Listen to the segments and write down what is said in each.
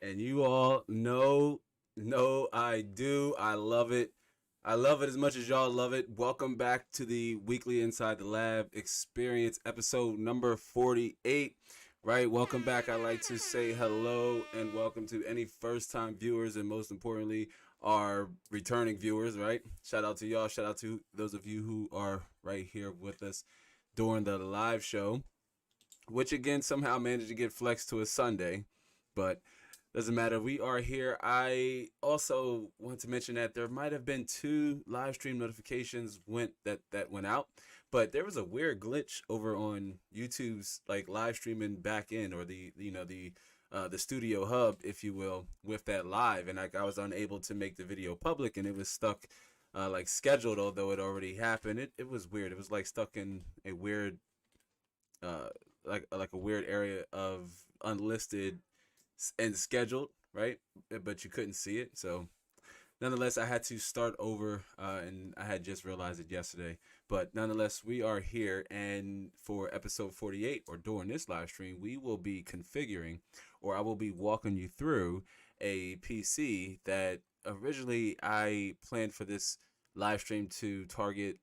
And you all know I do. I love it. I love it as much as y'all love it. Welcome back to the weekly Inside the Lab experience, episode number 48. Right, welcome back. I like to say hello and welcome to any first-time viewers, and most importantly, our returning viewers. Right, shout out to y'all. Shout out to those of you who are right here with us during the live show, which again somehow managed to get flexed to a Sunday, but doesn't matter. We are here. I also want to mention that there might have been 2 live stream notifications that went out, but there was a weird glitch over on YouTube's like live streaming back end, or the studio hub, if you will, with that live, and I was unable to make the video public, and it was stuck like scheduled, although it already happened. It was weird. It was like stuck in a weird uh like a weird area of unlisted and scheduled, right? But you couldn't see it. So nonetheless, I had to start over, and I had just realized it yesterday. But nonetheless, we are here, and for episode 48, or during this live stream, we will be configuring, or I will be walking you through a PC that originally I planned for this live stream to target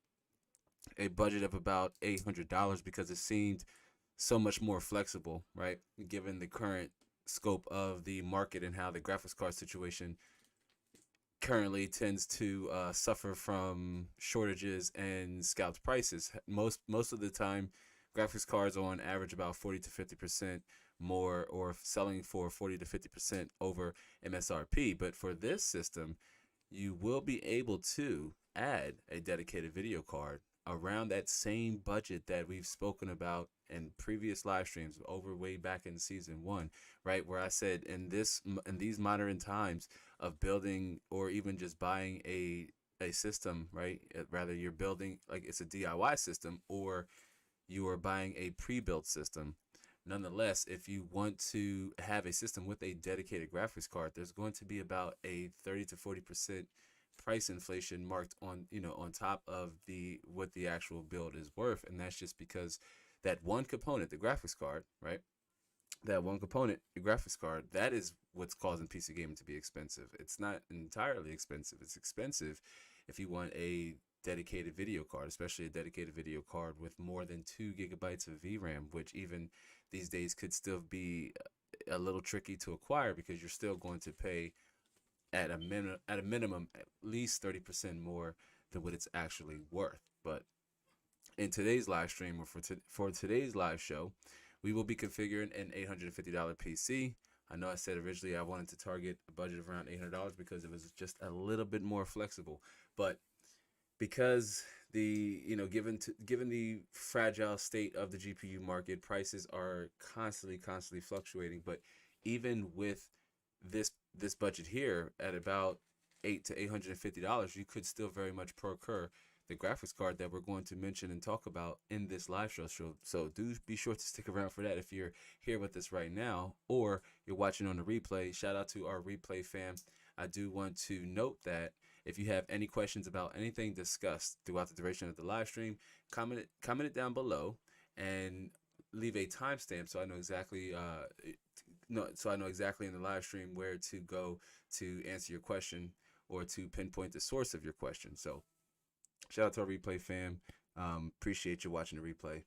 a budget of about $800, because it seemed so much more flexible, right? Given the current scope of the market and how the graphics card situation currently tends to suffer from shortages and scalped prices. Most of the time, graphics cards are on average about 40 to 50% more, or selling for 40 to 50% over MSRP. But for this system, you will be able to add a dedicated video card around that same budget that we've spoken about in previous live streams over way back in season 1, right, where I said in these modern times of building, or even just buying a system, right, rather you're building like it's a DIY system, or you are buying a pre-built system. Nonetheless, if you want to have a system with a dedicated graphics card, there's going to be about a 30 to 40% price inflation marked on, on top of the what the actual build is worth. And that's just because that one component, the graphics card, right? That one component, the graphics card, that is what's causing PC gaming to be expensive. It's not entirely expensive. It's expensive if you want a dedicated video card, especially a dedicated video card with more than 2 gigabytes of VRAM, which even these days could still be a little tricky to acquire, because you're still going to pay at a minimum at least 30% more than what it's actually worth. But in today's live stream, or for today's live show, we will be configuring an $850 PC. I know I said originally I wanted to target a budget of around $800 because it was just a little bit more flexible, but because given the fragile state of the GPU market, prices are constantly fluctuating. But even with this budget here at about $800 to $850, you could still very much procure the graphics card that we're going to mention and talk about in this live show. So do be sure to stick around for that if you're here with us right now or you're watching on the replay. Shout out to our replay fam. I do want to note that if you have any questions about anything discussed throughout the duration of the live stream, comment it down below and leave a timestamp so I know exactly no, so I know exactly in the live stream where to go to answer your question or to pinpoint the source of your question. So shout out to our replay fam. Appreciate you watching the replay.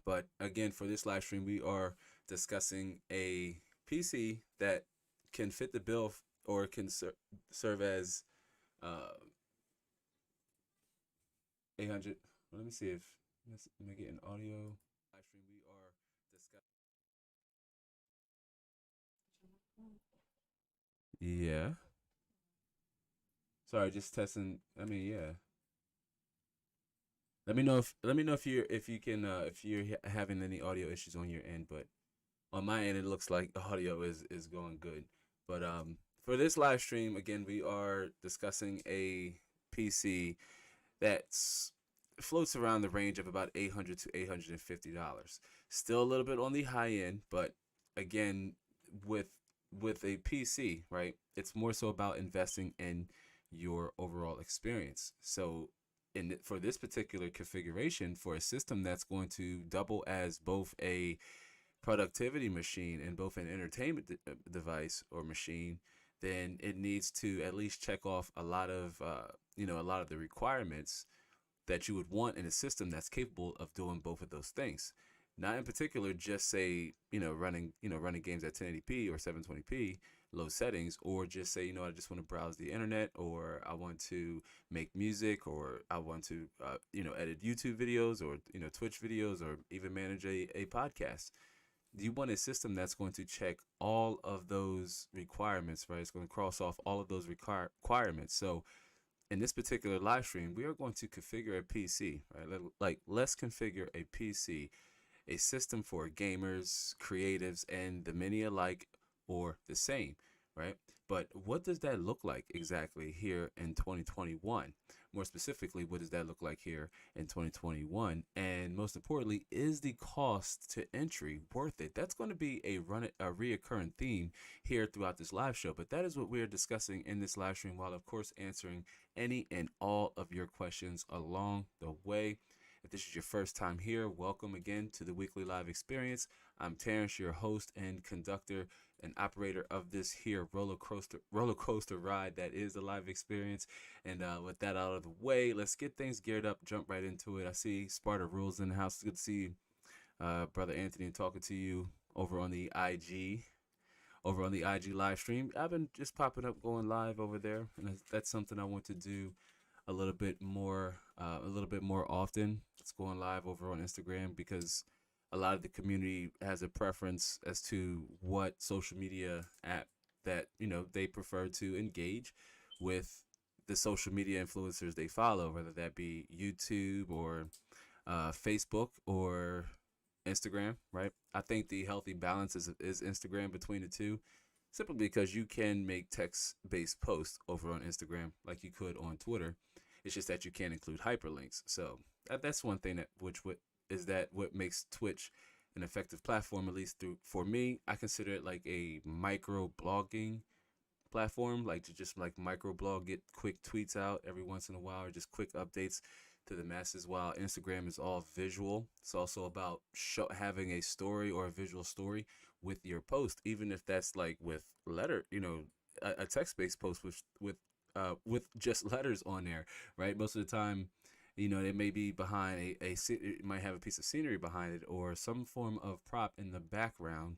But again, for this live stream, we are discussing a PC that can fit the bill or can serve as 800. Well, let me see if let me get an audio. Live stream, we are discussing. Yeah. Sorry, just testing. I mean, yeah. Let me know if you can if you're having any audio issues on your end, but on my end it looks like the audio is going good. But for this live stream again, we are discussing a PC that's floats around the range of about $800 to $850. Still a little bit on the high end, but again, with with a PC, right? It's more so about investing in your overall experience. So for this particular configuration for a system that's going to double as both a productivity machine and both an entertainment device or machine, then it needs to at least check off a lot of a lot of the requirements that you would want in a system that's capable of doing both of those things. Not in particular just say, running games at 1080p or 720p low settings, or just say, I just want to browse the internet, or I want to make music, or I want to edit YouTube videos, or Twitch videos, or even manage a podcast. You want a system that's going to check all of those requirements, right? It's going to cross off all of those requirements. So in this particular live stream, we are going to configure a PC, right? Like, let's configure a PC, a system for gamers, creatives, and the many alike, or the same, right? But what does that look like exactly here in 2021? More specifically, what does that look like here in 2021? And most importantly, is the cost to entry worth it? That's going to be a reoccurring theme here throughout this live show. But that is what we're discussing in this live stream, while of course answering any and all of your questions along the way. If this is your first time here, welcome again to the weekly live experience. I'm Terrence, your host and conductor and operator of this here roller coaster ride that is the live experience. And with that out of the way, let's get things geared up, jump right into it. I see Sparta Rules in the house. Good to see Brother Anthony talking to you over on the IG. Over on the IG live stream, I've been just popping up, going live over there, and that's something I want to do a little bit more often. It's going live over on Instagram because a lot of the community has a preference as to what social media app that they prefer to engage with the social media influencers they follow, whether that be YouTube or Facebook or Instagram, right? I think the healthy balance is Instagram between the two, simply because you can make text-based posts over on Instagram like you could on Twitter. It's just that you can't include hyperlinks. So that's one thing what makes Twitch an effective platform, at least for me. I consider it like a micro blogging platform, like to just like microblog, get quick tweets out every once in a while, or just quick updates to the masses. While Instagram is all visual, it's also about having a story or a visual story with your post, even if that's like with a text-based post with just letters on there, right? Most of the time, they may be behind it might have a piece of scenery behind it or some form of prop in the background,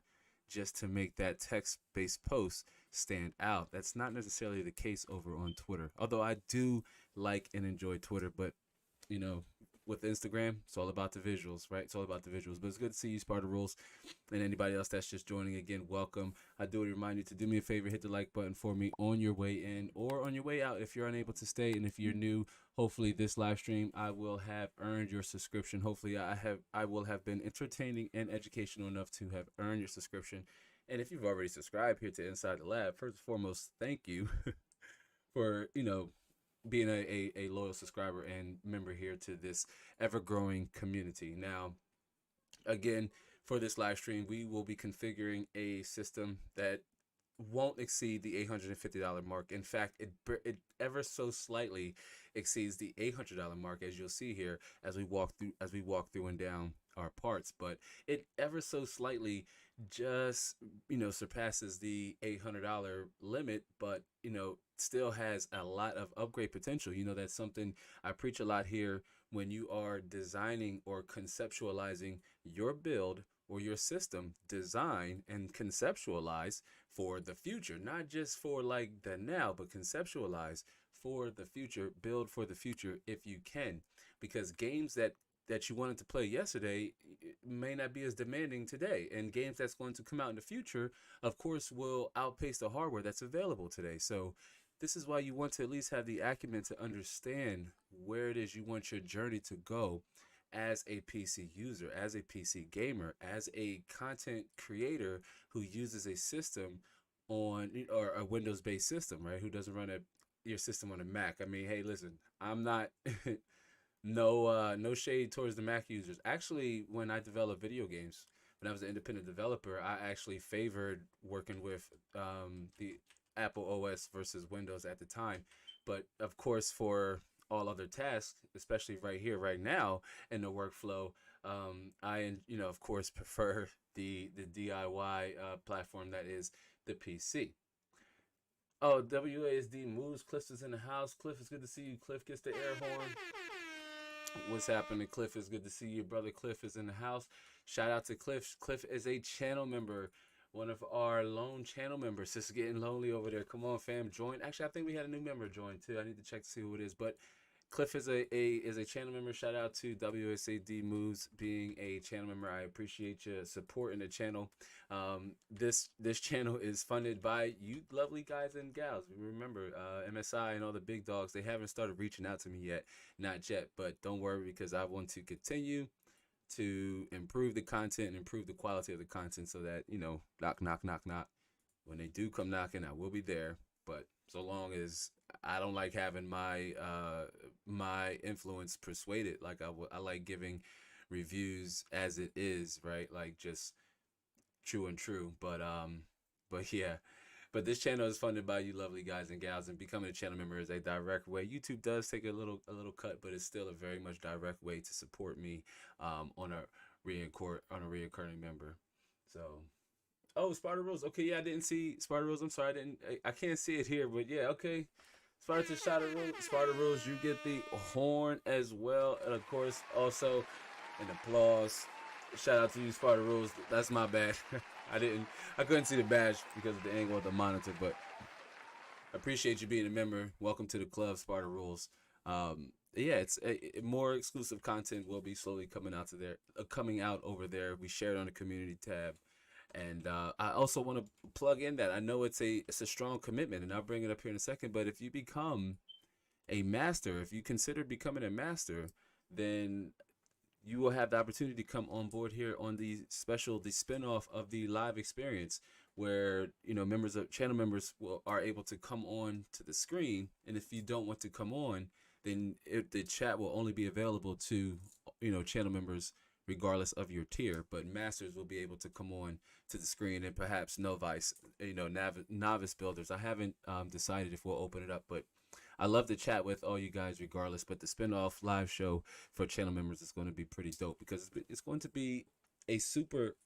just to make that text-based post stand out. That's not necessarily the case over on Twitter, although I do like and enjoy Twitter. But you know, with Instagram, it's all about the visuals, right? It's all about the visuals. But it's good to see you, Sparta Rules, and anybody else that's just joining again, welcome. I do want to remind you to do me a favor, hit the like button for me on your way in or on your way out if you're unable to stay. And if you're new, hopefully this live stream I will have earned your subscription. Hopefully I will have been entertaining and educational enough to have earned your subscription. And if you've already subscribed here to Inside the Lab, first and foremost, thank you for, being a loyal subscriber and member here to this ever-growing community. Now, again, for this live stream, we will be configuring a system that won't exceed the $850 mark. In fact, it ever so slightly exceeds the $800 mark, as you'll see here as we walk through and down our parts. But it ever so slightly just surpasses the $800 limit, but still has a lot of upgrade potential. That's something I preach a lot here. When you are designing or conceptualizing your build or your system, design and conceptualize for the future, not just for like the now, but conceptualize for the future, build for the future if you can, because games that you wanted to play yesterday may not be as demanding today, and games that's going to come out in the future, of course, will outpace the hardware that's available today. So this is why you want to at least have the acumen to understand where it is you want your journey to go as a PC user, as a PC gamer, as a content creator who uses a system or a Windows-based system, right? Who doesn't run your system on a Mac. I mean, hey, listen, I'm not no shade towards the Mac users. Actually, when I developed video games, when I was an independent developer, I actually favored working with the Apple OS versus Windows at the time. But of course, for all other tasks, especially right here, right now in the workflow, I of course prefer the DIY platform that is the PC. Oh, WASD moves. Cliff is in the house. Cliff, it's good to see you. Cliff gets the air horn. What's happening, Cliff? It's good to see you, brother. Cliff is in the house. Shout out to Cliff. Cliff is a channel member, one of our lone channel members. It's getting lonely over there. Come on, fam, join. Actually, I think we had a new member join too. I need to check to see who it is, but Cliff is a channel member. Shout out to WSAD Moves being a channel member. I appreciate your support in the channel. This channel is funded by you lovely guys and gals. Remember, MSI and all the big dogs, they haven't started reaching out to me yet. Not yet, but don't worry, because I want to continue to improve the content and improve the quality of the content so that, knock, knock, knock, knock. When they do come knocking, I will be there. But so long as I don't like having my influence persuaded, like I like giving reviews as it is, right? Like just true and true. But yeah. But this channel is funded by you lovely guys and gals, and becoming a channel member is a direct way. YouTube does take a little cut, but it's still a very much direct way to support me on a reoccurring member. So, oh, Sparta Rose. Okay, yeah, I didn't see Sparta Rose. I'm sorry, I can't see it here, but yeah, okay. Sparta Rose, you get the horn as well, and of course also an applause. Shout out to you, Sparta Rose. That's my bad. I couldn't see the badge because of the angle of the monitor, but I appreciate you being a member. Welcome to the club, Sparta Rules. Yeah, it's more exclusive content will be slowly coming out over there. We share it on the community tab, and I also want to plug in that I know it's a strong commitment, and I'll bring it up here in a second. But if you become a master, if you consider becoming a master, then you will have the opportunity to come on board here on the spinoff of the live experience, where channel members are able to come on to the screen, and if you don't want to come on, then the chat will only be available to channel members regardless of your tier. But masters will be able to come on to the screen, and perhaps novice novice builders. I haven't decided if we'll open it up, but I love to chat with all you guys regardless. But the spinoff live show for channel members is going to be pretty dope, because it's going to be a super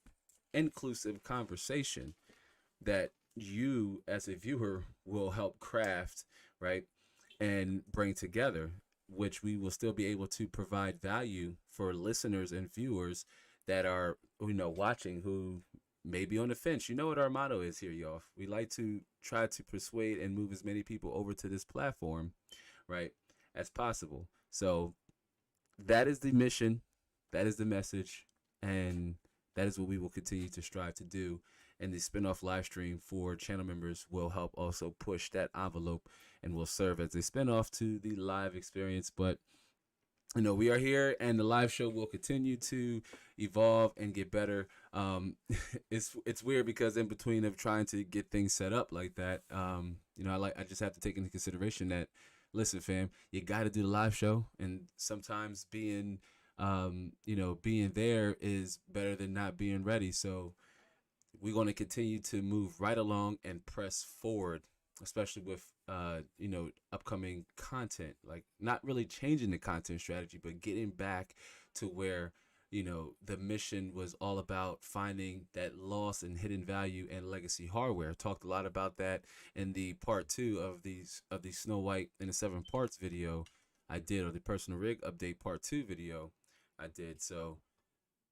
inclusive conversation that you as a viewer will help craft, right, and bring together, which we will still be able to provide value for listeners and viewers that are watching, who maybe on the fence. You know what our motto is here, y'all. We like to try to persuade and move as many people over to this platform, right, as possible. So that is the mission, that is the message, and that is what we will continue to strive to do. And the spinoff live stream for channel members will help also push that envelope and will serve as a spinoff to the live experience. But we are here, and the live show will continue to evolve and get better. It's weird because in between of trying to get things set up like that, I just have to take into consideration that, listen, fam, you got to do the live show, and sometimes being there is better than not being ready. So we're going to continue to move right along and press forward, especially with upcoming content, like not really changing the content strategy, but getting back to where the mission was all about finding that lost and hidden value and legacy hardware. Talked a lot about that in the part 2 of the Snow White in the 7 parts video I did, or the personal rig update part 2 video I did. So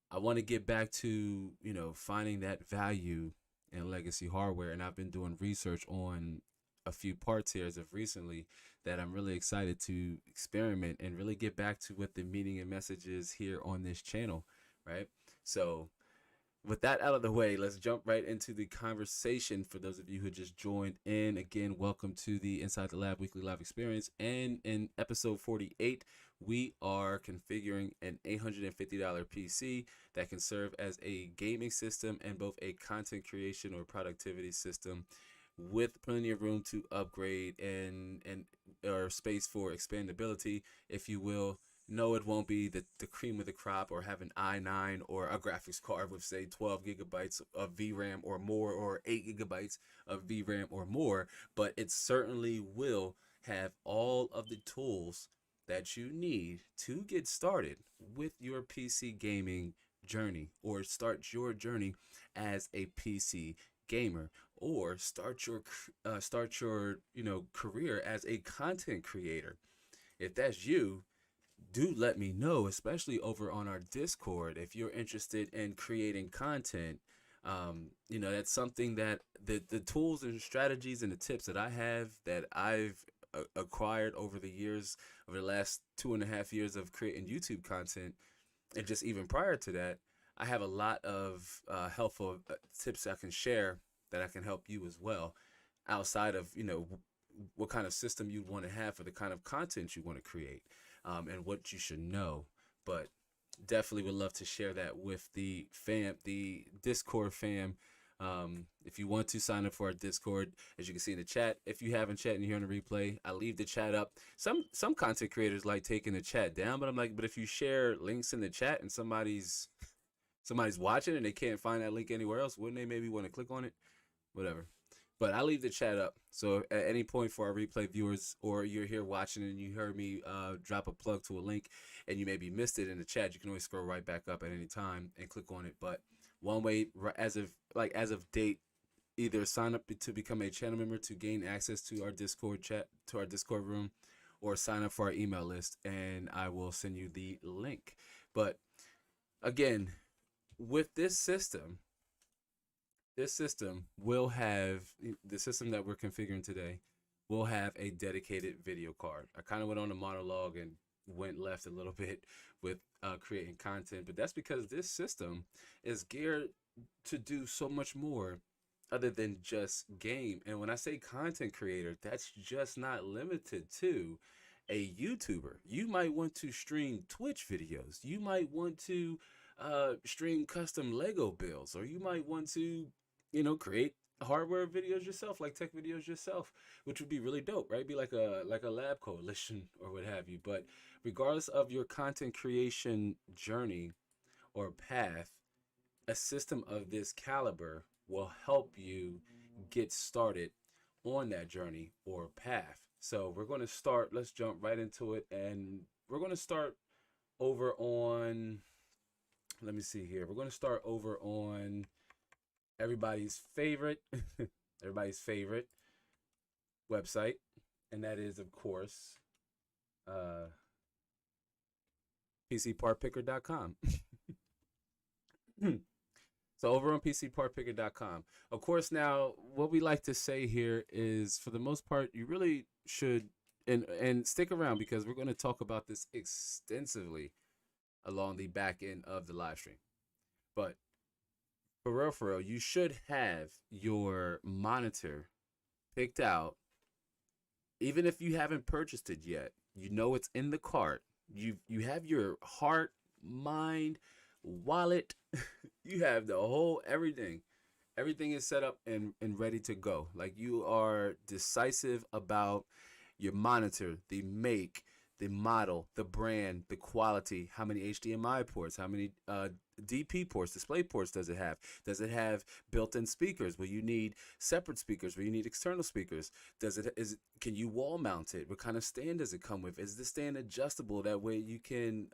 I want to get back to, finding that value in legacy hardware. And I've been doing research on a few parts here as of recently that I'm really excited to experiment and really get back to what the meaning and message is here on this channel, right? So with that out of the way, let's jump right into the conversation. For those of you who just joined in, again, welcome to the Inside the Lab weekly live experience. And in episode 48, we are configuring an $850 PC that can serve as a gaming system and both a content creation or productivity system, with plenty of room to upgrade and or space for expandability, if you will. No, it won't be the cream of the crop or have an i9 or a graphics card with, say, 12 gigabytes of VRAM or more, or 8 gigabytes of VRAM or more, but it certainly will have all of the tools that you need to get started with your PC gaming journey, or start your journey as a PC gamer, or start your career as a content creator. If that's you, do let me know, especially over on our Discord, if you're interested in creating content. That's something that the tools and strategies and the tips that I have, that I've acquired over the years, over the last 2.5 years of creating YouTube content, and just even prior to that, I have a lot of helpful tips I can share that I can help you as well, outside of what kind of system you want to have for the kind of content you want to create, and what you should know. But definitely would love to share that with the Discord fam. If you want to sign up for our Discord, as you can see in the chat, if you haven't chat and you're on the replay, I leave the chat up. Some content creators like taking the chat down, but I'm like, but if you share links in the chat and somebody's watching and they can't find that link anywhere else, wouldn't they maybe want to click on it? Whatever. But I leave the chat up. So at any point for our replay viewers, or you're here watching and you heard me drop a plug to a link and you maybe missed it in the chat, you can always scroll right back up at any time and click on it. But one way, as of date, either sign up to become a channel member to gain access to our Discord chat, to our Discord room, or sign up for our email list, and I will send you the link. But again, with this system will have, the system that we're configuring today will have a dedicated video card. I kind of went on a monologue and went left a little bit with creating content, but that's because this system is geared to do so much more other than just game. And when I say content creator, that's just not limited to a YouTuber. You might want to stream Twitch videos. You might want to stream custom Lego builds, or you might want to, create hardware videos yourself, like tech videos yourself, which would be really dope, right? Be like a lab coalition or what have you. But regardless of your content creation journey or path, a system of this caliber will help you get started on that journey or path. So we're going to start, let's jump right into it. And we're going to start over on, let me see here. We're going to start over on everybody's favorite, everybody's favorite website. And that is, of course, PCPartPicker.com. So over on PCPartPicker.com. Of course, now what we like to say here is, for the most part, you really should and stick around because we're going to talk about this extensively along the back end of the live stream. But for real, you should have your monitor picked out, even if you haven't purchased it yet. You know it's in the cart. You have your heart, mind, wallet. You have the whole everything. Everything is set up and ready to go. Like, you are decisive about your monitor, the make, the model, the brand, the quality, how many HDMI ports, how many DP ports, display ports does it have? Does it have built-in speakers? Will you need separate speakers? Will you need external speakers? Can you wall mount it? What kind of stand does it come with? Is the stand adjustable? That way you can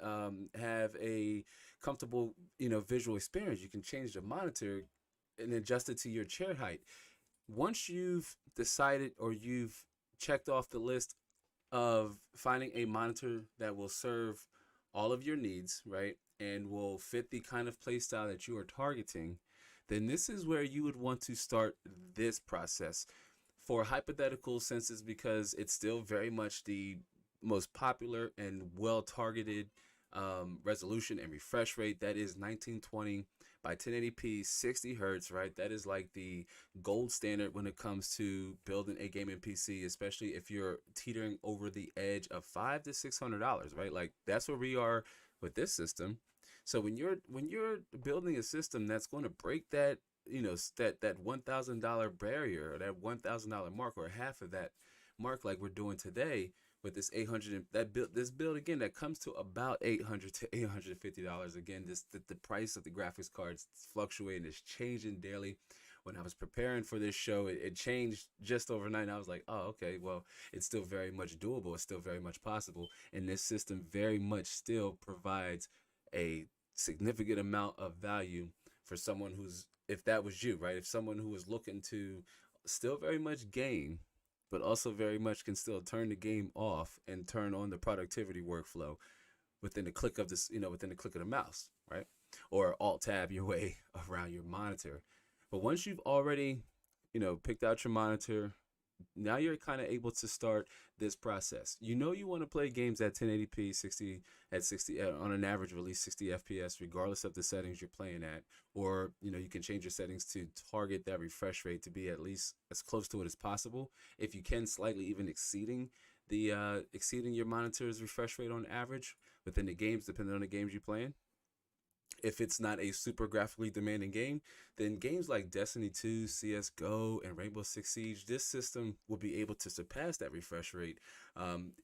have a comfortable, visual experience. You can change the monitor and adjust it to your chair height. Once you've decided or you've checked off the list of finding a monitor that will serve all of your needs, right, and will fit the kind of play style that you are targeting, then this is where you would want to start this process. For hypothetical senses, because it's still very much the most popular and well targeted resolution and refresh rate, that is 1920 by 1080p 60 hertz, right? That is like the gold standard when it comes to building a gaming PC, especially if you're teetering over the edge of $500 to $600, right? Like, that's where we are with this system. So when you're building a system that's going to break that, that $1,000 barrier, or that $1,000 mark, or half of that mark, like we're doing today with this 800, this build again that comes to about $800 to $850. Again, the price of the graphics cards fluctuating, is changing daily. When I was preparing for this show, it changed just overnight, and I was like, oh, okay, well, it's still very much doable. It's still very much possible, and this system very much still provides a significant amount of value for someone who's, if that was you, right? If someone who was looking to still very much game, but also very much can still turn the game off and turn on the productivity workflow within the click of this, within the click of the mouse, right? Or alt tab your way around your monitor. But once you've already, picked out your monitor, now you're kind of able to start this process. You want to play games at 1080p 60 on an average of at least 60 fps, regardless of the settings you're playing at. Or you can change your settings to target that refresh rate to be at least as close to it as possible, if you can, slightly even exceeding your monitor's refresh rate on average within the games, depending on the games you're playing. If it's not a super graphically demanding game, then games like Destiny 2, CSGO, and Rainbow Six Siege, this system will be able to surpass that refresh rate.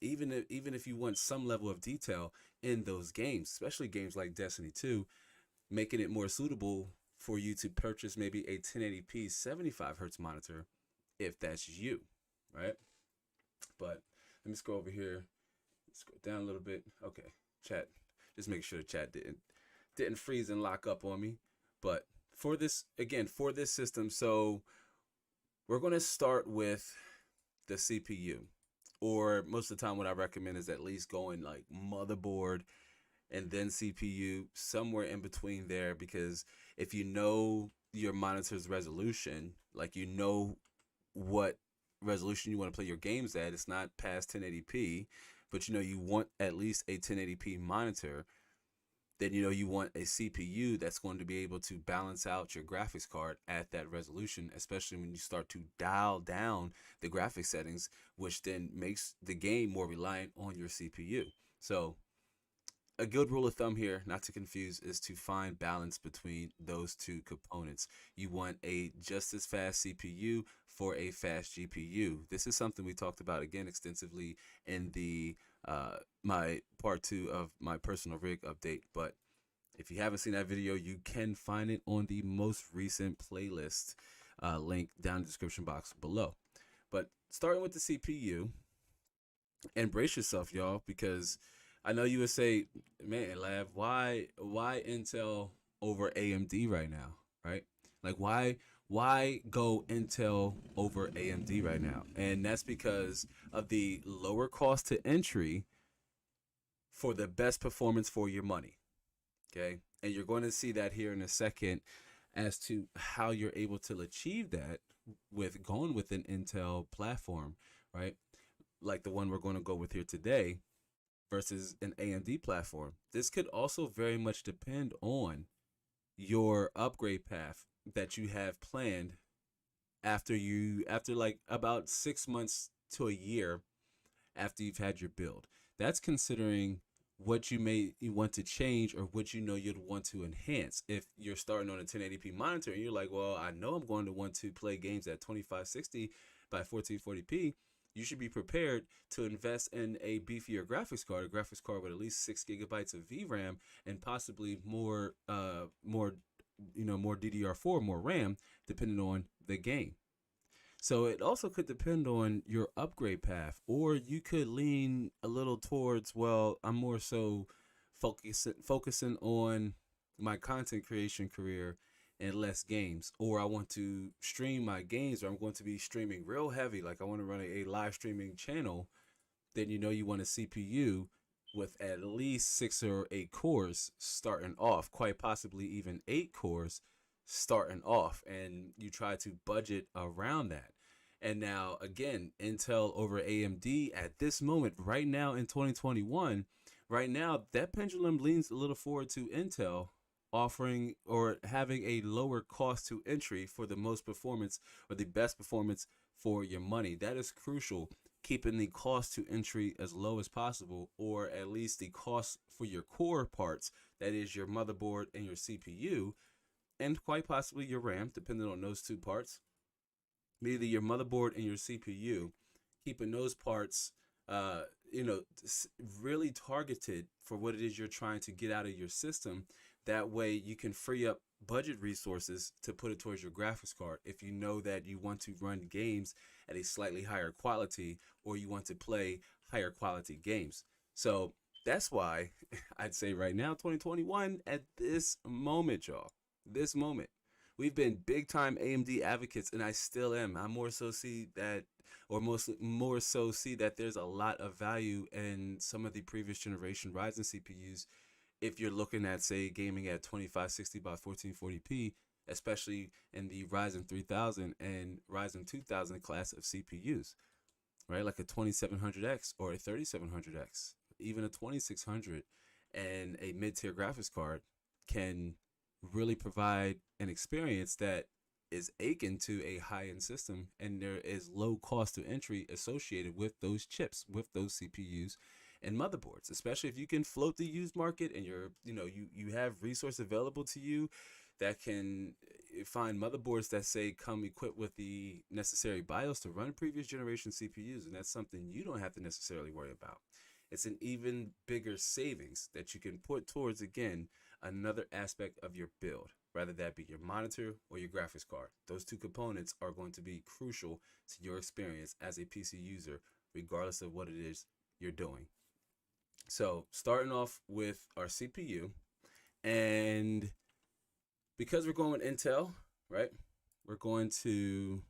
Even if you want some level of detail in those games, especially games like Destiny 2, making it more suitable for you to purchase maybe a 1080p 75 hertz monitor, if that's you, right? But let me scroll over here, scroll down a little bit. Okay, chat. Just make sure the chat didn't freeze and lock up on me. But for this system, so we're going to start with the CPU, or most of the time what I recommend is at least going like motherboard and then CPU, somewhere in between there, because if you know your monitor's resolution, like what resolution you want to play your games at, it's not past 1080p, but you want at least a 1080p monitor, then you want a CPU that's going to be able to balance out your graphics card at that resolution, especially when you start to dial down the graphics settings, which then makes the game more reliant on your CPU. So a good rule of thumb here, not to confuse, is to find balance between those two components. You want a just as fast CPU for a fast GPU. This is something we talked about again extensively in the my part 2 of my personal rig update. But if you haven't seen that video, you can find it on the most recent playlist, link down in the description box below. But starting with the CPU, and brace yourself, y'all, because I know you would say, man, Lav, why Intel over AMD right now, right? Like, why go Intel over AMD right now? And that's because of the lower cost to entry for the best performance for your money. Okay, and you're going to see that here in a second as to how you're able to achieve that with going with an Intel platform, right? Like the one we're going to go with here today versus an AMD platform. This could also very much depend on your upgrade path that you have planned after like about 6 months to a year after you've had your build. That's considering what you want to change or what you know you'd want to enhance. If you're starting on a 1080p monitor and you're like, well, I know I'm going to want to play games at 2560 by 1440p, you should be prepared to invest in a beefier graphics card with at least 6 gigabytes of VRAM and possibly more DDR4, more RAM, depending on the game. So it also could depend on your upgrade path, or you could lean a little towards, well, I'm more so focusing on my content creation career and less games, or I want to stream my games, or I'm going to be streaming real heavy, like I want to run a live streaming channel. Then you want a CPU with at least 6 or 8 cores starting off, quite possibly even 8 cores starting off, and you try to budget around that. And now, again, Intel over AMD at this moment, right now in 2021, right now, that pendulum leans a little forward to Intel offering or having a lower cost to entry for the most performance or the best performance for your money. That is crucial, keeping the cost to entry as low as possible, or at least the cost for your core parts, that is your motherboard and your CPU, and quite possibly your RAM, depending on those two parts. Either your motherboard and your CPU, keeping those parts, uh, you know, really targeted for what it is you're trying to get out of your system. That way, you can free up budget resources to put it towards your graphics card if you know that you want to run games at a slightly higher quality or you want to play higher quality games. So that's why I'd say right now, 2021, at this moment, y'all, this moment, we've been big time AMD advocates, and I still am. I more so see that, or mostly more so see that there's a lot of value in some of the previous generation Ryzen CPUs. If you're looking at, say, gaming at 2560 by 1440p, especially in the Ryzen 3000 and Ryzen 2000 class of CPUs, right? Like a 2700X or a 3700X, even a 2600, and a mid-tier graphics card can really provide an experience that is akin to a high-end system, and there is low cost to entry associated with those chips, with those CPUs and motherboards, especially if you can float the used market and you have resource available to you that can find motherboards that say come equipped with the necessary BIOS to run previous generation CPUs, and that's something you don't have to necessarily worry about. It's an even bigger savings that you can put towards, again, another aspect of your build, whether that be your monitor or your graphics card. Those two components are going to be crucial to your experience as a PC user, regardless of what it is you're doing. So starting off with our CPU, and because we're going with Intel, right? We're going to,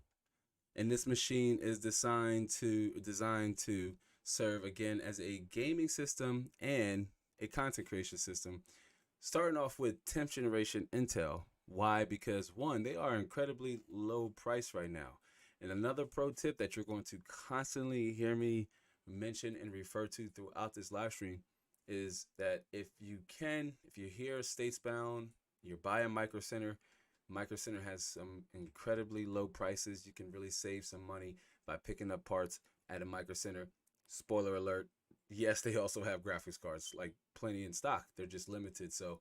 and this machine is designed to serve, again, as a gaming system and a content creation system. Starting off with 10th generation Intel. Why? Because one, they are incredibly low price right now. And another pro tip that you're going to constantly hear me mention and refer to throughout this live stream is that if you're here statesbound, you're by a Micro Center. Micro Center has some incredibly low prices. You can really save some money by picking up parts at a Micro Center. Spoiler alert, yes, they also have graphics cards, like plenty in stock. They're just limited, so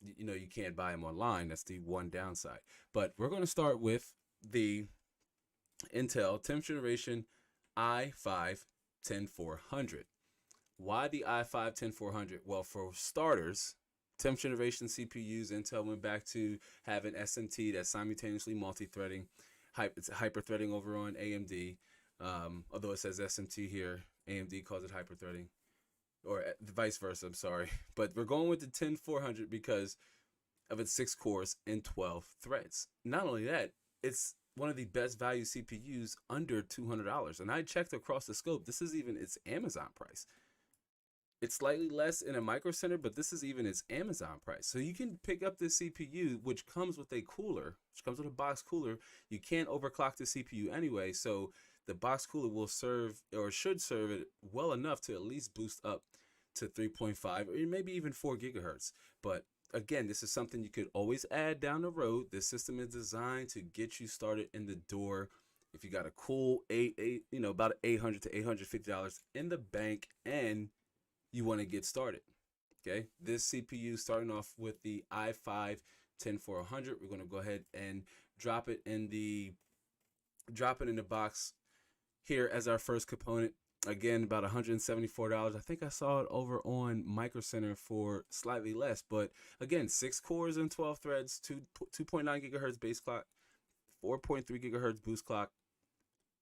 you can't buy them online. That's the one downside. But we're going to start with the Intel 10th generation i5 10400. Why the i5 10400? Well, for starters, 10th generation CPUs, Intel went back to having SMT that's simultaneously multi-threading. It's hyper-threading over on AMD. Although it says SMT here, AMD calls it hyper-threading, or vice versa, I'm sorry. But we're going with the 10400 because of its 6 cores and 12 threads. Not only that, it's one of the best value CPUs under $200. And I checked across the scope. This is even its Amazon price. It's slightly less in a Micro Center, but this is even its Amazon price. So you can pick up this CPU, which comes with a cooler, which comes with a box cooler. You can't overclock the CPU anyway, so the box cooler will serve or should serve it well enough to at least boost up to 3.5 or maybe even 4 gigahertz. But again, this is something you could always add down the road. This system is designed to get you started in the door. If you got a cool about $800 to $850 in the bank and you want to get started. Okay, this CPU starting off with the i5 10400. We're going to go ahead and drop it in the box here as our first component. Again, about $174. I think I saw it over on Micro Center for slightly less, but again, 6 cores and 12 threads, 2.9 gigahertz base clock, 4.3 gigahertz boost clock,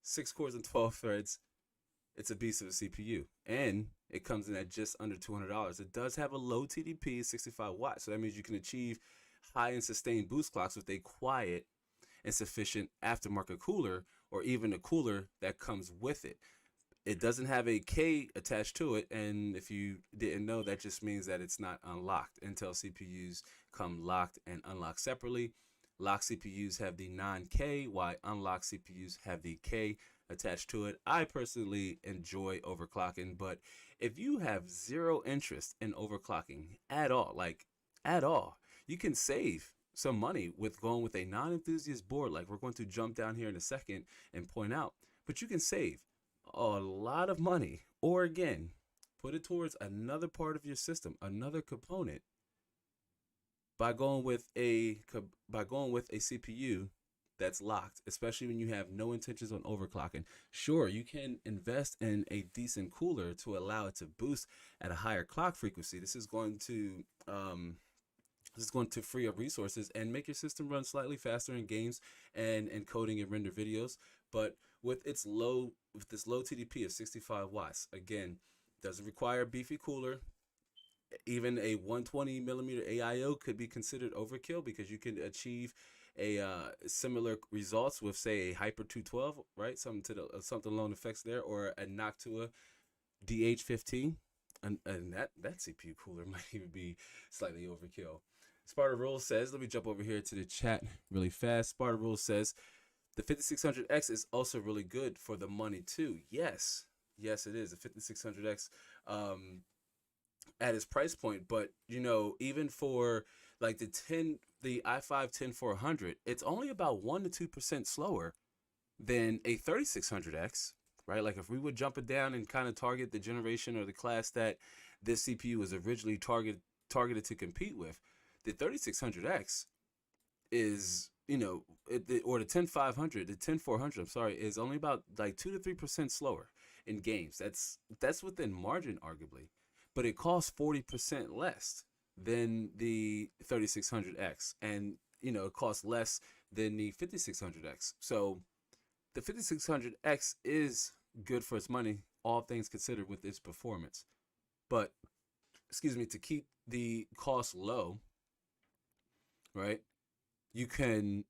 6 cores and 12 threads. It's a beast of a CPU, and it comes in at just under $200. It does have a low TDP, 65 watts, so that means you can achieve high and sustained boost clocks with a quiet and sufficient aftermarket cooler, or even a cooler that comes with it. It doesn't have a K attached to it, and if you didn't know, that just means that it's not unlocked. Intel CPUs come locked and unlocked separately. Locked CPUs have the non-K, while unlocked CPUs have the K attached to it. I personally enjoy overclocking, but if you have zero interest in overclocking at all, you can save some money with going with a non-enthusiast board, like we're going to jump down here in a second and point out. But you can save a lot of money, or again, put it towards another part of your system, another component, by going with a CPU that's locked, especially when you have no intentions on overclocking. Sure, you can invest in a decent cooler to allow it to boost at a higher clock frequency. This is going to free up resources and make your system run slightly faster in games and encoding and render videos. But with this low TDP of 65 watts, again, doesn't require a beefy cooler. Even a 120 millimeter AIO could be considered overkill, because you can achieve a similar results with, say, a Hyper 212, right? Something along the effects there, or a Noctua DH15, and that CPU cooler might even be slightly overkill. Sparta Rules says, let me jump over here to the chat really fast. Sparta Rules says the 5600X is also really good for the money too. Yes, it is. The 5600X at its price point, but even for like the i5 10400, it's only about 1 to 2% slower than a 3600X, right? Like if we would jump it down and kind of target the generation or the class that this CPU was originally targeted to compete with, the 3600X is, or the 10500, the 10400, I'm sorry, is only about like 2 to 3% slower in games. That's within margin, arguably, but it costs 40% less than the 3600X, and it costs less than the 5600X. So the 5600X is good for its money, all things considered, with its performance. But to keep the cost low, right, you can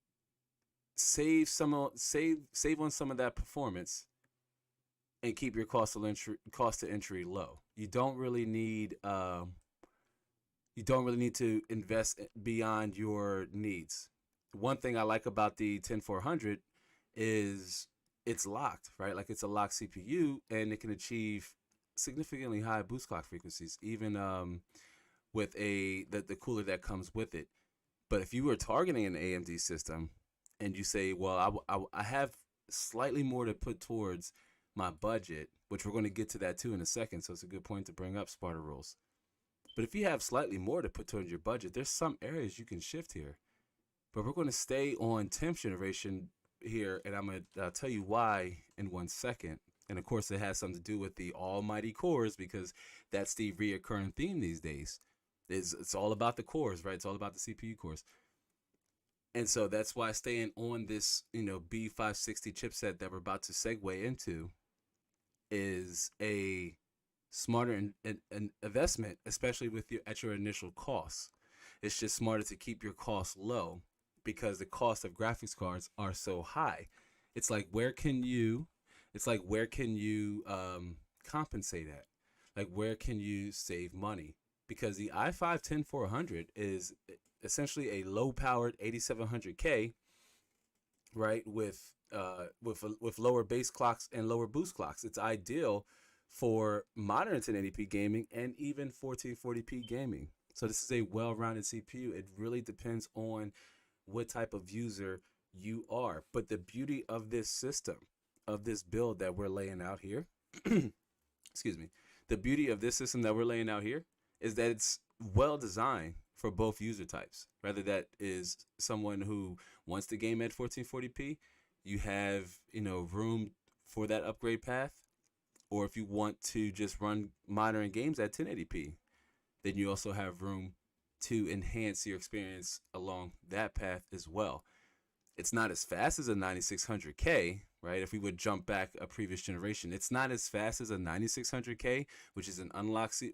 save on some of that performance and keep your cost to entry low. You don't really need to invest beyond your needs. One thing I like about the 10400 is it's locked, right? Like it's a locked CPU, and it can achieve significantly high boost clock frequencies, even with the cooler that comes with it. But if you were targeting an AMD system and you say, well, I have slightly more to put towards my budget, which we're going to get to that too in a second, so it's a good point to bring up, Sparta Rules. But if you have slightly more to put towards your budget, there's some areas you can shift here. But we're going to stay on 10th generation here, and I'm going to tell you why in 1 second. And of course, it has something to do with the almighty cores, because that's the reoccurring theme these days. It's all about the cores, right? It's all about the CPU cores. And so that's why staying on this, B560 chipset that we're about to segue into is a smarter an investment, especially at your initial costs. It's just smarter to keep your costs low, because the cost of graphics cards are so high. It's like, where can you compensate at? Like, where can you save money? Because the i5-10400 is essentially a low-powered 8700K, right? With lower base clocks and lower boost clocks. It's ideal for modern 1080p gaming and even 1440p gaming. So this is a well-rounded CPU. It really depends on what type of user you are. But the beauty of this system, of this build that we're laying out here, excuse me, the beauty of this system that we're laying out here is that it's well designed for both user types. Whether that is someone who wants to game at 1440p, you have, room for that upgrade path, or if you want to just run modern games at 1080p, then you also have room to enhance your experience along that path as well. It's not as fast as a 9600K, right? If we would jump back a previous generation, it's not as fast as a 9600K, which is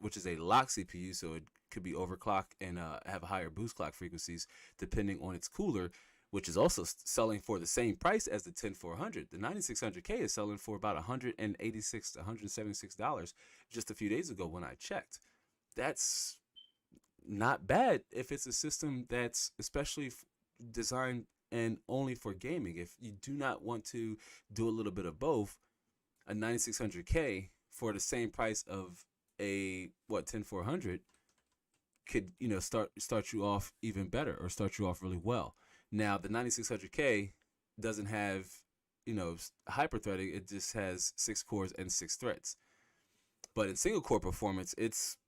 which is a lock CPU, so it could be overclocked and have higher boost clock frequencies depending on its cooler, which is also selling for the same price as the 10400. The 9600K is selling for about $186 to $176 just a few days ago when I checked. That's not bad if it's a system that's especially designed and only for gaming. If you do not want to do a little bit of both, a 9600K for the same price of a 10400 could start you off even better, or start you off really well. Now the 9600K doesn't have hyper-threading. It just has 6 cores and 6 threads. But in single core performance, it's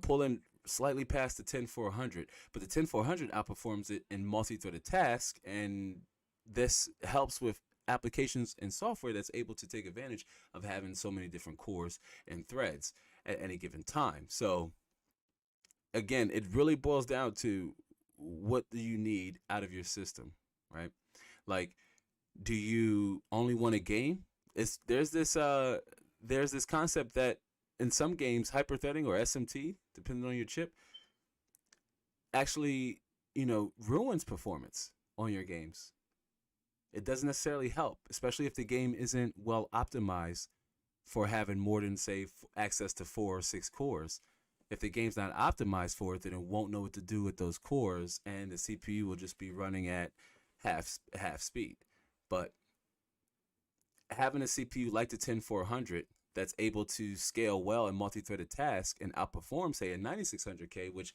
pulling slightly past the 10400, but the 10400 outperforms it in multi-threaded tasks, and this helps with applications and software that's able to take advantage of having so many different cores and threads at any given time. So again, it really boils down to, what do you need out of your system, right? Like, do you only want a game? There's this concept that in some games, hyper-threading or SMT, depending on your chip, actually, ruins performance on your games. It doesn't necessarily help, especially if the game isn't well optimized for having more than, say, access to 4 or 6 cores. If the game's not optimized for it, then it won't know what to do with those cores, and the CPU will just be running at half speed. But having a CPU like the 10400 that's able to scale well in multi-threaded tasks and outperform, say, a 9600K, which,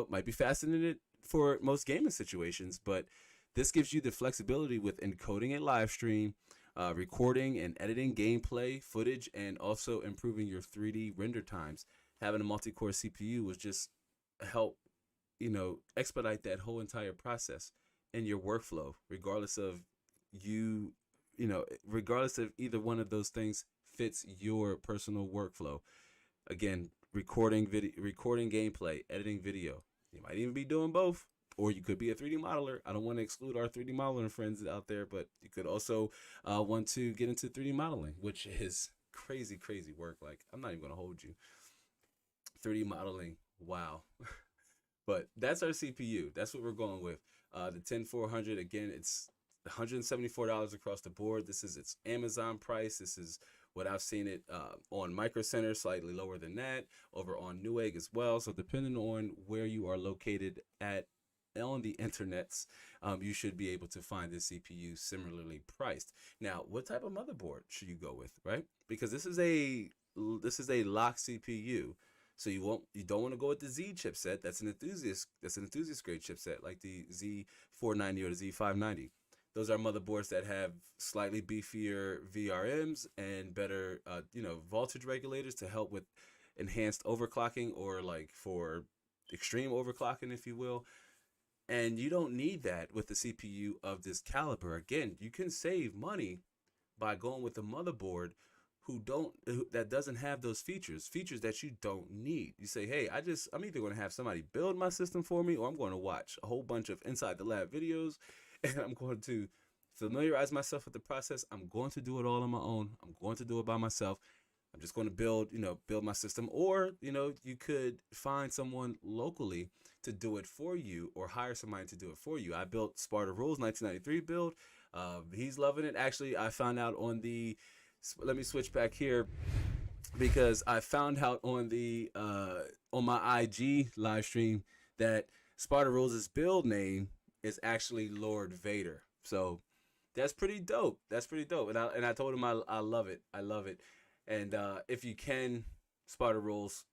might be faster than it for most gaming situations, but this gives you the flexibility with encoding a live stream, recording and editing gameplay footage, and also improving your 3D render times. Having a multi-core CPU was just help, expedite that whole entire process in your workflow, regardless of regardless of either one of those things fits your personal workflow. Again, recording gameplay, editing video. You might even be doing both, or you could be a 3D modeler. I don't want to exclude our 3D modeling friends out there, but you could also want to get into 3D modeling, which is crazy work. Like, I'm not even going to hold you. 3D modeling, wow. But that's our CPU. That's what we're going with. The 10400, again, it's $174 across the board. This is its Amazon price. This is what I've seen it on Micro Center, slightly lower than that, over on Newegg as well. So depending on where you are located at on the internets, you should be able to find this CPU similarly priced. Now, what type of motherboard should you go with, right? Because this is a lock CPU. So you don't want to go with the Z chipset. That's an enthusiast grade chipset, like the Z490 or the Z590. Those are motherboards that have slightly beefier VRMs and better voltage regulators to help with enhanced overclocking, or like for extreme overclocking, if you will. And you don't need that with the CPU of this caliber. Again, you can save money by going with a motherboard that doesn't have those features that you don't need. You say, hey, I'm either going to have somebody build my system for me, or I'm going to watch a whole bunch of Inside the Lab videos, and I'm going to familiarize myself with the process. I'm going to do it all on my own. I'm going to do it by myself. I'm just going to build my system. Or, you could find someone locally to do it for you, or hire somebody to do it for you. I built Sparta Rules 1993 build. He's loving it. Actually, I found out on the, let me switch back here. because I found out on my IG live stream that Sparta Rose's build name is actually Lord Vader. So that's pretty dope. That's pretty dope. And I told him I love it. I love it. And if you can, Sparta Rose,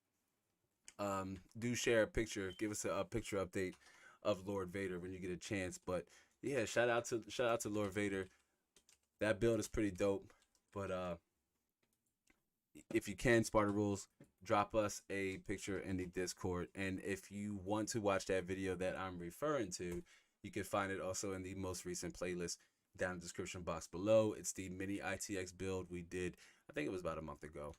do share a picture. Give us a picture update of Lord Vader when you get a chance. But yeah, shout out to Lord Vader. That build is pretty dope. But if you can, Sparta Rules, drop us a picture in the Discord. And if you want to watch that video that I'm referring to, you can find it also in the most recent playlist down in the description box below. It's the mini ITX build we did, I think it was about a month ago.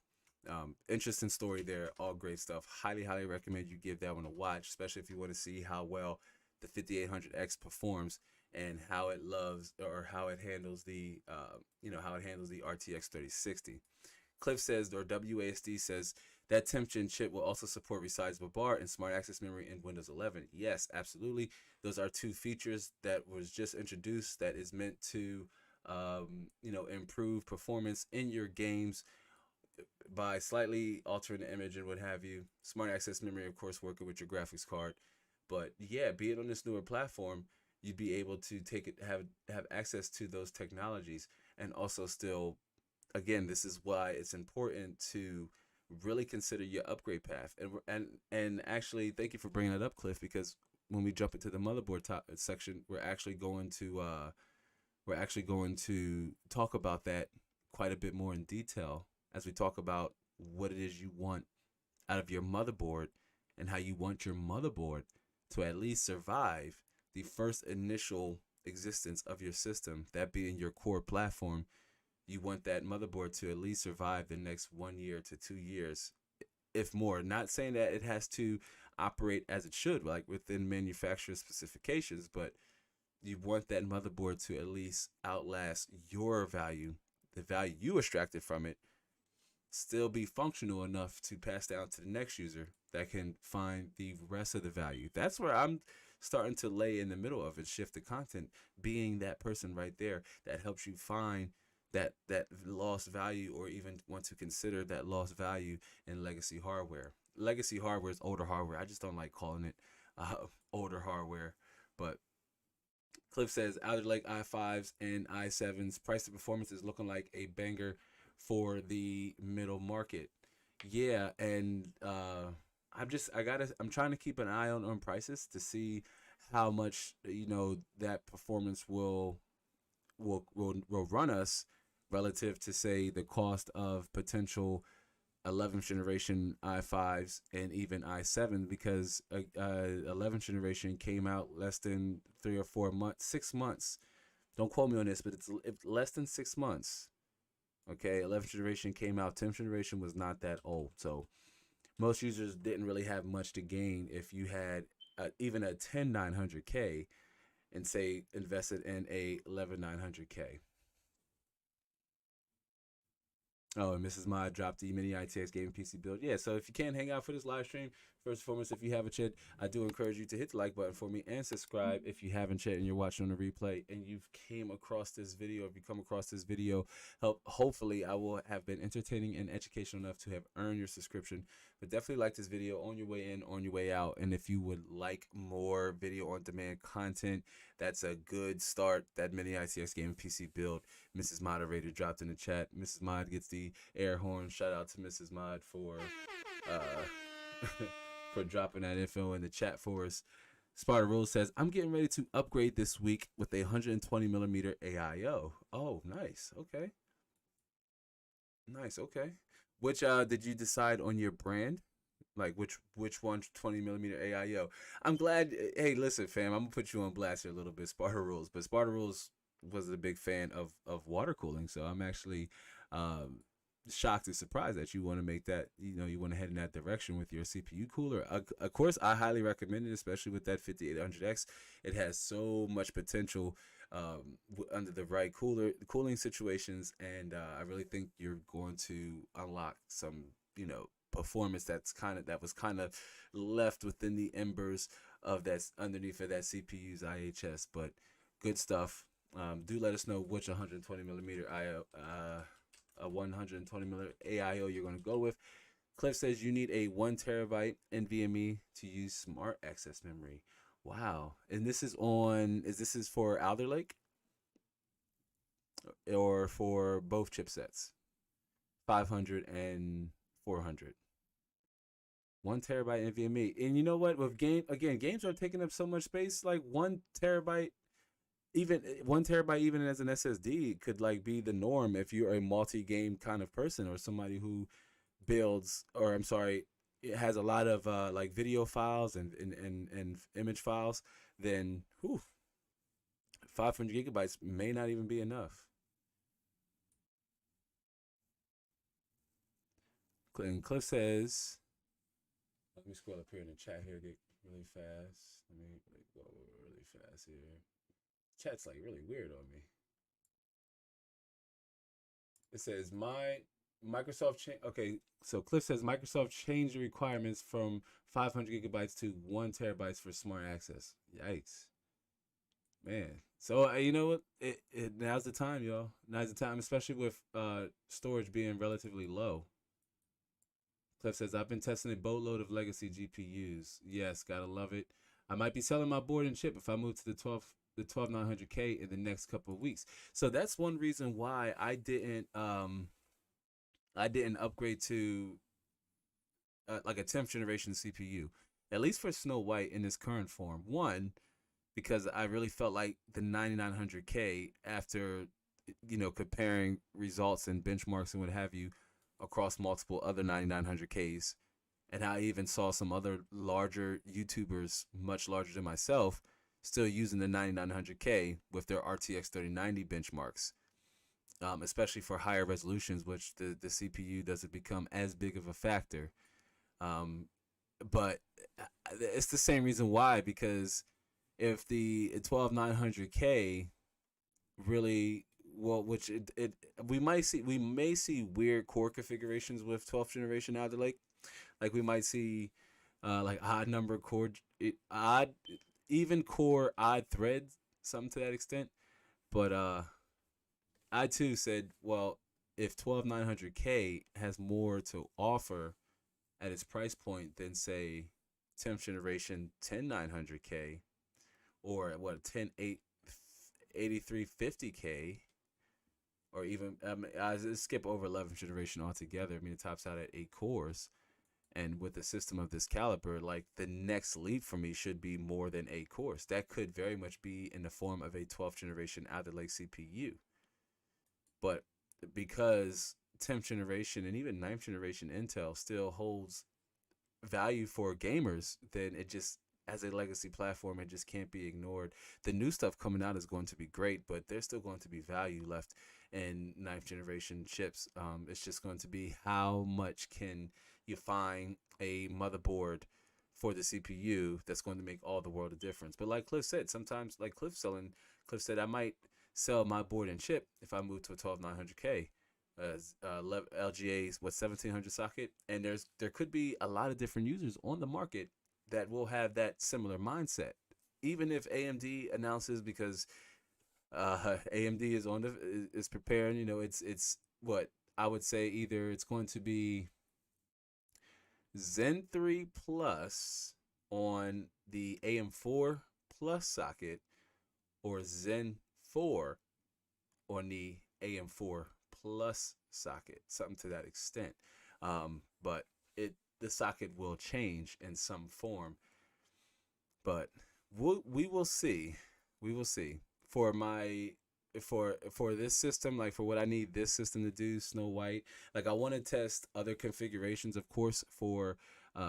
Interesting story there, all great stuff. Highly recommend you give that one a watch, especially if you want to see how well the 5800X performs and how it loves or how it handles the how it handles the RTX 3060. Cliff says, or WASD says, that 10th gen chip will also support resizable bar and smart access memory in Windows 11. Yes, absolutely. Those are two features that was just introduced that is meant to, improve performance in your games by slightly altering the image and what have you. Smart access memory, of course, working with your graphics card. But yeah, be it on this newer platform, you'd be able to take it, have access to those technologies, and also still, again, this is why it's important to really consider your upgrade path. And actually, thank you for bringing that up, Cliff, because when we jump into the motherboard section, we're actually going to talk about that quite a bit more in detail as we talk about what it is you want out of your motherboard and how you want your motherboard to at least survive the first initial existence of your system, that being your core platform. You want that motherboard to at least survive the next 1 year to 2 years, if more. Not saying that it has to operate as it should, like within manufacturer specifications, but you want that motherboard to at least outlast your value, the value you extracted from it, still be functional enough to pass down to the next user that can find the rest of the value. That's where I'm starting to lay in the middle of it, shift the content, being that person right there that helps you find that lost value, or even want to consider that lost value in legacy hardware. Legacy hardware is older hardware. I just don't like calling it older hardware. But Cliff says Alder Lake i5s and i7s price to performance is looking like a banger for the middle market. Yeah, and I'm trying to keep an eye on prices to see how much that performance will run us relative to, say, the cost of potential 11th generation i5s and even i7, because 11th generation came out less than 3 or 4 months, 6 months. Don't quote me on this, but it's less than 6 months. Okay, 11th generation came out. 10th generation was not that old, so most users didn't really have much to gain if you had even a 10 900K and say invested in a 11 900K. Oh, and Mrs. Mod dropped the mini ITX gaming PC build. Yeah, so if you can't hang out for this live stream, first and foremost, if you haven't chat, I do encourage you to hit the like button for me and subscribe if you haven't chat and you're watching on the replay and you've came across this video. If you come across this video, hopefully I will have been entertaining and educational enough to have earned your subscription. But definitely like this video on your way in, on your way out. And if you would like more video on demand content, that's a good start. That mini ITX gaming PC build, Mrs. Moderator dropped in the chat. Mrs. Mod gets the air horn. Shout out to Mrs. Mod for for dropping that info in the chat for us. Sparta Rule says, I'm getting ready to upgrade this week with a 120mm AIO. Oh, nice. Okay. Nice. Okay. Which did you decide on your brand? Like which one 20mm AIO? I'm glad. Hey, listen, fam, I'm gonna put you on blast here a little bit, Sparta Rules. But Sparta Rules was a big fan of water cooling, so I'm actually um, shocked and surprised that you want to make that. You want to head in that direction with your CPU cooler. Of course, I highly recommend it, especially with that 5800X. It has so much potential under the right cooling situations, and I really think you're going to unlock some performance that was kind of left within the embers of that underneath of that CPU's IHS. But good stuff. Do let us know which 120mm IO a 120 millimeter AIO you're going to go with. Cliff says you need a 1 terabyte NVMe to use smart access memory. Wow. And this is on, this is for Alder Lake or for both chipsets? 500 and 400. 1 terabyte NVMe. And you know what? With games are taking up so much space. Like 1 terabyte, even 1 terabyte, even as an SSD, could like be the norm if you're a multi-game kind of person or somebody who builds, or I'm sorry, it has a lot of like video files and image files. Then, whew, 500 gigabytes may not even be enough. And Cliff says, let me scroll up here in the chat here, get really fast. Let me go really fast here. Chat's like really weird on me. It says my Microsoft okay, so Cliff says Microsoft changed the requirements from 500 gigabytes to 1 terabyte for smart access. Yikes, man. So you know what? Now's the time, y'all. Now's the time, especially with storage being relatively low. Cliff says, I've been testing a boatload of legacy GPUs. Yes, gotta love it. I might be selling my board and chip if I move to the 12900K in the next couple of weeks. So that's one reason why I didn't upgrade to like a 10th generation CPU, at least for Snow White in its current form. One, because I really felt like the 9900K, after comparing results and benchmarks and what have you across multiple other 9900Ks, and I even saw some other larger YouTubers, much larger than myself, still using the 9900K with their RTX 3090 benchmarks, especially for higher resolutions, which the CPU doesn't become as big of a factor. But it's the same reason why, because if the 12900K really, well, which we may see weird core configurations with 12th generation Alder Lake. Like we might see like odd number core, odd, even core, odd threads, something to that extent. But I too said, well, if 12900K has more to offer at its price point than say 10th generation 10900K, or what 8350K, or even I skip over 11th generation altogether. I mean, it tops out at 8 cores, and with a system of this caliber, like the next leap for me should be more than 8 cores. That could very much be in the form of a 12th generation Alder Lake CPU. But because 10th generation and even 9th generation Intel still holds value for gamers, then it just, as a legacy platform, it just can't be ignored. The new stuff coming out is going to be great, but there's still going to be value left in 9th generation chips. It's just going to be how much can you find a motherboard for the CPU that's going to make all the world of difference. But like Cliff said, sometimes, like Cliff said, I might sell my board and chip if I move to a 12900K. LGA's 1700 socket, and there could be a lot of different users on the market that will have that similar mindset. Even if AMD announces, because AMD is preparing, it's what I would say, either it's going to be Zen 3 Plus on the AM4 Plus socket, or Zen 4 on the AM4 Plus socket, something to that extent. But the socket will change in some form. But we will see. We will see. For this system, like for what I need this system to do, Snow White, like I want to test other configurations, of course, for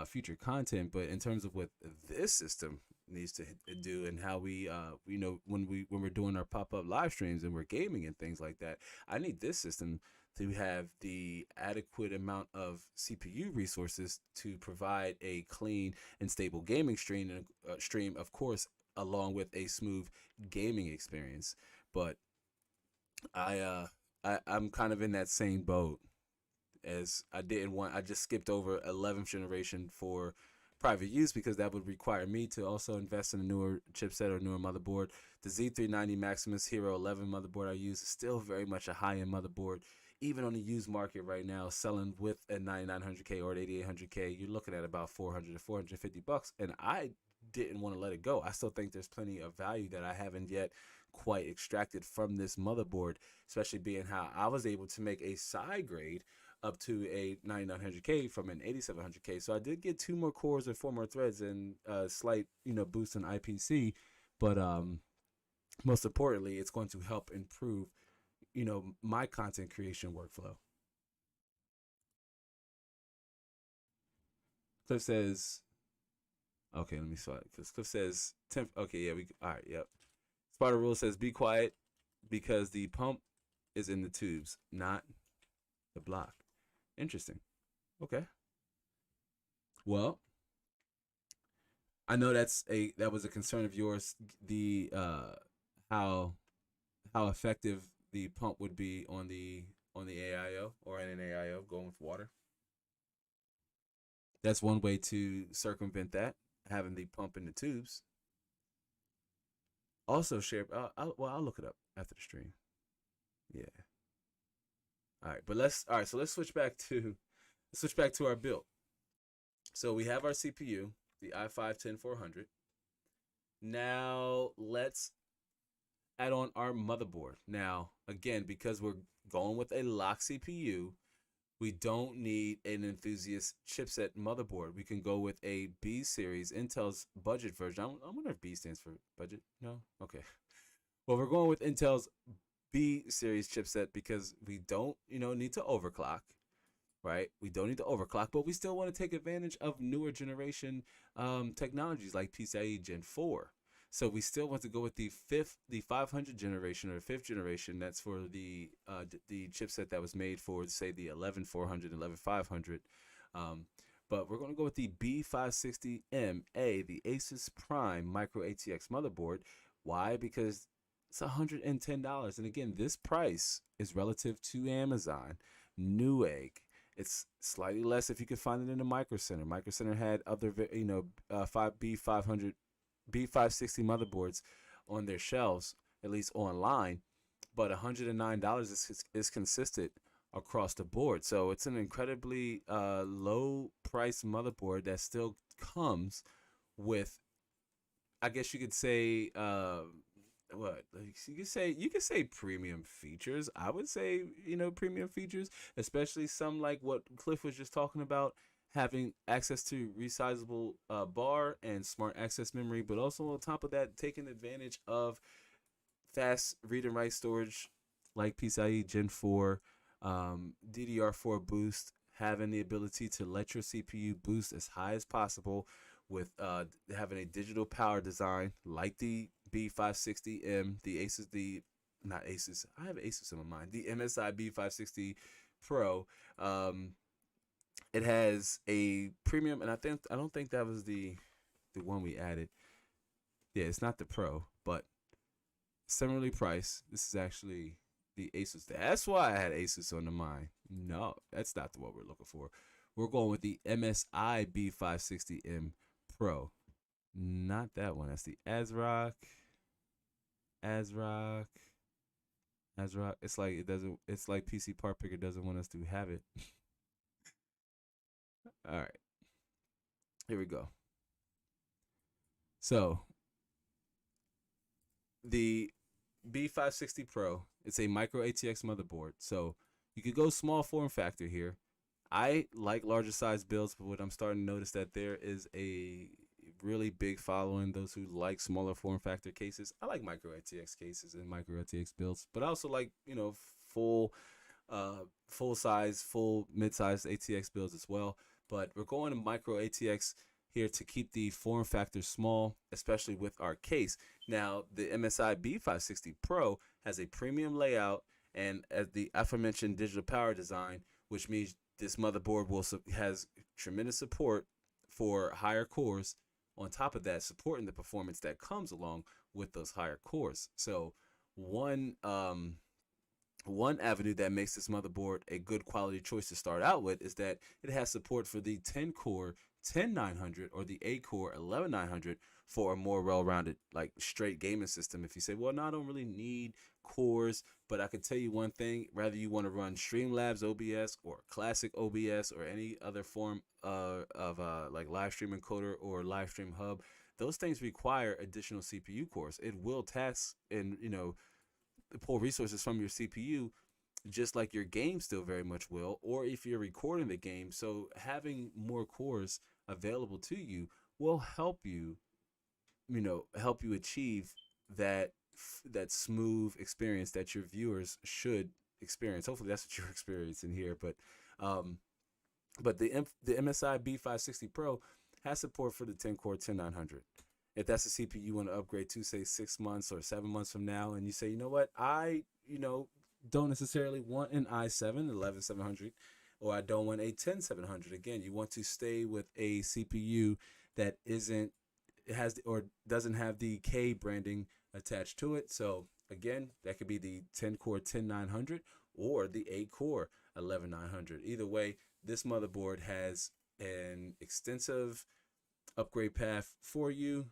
future content. But in terms of what this system needs to do, and how we when we're doing our pop-up live streams and we're gaming and things like that, I need this system to have the adequate amount of CPU resources to provide a clean and stable gaming stream, of course, along with a smooth gaming experience. But I'm kind of in that same boat, as I just skipped over 11th generation for private use, because that would require me to also invest in a newer chipset or newer motherboard. The Z390 Maximus Hero 11 motherboard I use is still very much a high-end motherboard, even on the used market right now, selling with a 9900K or an 8800K, you're looking at about 400 to 450 bucks. And I didn't want to let it go. I still think there's plenty of value that I haven't yet quite extracted from this motherboard, especially being how I was able to make a side grade up to a 9900K from an 8700K. So I did get 2 more cores and 4 more threads and a slight, boost in IPC, but most importantly, it's going to help improve, my content creation workflow. Cliff says, okay, let me start. Cliff says, 10. Okay, yeah, all right, yep. Spider Rule says, be quiet because the pump is in the tubes, not the block. Interesting. Okay. Well, I know that was a concern of yours. The how effective the pump would be on the AIO or in an AIO going with water. That's one way to circumvent that, having the pump in the tubes. Also, share. I'll look it up after the stream. Yeah. All right, but all right. So let's switch back to our build. So we have our CPU, the i5-10400. Now let's add on our motherboard. Now, again, because we're going with a lock CPU, we don't need an enthusiast chipset motherboard. We can go with a B series, Intel's budget version. I wonder if B stands for budget. No? Okay. Well, we're going with Intel's B series chipset because we don't, need to overclock, right? We don't need to overclock, but we still want to take advantage of newer generation technologies like PCIe Gen 4. So we still want to go with the 500 generation or 5th generation. That's for the chipset that was made for, say, the 11400 and 11500. But we're going to go with the B560MA, the Asus Prime Micro ATX motherboard. Why? Because it's $110. And again, this price is relative to Amazon, Newegg. It's slightly less if you could find it in a Micro Center. Micro Center had other, B560 motherboards on their shelves, at least online, but $109 is consistent across the board. So it's an incredibly low price motherboard that still comes with, I guess you could say, what you could say premium features. I would say, premium features, especially some like what Cliff was just talking about, having access to resizable bar and smart access memory, but also on top of that, taking advantage of fast read and write storage like PCIe Gen 4, DDR4 boost, having the ability to let your CPU boost as high as possible with having a digital power design like the B560M, not Asus, I have Asus in my mind, the MSI B560 Pro. It has a premium, and I don't think that was the one we added. Yeah, it's not the Pro, but similarly priced. This is actually the Asus. That's why I had Asus on the mind. No, that's not the one we're looking for. We're going with the MSI B560M Pro. Not that one. That's the ASRock. It's like it's like PC Part Picker doesn't want us to have it. All right. Here we go. So the B560 Pro, it's a micro ATX motherboard. So you could go small form factor here. I like larger size builds, but what I'm starting to notice that there is a really big following, those who like smaller form factor cases. I like micro ATX cases and micro ATX builds, but I also like, full size, full mid-sized ATX builds as well. But we're going to micro ATX here to keep the form factor small, especially with our case. Now, the MSI B560 Pro has a premium layout and as the aforementioned digital power design, which means this motherboard has tremendous support for higher cores. On top of that, supporting the performance that comes along with those higher cores. So one avenue that makes this motherboard a good quality choice to start out with is that it has support for the 10-core 10900 or the 8-core 11900 for a more well-rounded, like straight gaming system. If you say, well, no, I don't really need cores, but I can tell you one thing: whether you want to run Streamlabs OBS or Classic OBS or any other form of like Livestream encoder or Livestream hub, those things require additional CPU cores. It will task and pull resources from your CPU, just like your game still very much will, or if you're recording the game. So having more cores available to you will help you, help you achieve that that smooth experience that your viewers should experience. Hopefully that's what you're experiencing here. Um, the MSI B560 Pro has support for the 10 core 10900. If that's a CPU you want to upgrade to, say 6 months or 7 months from now, and you say, you know what, I don't necessarily want an i7 11700, or I don't want a 10700. Again, you want to stay with a CPU that isn't has or doesn't have the K branding attached to it. So again, that could be the 10 core 10900 or the 8 core 11900. Either way, this motherboard has an extensive upgrade path for you,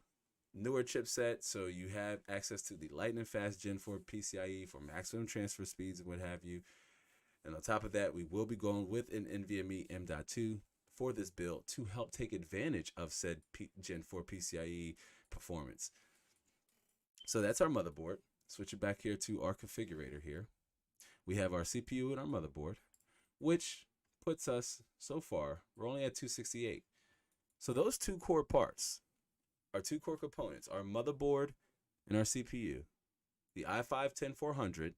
newer chipset, so you have access to the lightning fast Gen 4 PCIe for maximum transfer speeds and what have you. And on top of that, we will be going with an NVMe M.2 for this build to help take advantage of said Gen 4 PCIe performance. So that's our motherboard. Switch it back here to our configurator here. We have our CPU and our motherboard, which puts us, so far, we're only at 268. So those two core parts, our two core components, our motherboard and our CPU, the i5-10400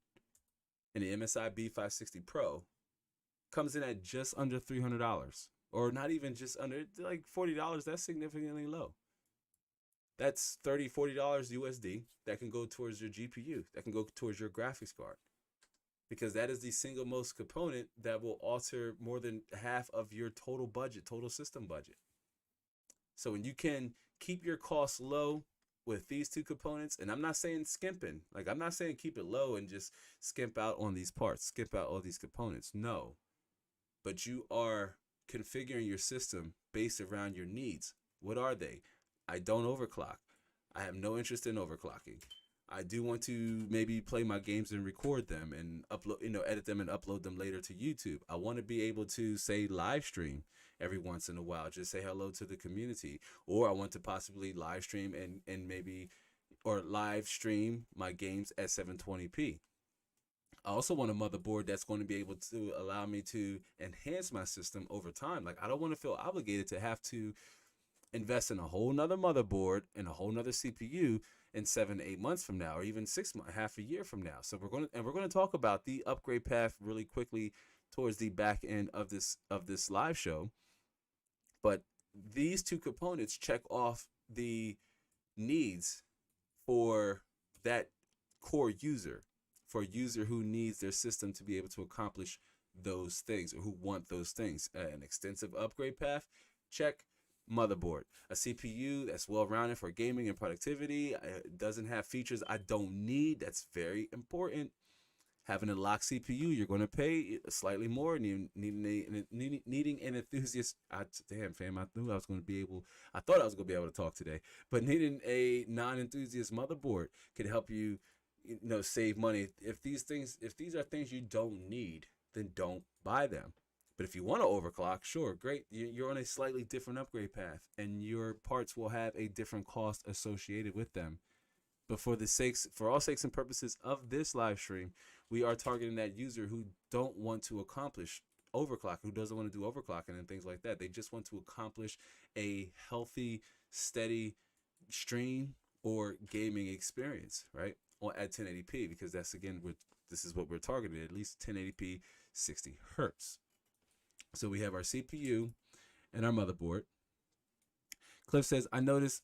and the MSI B560 Pro, comes in at just under $300, or not even just under, like $40. That's significantly low. That's $30-$40 USD that can go towards your GPU, that can go towards your graphics card, because that is the single most component that will alter more than half of your total budget, total system budget. So when you can keep your costs low with these two components, and I'm not saying skimping, like I'm not saying keep it low and just skimp out on these parts, skimp out all these components. No, but you are configuring your system based around your needs. What are they? I don't overclock. I have no interest in overclocking. I do want to maybe play my games and record them and upload, edit them and upload them later to YouTube. I want to be able to, say, live stream every once in a while, just say hello to the community. Or I want to possibly live stream and maybe, or live stream my games at 720p. I also want a motherboard that's going to be able to allow me to enhance my system over time. Like, I don't want to feel obligated to have to invest in a whole nother motherboard and a whole nother CPU in 7 to 8 months from now, or even 6 months, half a year from now. So we're going to talk about the upgrade path really quickly towards the back end of this live show. But these two components check off the needs for that core user, for a user who needs their system to be able to accomplish those things, or who want those things. An extensive upgrade path, check. Motherboard, a CPU that's well-rounded for gaming and productivity. It doesn't have features I don't need. That's very important. Having a locked CPU, you're going to pay slightly more. Needing an enthusiast. Damn, fam, I thought I was going to be able to talk today. But needing a non-enthusiast motherboard could help you, save money. If these are things you don't need, then don't buy them. But if you want to overclock, sure, great. You're on a slightly different upgrade path, and your parts will have a different cost associated with them. But for all sakes and purposes of this live stream, we are targeting that user who don't want to accomplish overclock, who doesn't want to do overclocking and things like that. They just want to accomplish a healthy, steady stream or gaming experience, right? At 1080p, because that's, again, this is what we're targeting, at least 1080p, 60 hertz. So we have our CPU and our motherboard. Cliff says, I noticed,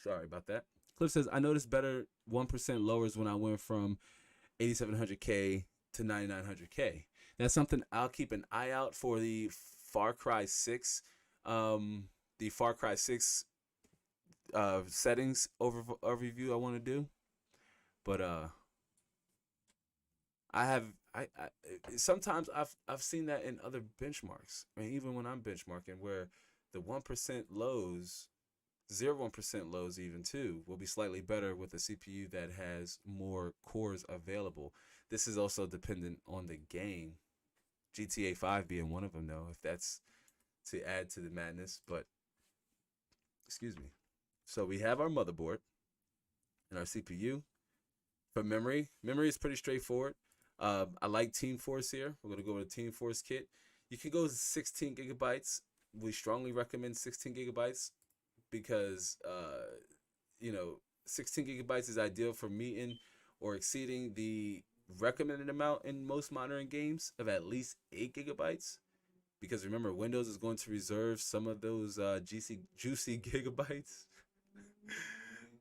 sorry about that. Cliff says, I noticed better 1% lowers when I went from 8700K to 9900K. That's something I'll keep an eye out for, the Far Cry 6, settings overview I want to do. But I sometimes I've seen that in other benchmarks. I mean, even when I'm benchmarking, where the 1% lows 0% lows even too will be slightly better with a CPU that has more cores available. This is also dependent on the game. GTA 5 being one of them, though, if that's to add to the madness. But excuse me. So we have our motherboard and our CPU. For memory is pretty straightforward. I like Team Force here. We're gonna go with a Team Force kit. You can go 16 gigabytes. We strongly recommend 16 gigabytes because 16 gigabytes is ideal for meeting or exceeding the recommended amount in most modern games of at least 8 gigabytes. Because remember, Windows is going to reserve some of those juicy gigabytes.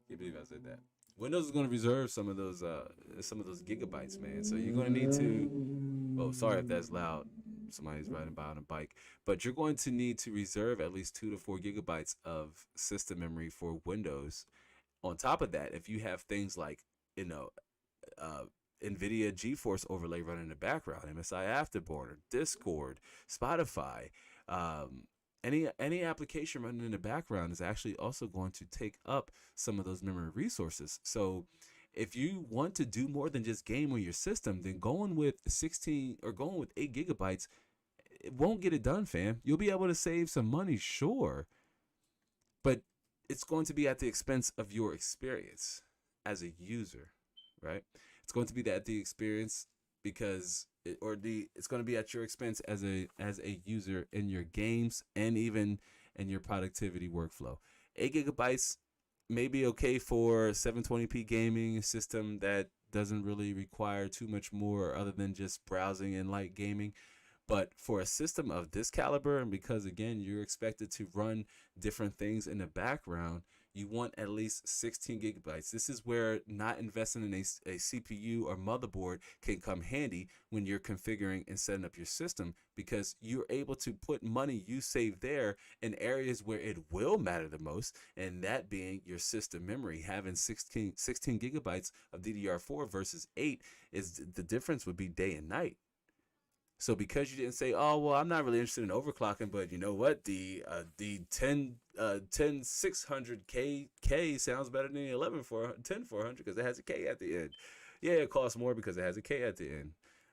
Can't believe I said that. Windows is going to reserve some of those gigabytes, man. So you're going to need to. Oh, sorry if that's loud. Somebody's riding by on a bike. But you're going to need to reserve at least 2 to 4 gigabytes of system memory for Windows. On top of that, if you have things like you know uh, NVIDIA GeForce overlay running in the background, MSI Afterburner, Discord, Spotify, um, any application running in the background is actually also going to take up some of those memory resources. So if you want to do more than just game on your system, then going with 16 or going with 8 gigabytes, it won't get it done, fam. You'll be able to save some money, sure, but it's going to be at the expense of your experience as a user, right? It's going to be at the experience because it's going to be at your expense as a user in your games and even in your productivity workflow. 8 gigabytes may be okay for 720p gaming system that doesn't really require too much more other than just browsing and light gaming. But for a system of this caliber, and because again, you're expected to run different things in the background, you want at least 16 gigabytes. This is where not investing in a CPU or motherboard can come handy when you're configuring and setting up your system, because you're able to put money you save there in areas where it will matter the most, and that being your system memory. Having 16 gigabytes of DDR4 versus 8 is the difference would be day and night. So because you didn't say, oh well, I'm not really interested in overclocking, but you know what, the 10 600 K sounds better than the 11 4 10 400 because it has a K at the end. Yeah, it costs more because it has a K at the end.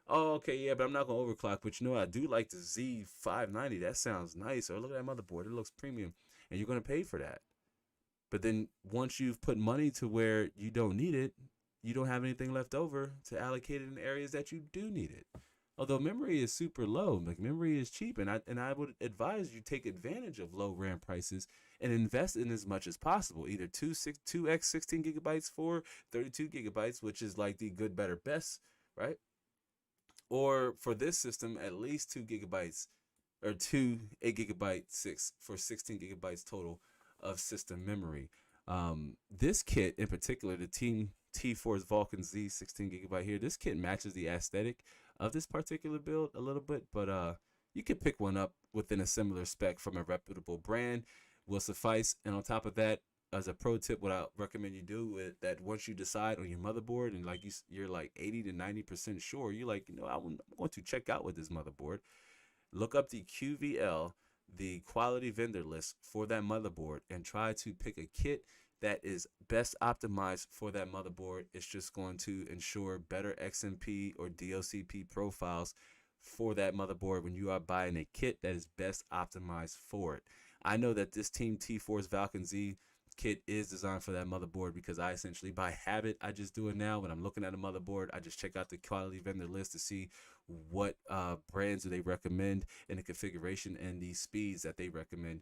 Oh, okay, yeah, but I'm not gonna overclock. But you know, I do like the Z590. That sounds nice. Or look at that motherboard; it looks premium, and you're gonna pay for that. But then once you've put money to where you don't need it, you don't have anything left over to allocate it in areas that you do need it. Although memory is super low, like memory is cheap, and I would advise you take advantage of low RAM prices and invest in as much as possible. Either 2x 16 gigabytes for 32 gigabytes, which is like the good, better, best, right? Or for this system, at least 2 gigabytes or two 8 gigabyte six for 16 gigabytes total of system memory. This kit in particular, the Team T4's Vulcan Z 16 gigabyte here, this kit matches the aesthetic of this particular build a little bit, but you could pick one up within a similar spec from a reputable brand will suffice. And on top of that, as a pro tip, what I recommend you do is that once you decide on your motherboard and like you're like 80 to 90% sure, you're like, I'm going to check out with this motherboard. Look up the QVL, the quality vendor list for that motherboard, and try to pick a kit that is best optimized for that motherboard. It's just going to ensure better XMP or DLCP profiles for that motherboard when you are buying a kit that is best optimized for it. I know that this Team T4's Falcon Z kit is designed for that motherboard because I essentially by habit, I just do it now. When I'm looking at a motherboard, I just check out the quality vendor list to see what brands do they recommend in the configuration and the speeds that they recommend,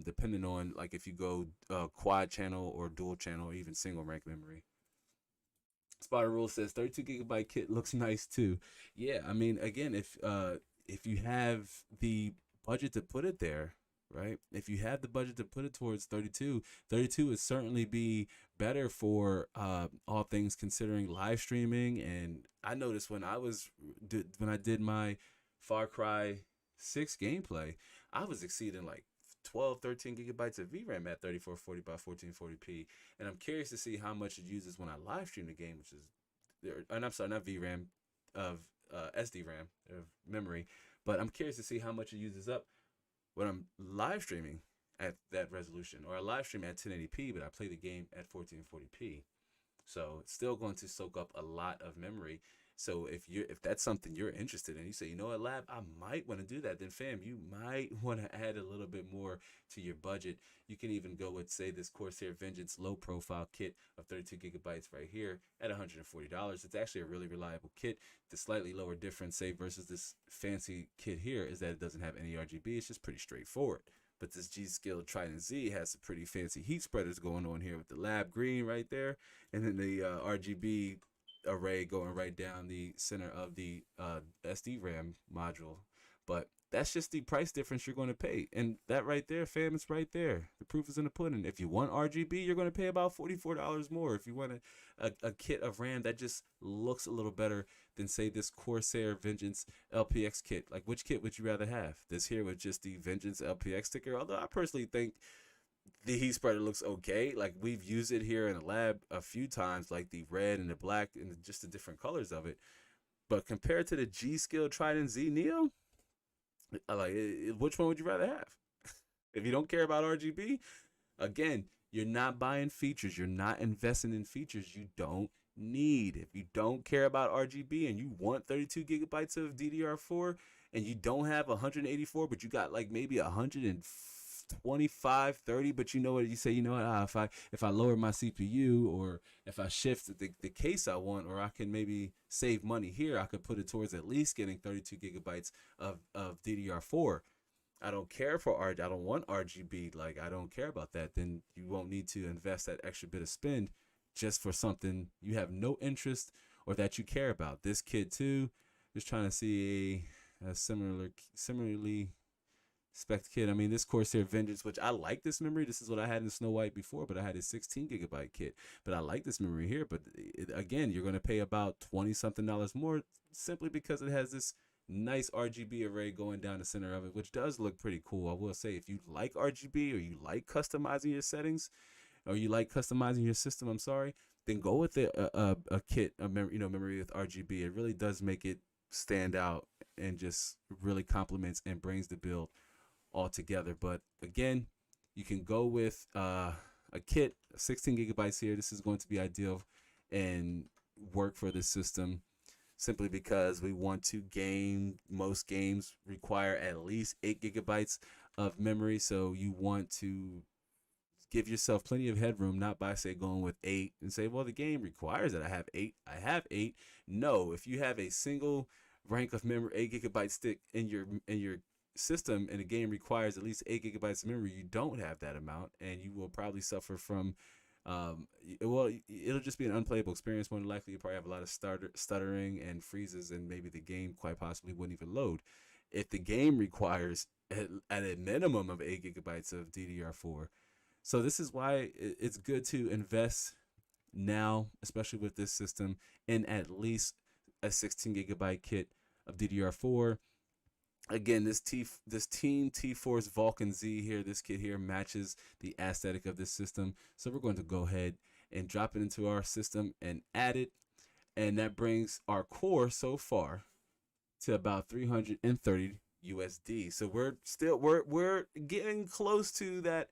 depending on like if you go quad channel or dual channel or even single rank memory. Spider Rule says 32 gigabyte kit looks nice too. Yeah, I mean, again, if you have the budget to put it there, right? If you have the budget to put it towards 32, 32 would certainly be better for all things considering live streaming. And I noticed when I did my Far Cry 6 gameplay, I was exceeding like 12, 13 gigabytes of VRAM at 3440 by 1440p. And I'm curious to see how much it uses when I live stream the game, which is, and I'm sorry, not VRAM, of SD-RAM, of memory. But I'm curious to see how much it uses up when I'm live streaming at that resolution, or I live stream at 1080p, but I play the game at 1440p. So it's still going to soak up a lot of memory. So if that's something you're interested in, you say, you know what, Lab, I might want to do that. Then fam, you might want to add a little bit more to your budget. You can even go with, say, this Corsair Vengeance low profile kit of 32 gigabytes right here at $140. It's actually a really reliable kit. The slightly lower difference, say, versus this fancy kit here is that it doesn't have any RGB. It's just pretty straightforward. But this G-Skill Trident Z has some pretty fancy heat spreaders going on here with the lab green right there, and then the RGB array going right down the center of the SD RAM module. But that's just the price difference you're going to pay. And that right there, fam, it's right there. The proof is in the pudding. If you want RGB, you're going to pay about $44 more. If you want a kit of RAM that just looks a little better than, say, this Corsair Vengeance LPX kit, like, which kit would you rather have? This here with just the Vengeance LPX sticker? Although I personally think the heat spreader looks okay. Like, we've used it here in the lab a few times, like the red and the black and just the different colors of it. But compared to the G-Skill Trident Z Neo, like, which one would you rather have? If you don't care about RGB, again, you're not buying features. You're not investing in features you don't need. If you don't care about RGB and you want 32 gigabytes of DDR4 and you don't have 184, but you got like maybe 125, 30, but you know what, you say, you know what, if I lower my CPU, or if I shift the case I want, or I can maybe save money here, I could put it towards at least getting 32 gigabytes of DDR4. I don't care for I don't want RGB. Like, I don't care about that. Then you won't need to invest that extra bit of spend just for something you have no interest or that you care about. This kid too, just trying to see a similarly spec kit. I mean, this Corsair Vengeance, which I like this memory. This is what I had in Snow White before, but I had a 16 gigabyte kit. But I like this memory here. But again, you're going to pay about $20 something more simply because it has this nice RGB array going down the center of it, which does look pretty cool. I will say, if you like RGB, or you like customizing your settings, or you like customizing your system, I'm sorry, then go with a kit, memory with RGB. It really does make it stand out and just really complements and brings the build all together. But again, you can go with a kit, 16 gigabytes here. This is going to be ideal and work for this system, simply because we want to game. Most games require at least 8 gigabytes of memory, so you want to give yourself plenty of headroom, not by, say, going with 8 and say, well, the game requires that I have 8. I have 8. No, if you have a single rank of memory, 8 gigabyte stick in your system, and the game requires at least 8 gigabytes of memory, you don't have that amount, and you will probably suffer from it'll just be an unplayable experience. More than likely, you probably have a lot of stuttering and freezes, and maybe the game quite possibly wouldn't even load. If the game requires at a minimum of 8 gigabytes of DDR4. So this is why it's good to invest now, especially with this system, in at least a 16 gigabyte kit of DDR4. Again, this Team T-Force Vulcan Z here, this kit here matches the aesthetic of this system. So we're going to go ahead and drop it into our system and add it. And that brings our core so far to about 330 USD. So we're getting close to that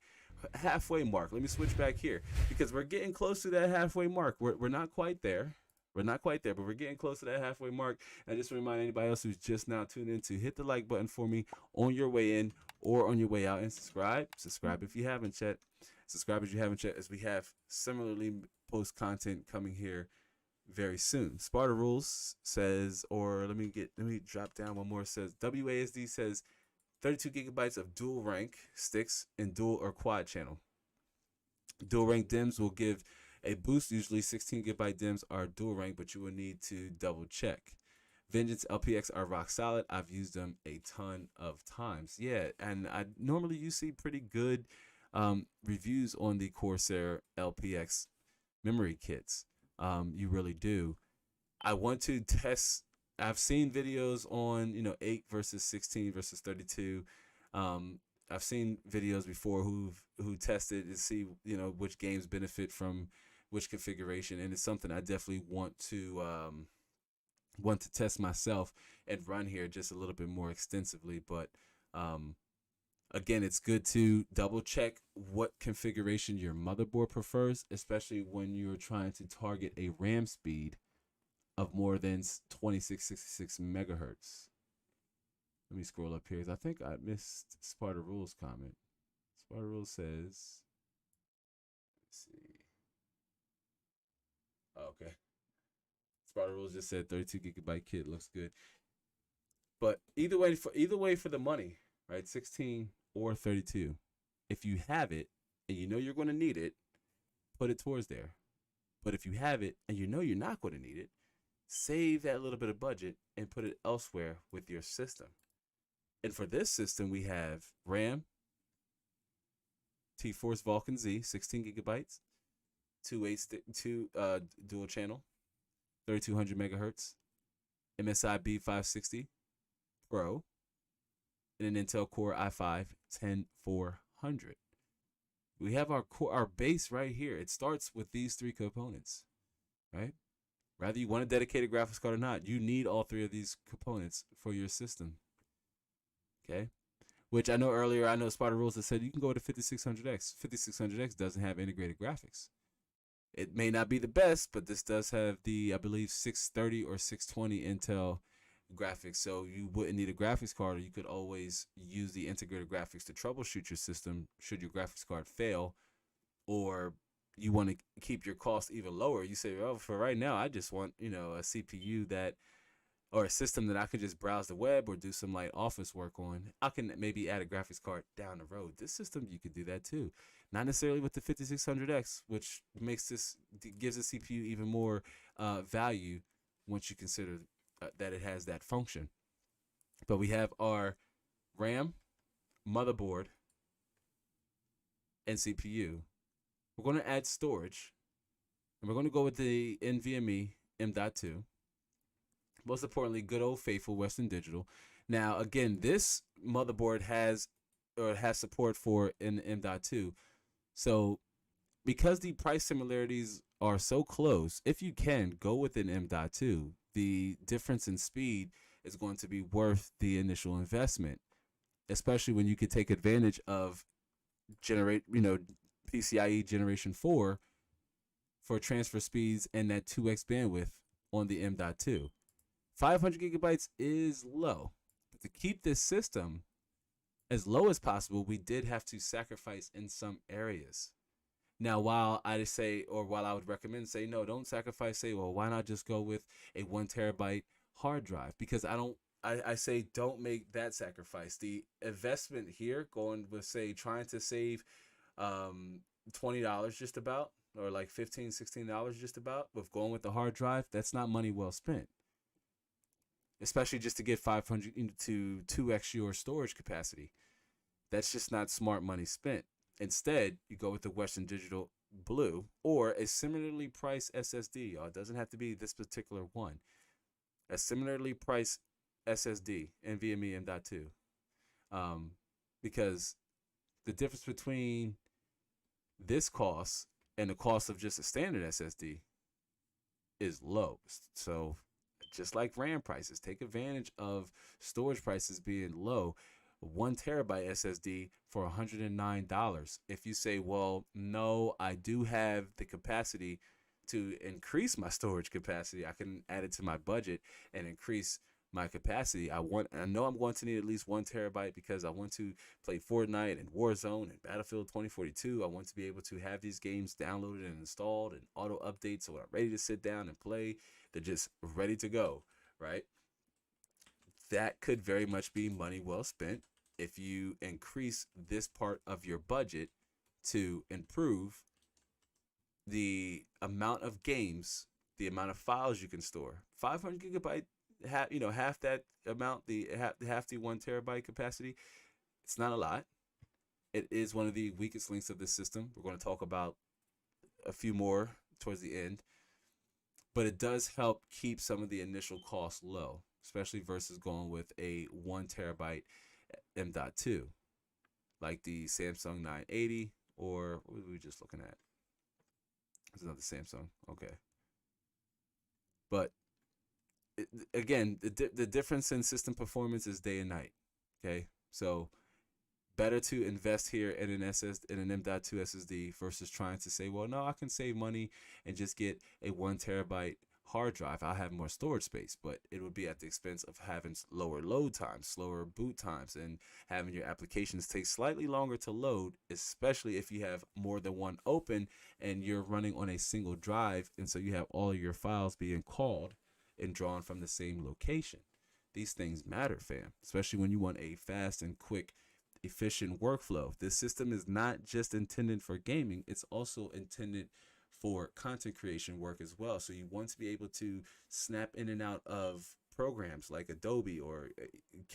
halfway mark. Let me switch back here, because we're getting close to that halfway mark. We're not quite there. We're not quite there, but we're getting close to that halfway mark. And I just remind anybody else who's just now tuned in to hit the like button for me on your way in or on your way out, and subscribe. Subscribe if you haven't yet. Subscribe if you haven't yet, as we have similarly post content coming here very soon. Sparta Rules says, or let me drop down one more. It says WASD says 32 gigabytes of dual rank sticks in dual or quad channel. Dual rank DIMMs will give a boost. Usually 16 gigabyte DIMMs are dual rank, but you will need to double check. Vengeance LPX are rock solid. I've used them a ton of times. Yeah, and I normally you see pretty good reviews on the Corsair LPX memory kits. You really do. I want to test. I've seen videos on 8 versus 16 versus 32. I've seen videos before who tested to see which games benefit from which configuration, and it's something I definitely want to test myself and run here just a little bit more extensively. But Again, it's good to double check what configuration your motherboard prefers, especially when you're trying to target a RAM speed of more than 2666 megahertz. Let me scroll up here because I think I missed Sparta Rules comment. Sparta Rules says, let's see. Oh, okay. Sparta Rules just said 32 gigabyte kit looks good. But either way for the money, right? 16 or 32. If you have it and you know you're going to need it, put it towards there. But if you have it and you know you're not going to need it, save that little bit of budget and put it elsewhere with your system. And for this system, we have RAM, T-Force Vulcan Z, 16 gigabytes, two dual channel, 3200 megahertz, MSI B560 Pro, and an Intel Core i5 10400. We have our base right here. It starts with these three components, right? Whether you want a dedicated graphics card or not, you need all three of these components for your system. Okay? Which I know earlier, I know Sparta Rules that said you can go to 5600X. 5600X doesn't have integrated graphics. It may not be the best, but this does have the, I believe, 630 or 620 Intel graphics. So you wouldn't need a graphics card, or you could always use the integrated graphics to troubleshoot your system should your graphics card fail, or you want to keep your cost even lower. You say, oh, for right now, I just want, a CPU that, or a system that I could just browse the web or do some light office work on. I can maybe add a graphics card down the road. This system, you could do that too. Not necessarily with the 5600X, which gives the CPU even more value once you consider that it has that function. But we have our RAM, motherboard, and CPU. We're going to add storage, and we're going to go with the NVMe M.2. Most importantly, good old faithful Western Digital. Now, again, this motherboard has support for an M.2. So, because the price similarities are so close, if you can go with an M.2, the difference in speed is going to be worth the initial investment, especially when you could take advantage of PCIe Generation 4 for transfer speeds and that 2x bandwidth on the M.2. 500 gigabytes is low. But to keep this system as low as possible, we did have to sacrifice in some areas. Now, while I would recommend, say, no, don't sacrifice, say, well, why not just go with a 1 terabyte hard drive? Because I say don't make that sacrifice. The investment here going with, say, trying to save $20 just about, or like $15, $16 just about, with going with the hard drive, that's not money well spent. Especially just to get 500 to 2x your storage capacity. That's just not smart money spent. Instead, you go with the Western Digital Blue or a similarly priced SSD. It doesn't have to be this particular one. A similarly priced SSD, NVMe M.2. Because the difference between this cost and the cost of just a standard SSD is low. So just like RAM prices, take advantage of storage prices being low. 1 terabyte SSD for $109. If you say, well, no, I do have the capacity to increase my storage capacity, I can add it to my budget and increase my capacity. I know I'm going to need at least 1 terabyte because I want to play Fortnite and Warzone and Battlefield 2042. I want to be able to have these games downloaded and installed and auto updates, so when I'm ready to sit down and play, they're just ready to go, right? That could very much be money well spent if you increase this part of your budget to improve the amount of games, the amount of files you can store. 500 gigabyte, half that amount, half the 1 terabyte capacity. It's not a lot. It is one of the weakest links of this system. We're going to talk about a few more towards the end, but it does help keep some of the initial costs low, especially versus going with a 1 terabyte M.2, like the Samsung 980, or what were we just looking at? There's another Samsung. Okay. But again, the difference in system performance is day and night. Okay. So better to invest here in an M.2 SSD versus trying to say, well, no, I can save money and just get a 1 terabyte hard drive. I'll have more storage space, but it would be at the expense of having lower load times, slower boot times, and having your applications take slightly longer to load, especially if you have more than one open and you're running on a single drive. And so you have all of your files being called and drawn from the same location. These things matter, fam, especially when you want a fast and quick, efficient workflow. This system is not just intended for gaming, it's also intended for content creation work as well. So you want to be able to snap in and out of programs like Adobe or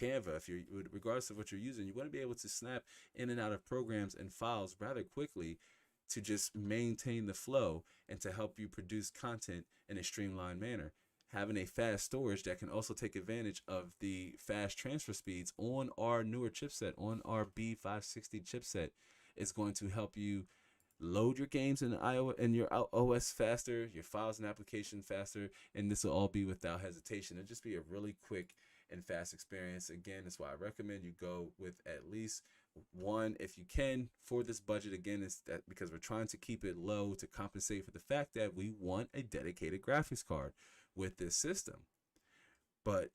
Canva. If you're, regardless of what you're using, you want to be able to snap in and out of programs and files rather quickly to just maintain the flow and to help you produce content in a streamlined manner. Having a fast storage that can also take advantage of the fast transfer speeds on our newer chipset, on our B560 chipset, is going to help you load your games in iOS and your OS faster, your files and applications faster, and this will all be without hesitation. It'll just be a really quick and fast experience. Again, that's why I recommend you go with at least one if you can for this budget. Again, it's that because we're trying to keep it low to compensate for the fact that we want a dedicated graphics card with this system. But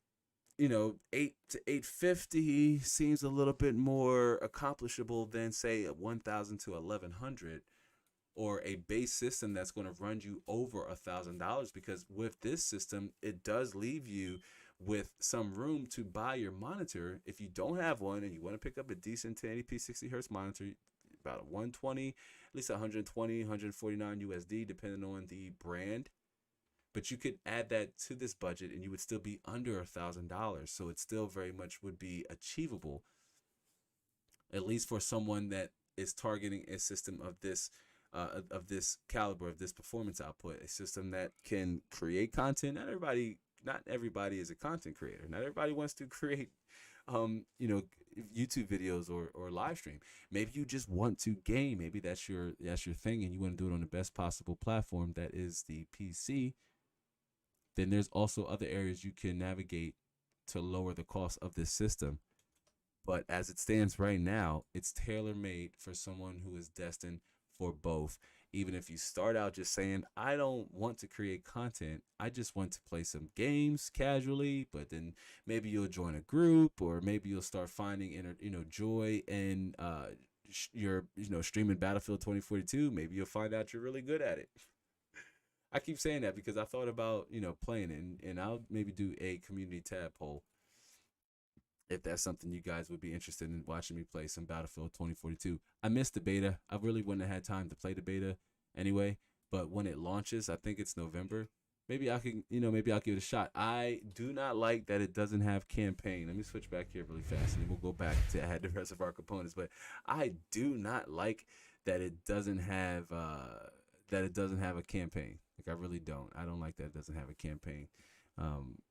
you know, 8 to 850 seems a little bit more accomplishable than say a 1000 to 1100 or a base system that's going to run you over $1,000, because with this system it does leave you with some room to buy your monitor if you don't have one and you want to pick up a decent 1080p 60 hertz monitor, about a 120, at least 120, 149 USD depending on the brand. But you could add that to this budget and you would still be under $1,000. So it still very much would be achievable, at least for someone that is targeting a system of this caliber, of this performance output, a system that can create content. Not everybody is a content creator. Not everybody wants to create YouTube videos or live stream. Maybe you just want to game. Maybe that's your thing and you want to do it on the best possible platform that is the PC. Then there's also other areas you can navigate to lower the cost of this system. But as it stands right now, it's tailor-made for someone who is destined for both. Even if you start out just saying, I don't want to create content, I just want to play some games casually, but then maybe you'll join a group, or maybe you'll start finding joy in your streaming Battlefield 2042. Maybe you'll find out you're really good at it. I keep saying that because I thought about playing it, and I'll maybe do a community tab poll if that's something you guys would be interested in, watching me play some Battlefield 2042. I missed the beta. I really wouldn't have had time to play the beta anyway, but when it launches, I think it's November, maybe I can, maybe I'll give it a shot. I do not like that it doesn't have campaign. Let me switch back here really fast and then we'll go back to add the rest of our components. But I do not like that it doesn't have a campaign. Like, I really don't. I don't like that it doesn't have a campaign.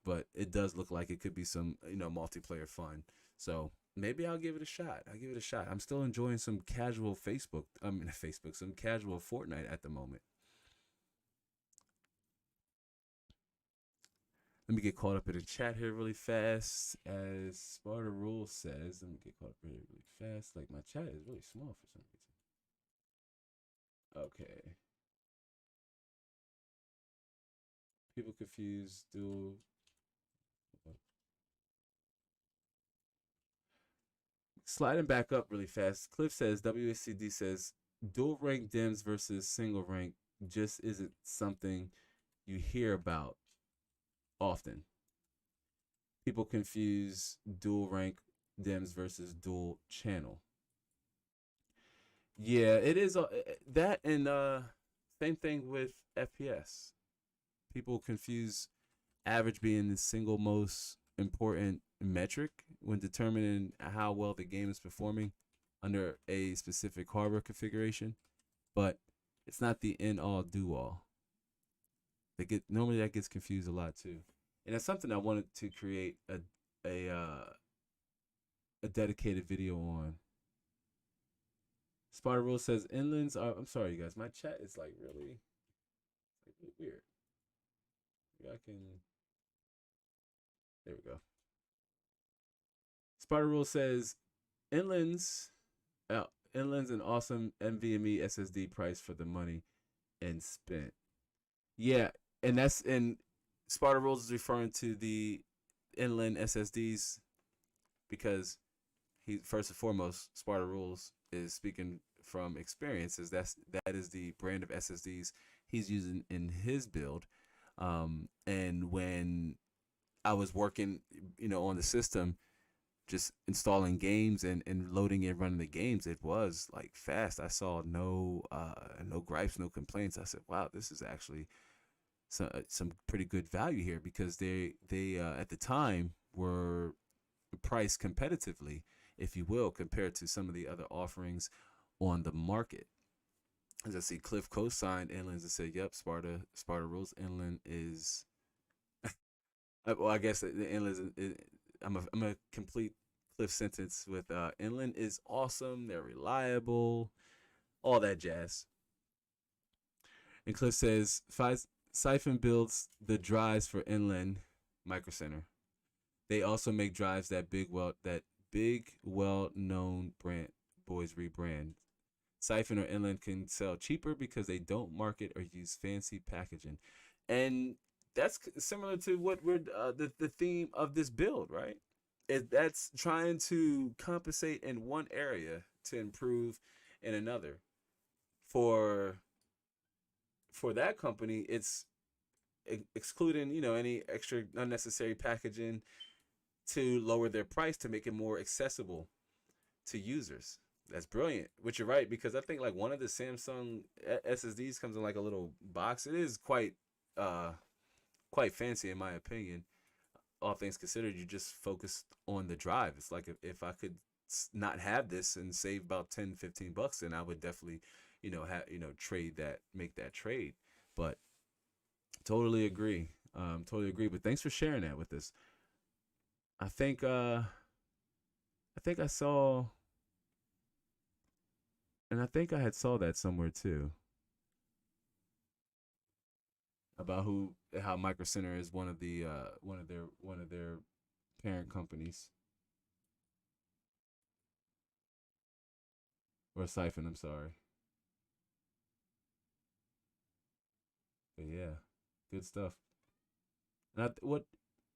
But it does look like it could be some, multiplayer fun. So maybe I'll give it a shot. I'm still enjoying some casual some casual Fortnite at the moment. Let me get caught up in the chat here really fast. As Sparta Rule says, let me get caught up here really fast. Like, my chat is really small for some reason. Okay. People confuse dual. Sliding back up really fast. Cliff says, WSCD says, dual rank dims versus single rank just isn't something you hear about often. People confuse dual rank dims versus dual channel. Yeah, it is that, and same thing with FPS. People confuse average being the single most important metric when determining how well the game is performing under a specific hardware configuration, but it's not the end all do all. Normally that gets confused a lot too, and that's something I wanted to create a dedicated video on. Sparta Rule says inlands are. I'm sorry, you guys. My chat is really weird. Maybe I can. There we go. Sparta Rule says inlands Uh, Inland's an awesome NVMe SSD price for the money and spent. Yeah, and Sparta Rules is referring to the Inland SSDs because he first and foremost Sparta Rules is speaking from experiences. That is the brand of SSDs he's using in his build. And when I was working, on the system, just installing games and loading and running the games, it was like fast. I saw no gripes, no complaints. I said, wow, this is actually some pretty good value here, because they at the time were priced competitively, if you will, compared to some of the other offerings on the market. As I see, Cliff co-signed Inlands and said, "Yep, Sparta rules. Inland is well, I guess the Inland is. I'm a complete Cliff sentence with Inland is awesome. They're reliable, all that jazz." And Cliff says, Siphon builds the drives for Inland Micro Center. They also make drives that big well known brand boys rebrand. Siphon or Inland can sell cheaper because they don't market or use fancy packaging, and that's similar to what we're the theme of this build, right? That's trying to compensate in one area to improve in another. For for that company, it's excluding any extra unnecessary packaging to lower their price to make it more accessible to users. That's brilliant. Which you're right, because I think like one of the Samsung SSDs comes in like a little box. It is uh quite fancy in my opinion. All things considered, you just focus on the drive. It's like if I could not have this and save about 10-15 bucks, then I would definitely trade that, make that trade. But totally agree. Totally agree. But thanks for sharing that with us. I think I saw, and I think I had saw that somewhere too, about how Micro Center is one of their parent companies, or Siphon. I'm sorry. But yeah, good stuff. And what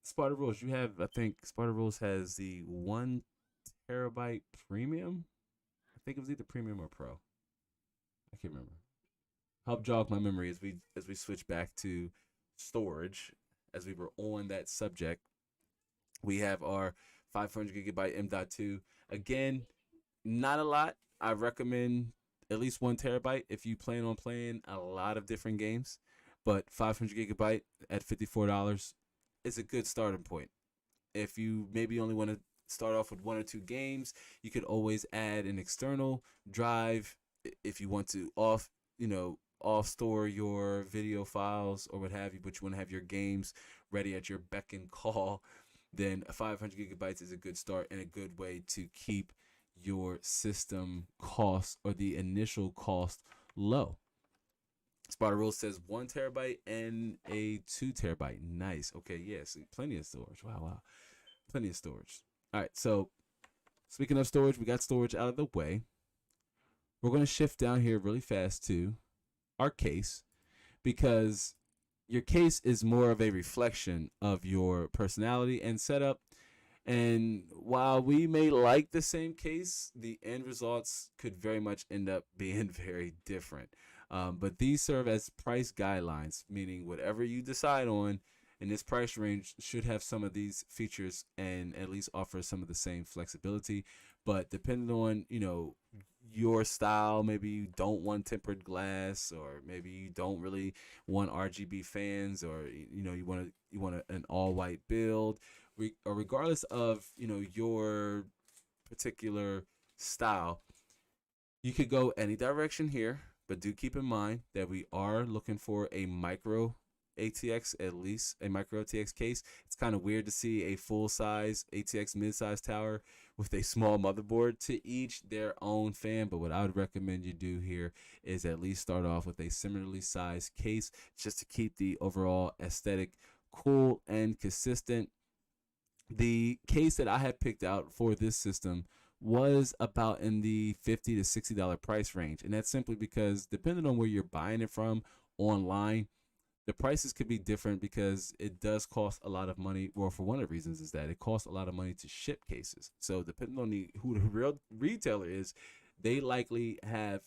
Sparta Rules you have? I think Sparta Rules has the 1 terabyte premium. I think it was either premium or pro. I can't remember. Help jog my memory as we switch back to storage. As we were on that subject, we have our 500 gigabyte M.2. Again, not a lot. I recommend at least 1 terabyte if you plan on playing a lot of different games. But 500 gigabyte at $54 is a good starting point. If you maybe only want to start off with 1 or 2 games, you could always add an external drive if you want to off store your video files or what have you, but you want to have your games ready at your beck and call. Then 500 gigabytes is a good start and a good way to keep your system cost, or the initial cost, low. Sparta Rule says 1 terabyte and a 2 terabyte. Nice. Okay, yes, plenty of storage. Wow, wow, plenty of storage. All right, so speaking of storage, we got storage out of the way. We're going to shift down here really fast to our case, because your case is more of a reflection of your personality and setup. And while we may like the same case, the end results could very much end up being very different. But these serve as price guidelines, meaning whatever you decide on in this price range should have some of these features and at least offer some of the same flexibility. But depending on, your style, maybe you don't want tempered glass, or maybe you don't really want RGB fans, or you want an all white build, or regardless of your particular style, you could go any direction here. But do keep in mind that we are looking for a micro ATX, at least a micro ATX case. It's kind of weird to see a full size ATX mid size tower with a small motherboard. To each their own fan, but what I would recommend you do here is at least start off with a similarly sized case, just to keep the overall aesthetic cool and consistent. The case that I had picked out for this system was about in the $50 to $60 price range. And that's simply because depending on where you're buying it from online, the prices could be different because it does cost a lot of money. Well, for one of the reasons is that it costs a lot of money to ship cases. So depending on who the real retailer is, they likely have,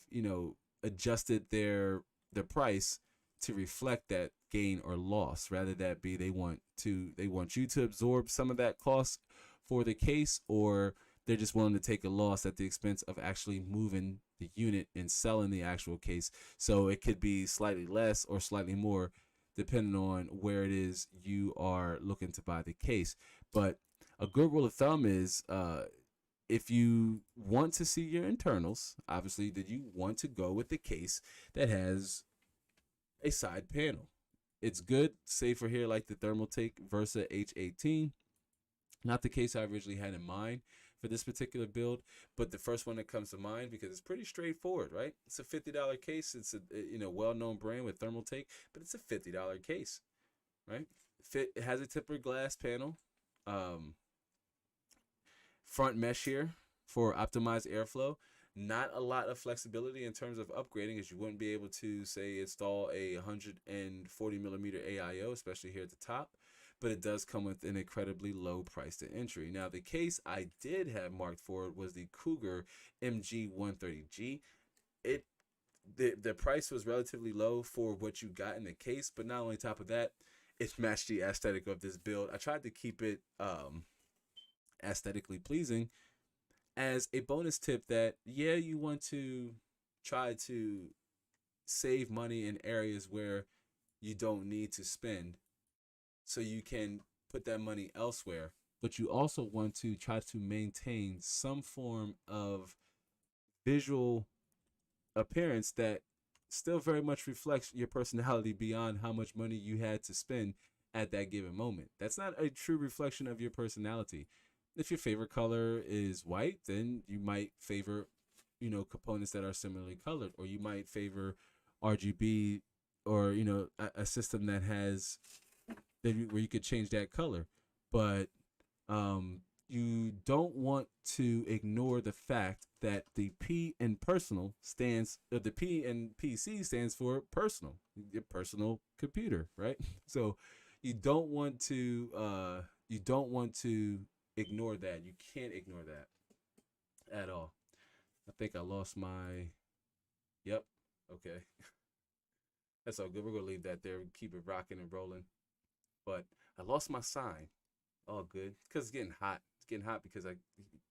adjusted their price to reflect that gain or loss. Rather that be they want you to absorb some of that cost for the case, or they're just willing to take a loss at the expense of actually moving the unit and selling the actual case. So it could be slightly less or slightly more depending on where it is you are looking to buy the case. But a good rule of thumb is if you want to see your internals, obviously, that you want to go with the case that has a side panel. It's good, say for here, like the Thermaltake Versa H18. Not the case I originally had in mind for this particular build, but the first one that comes to mind because it's pretty straightforward, right? It's a $50 case. It's a well-known brand with Thermaltake, but it's a $50 case, right? It has a tempered glass panel, um, front mesh here for optimized airflow. Not a lot of flexibility in terms of upgrading, as you wouldn't be able to say install a 140 millimeter AIO, especially here at the top. But it does come with an incredibly low price to entry. Now, the case I did have marked for it was the Cougar MG130G. It the price was relatively low for what you got in the case, but not only top of that, it matched the aesthetic of this build. I tried to keep it aesthetically pleasing as a bonus tip that, yeah, you want to try to save money in areas where you don't need to spend so you can put that money elsewhere, but you also want to try to maintain some form of visual appearance that still very much reflects your personality beyond how much money you had to spend at that given moment. That's not a true reflection of your personality. If your favorite color is white, then you might favor, components that are similarly colored, or you might favor RGB, or a system that has where you could change that color. But you don't want to ignore the fact that the P in personal stands, the P in PC stands for personal, your personal computer, right? So you don't want to ignore that. You can't ignore that at all. I think I lost my. Yep. Okay. That's all good. We're gonna leave that there. Keep it rocking and rolling. But I lost my sign. All good. Because it's getting hot. It's getting hot because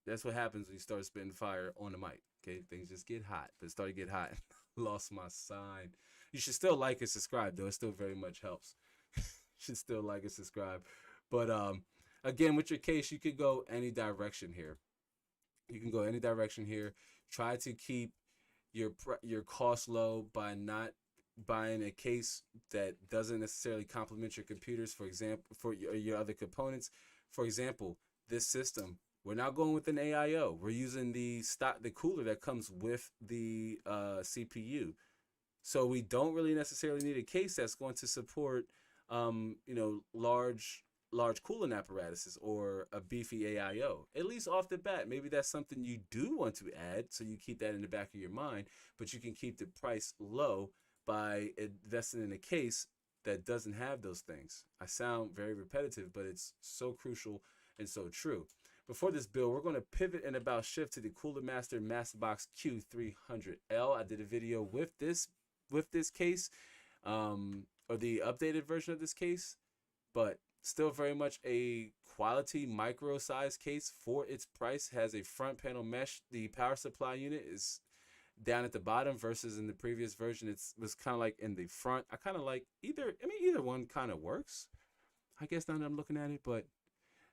that's what happens when you start spitting fire on the mic. Okay, things just get hot. But it started to get hot. Lost my sign. You should still like and subscribe though. It still very much helps. You should still like and subscribe. But again, with your case, you could go any direction here. You can go any direction here. Try to keep your cost low by not buying a case that doesn't necessarily complement your computers. For example, for your other components. For example, this system, we're not going with an AIO. We're using the cooler that comes with the CPU. So we don't really necessarily need a case that's going to support, large cooling apparatuses or a beefy AIO. At least off the bat, maybe that's something you do want to add, so you keep that in the back of your mind. But you can keep the price low by investing in a case that doesn't have those things. I sound very repetitive, but it's so crucial and so true. Before this build, we're going to pivot and about shift to the Cooler Master Masterbox Q300L. I did a video with this case, or the updated version of this case, but still very much a quality micro size case for its price. Has a front panel mesh. The power supply unit is down at the bottom versus in the previous version it was kind of like in the front. I kind of like either one kind of works, I guess, now that I'm looking at it. But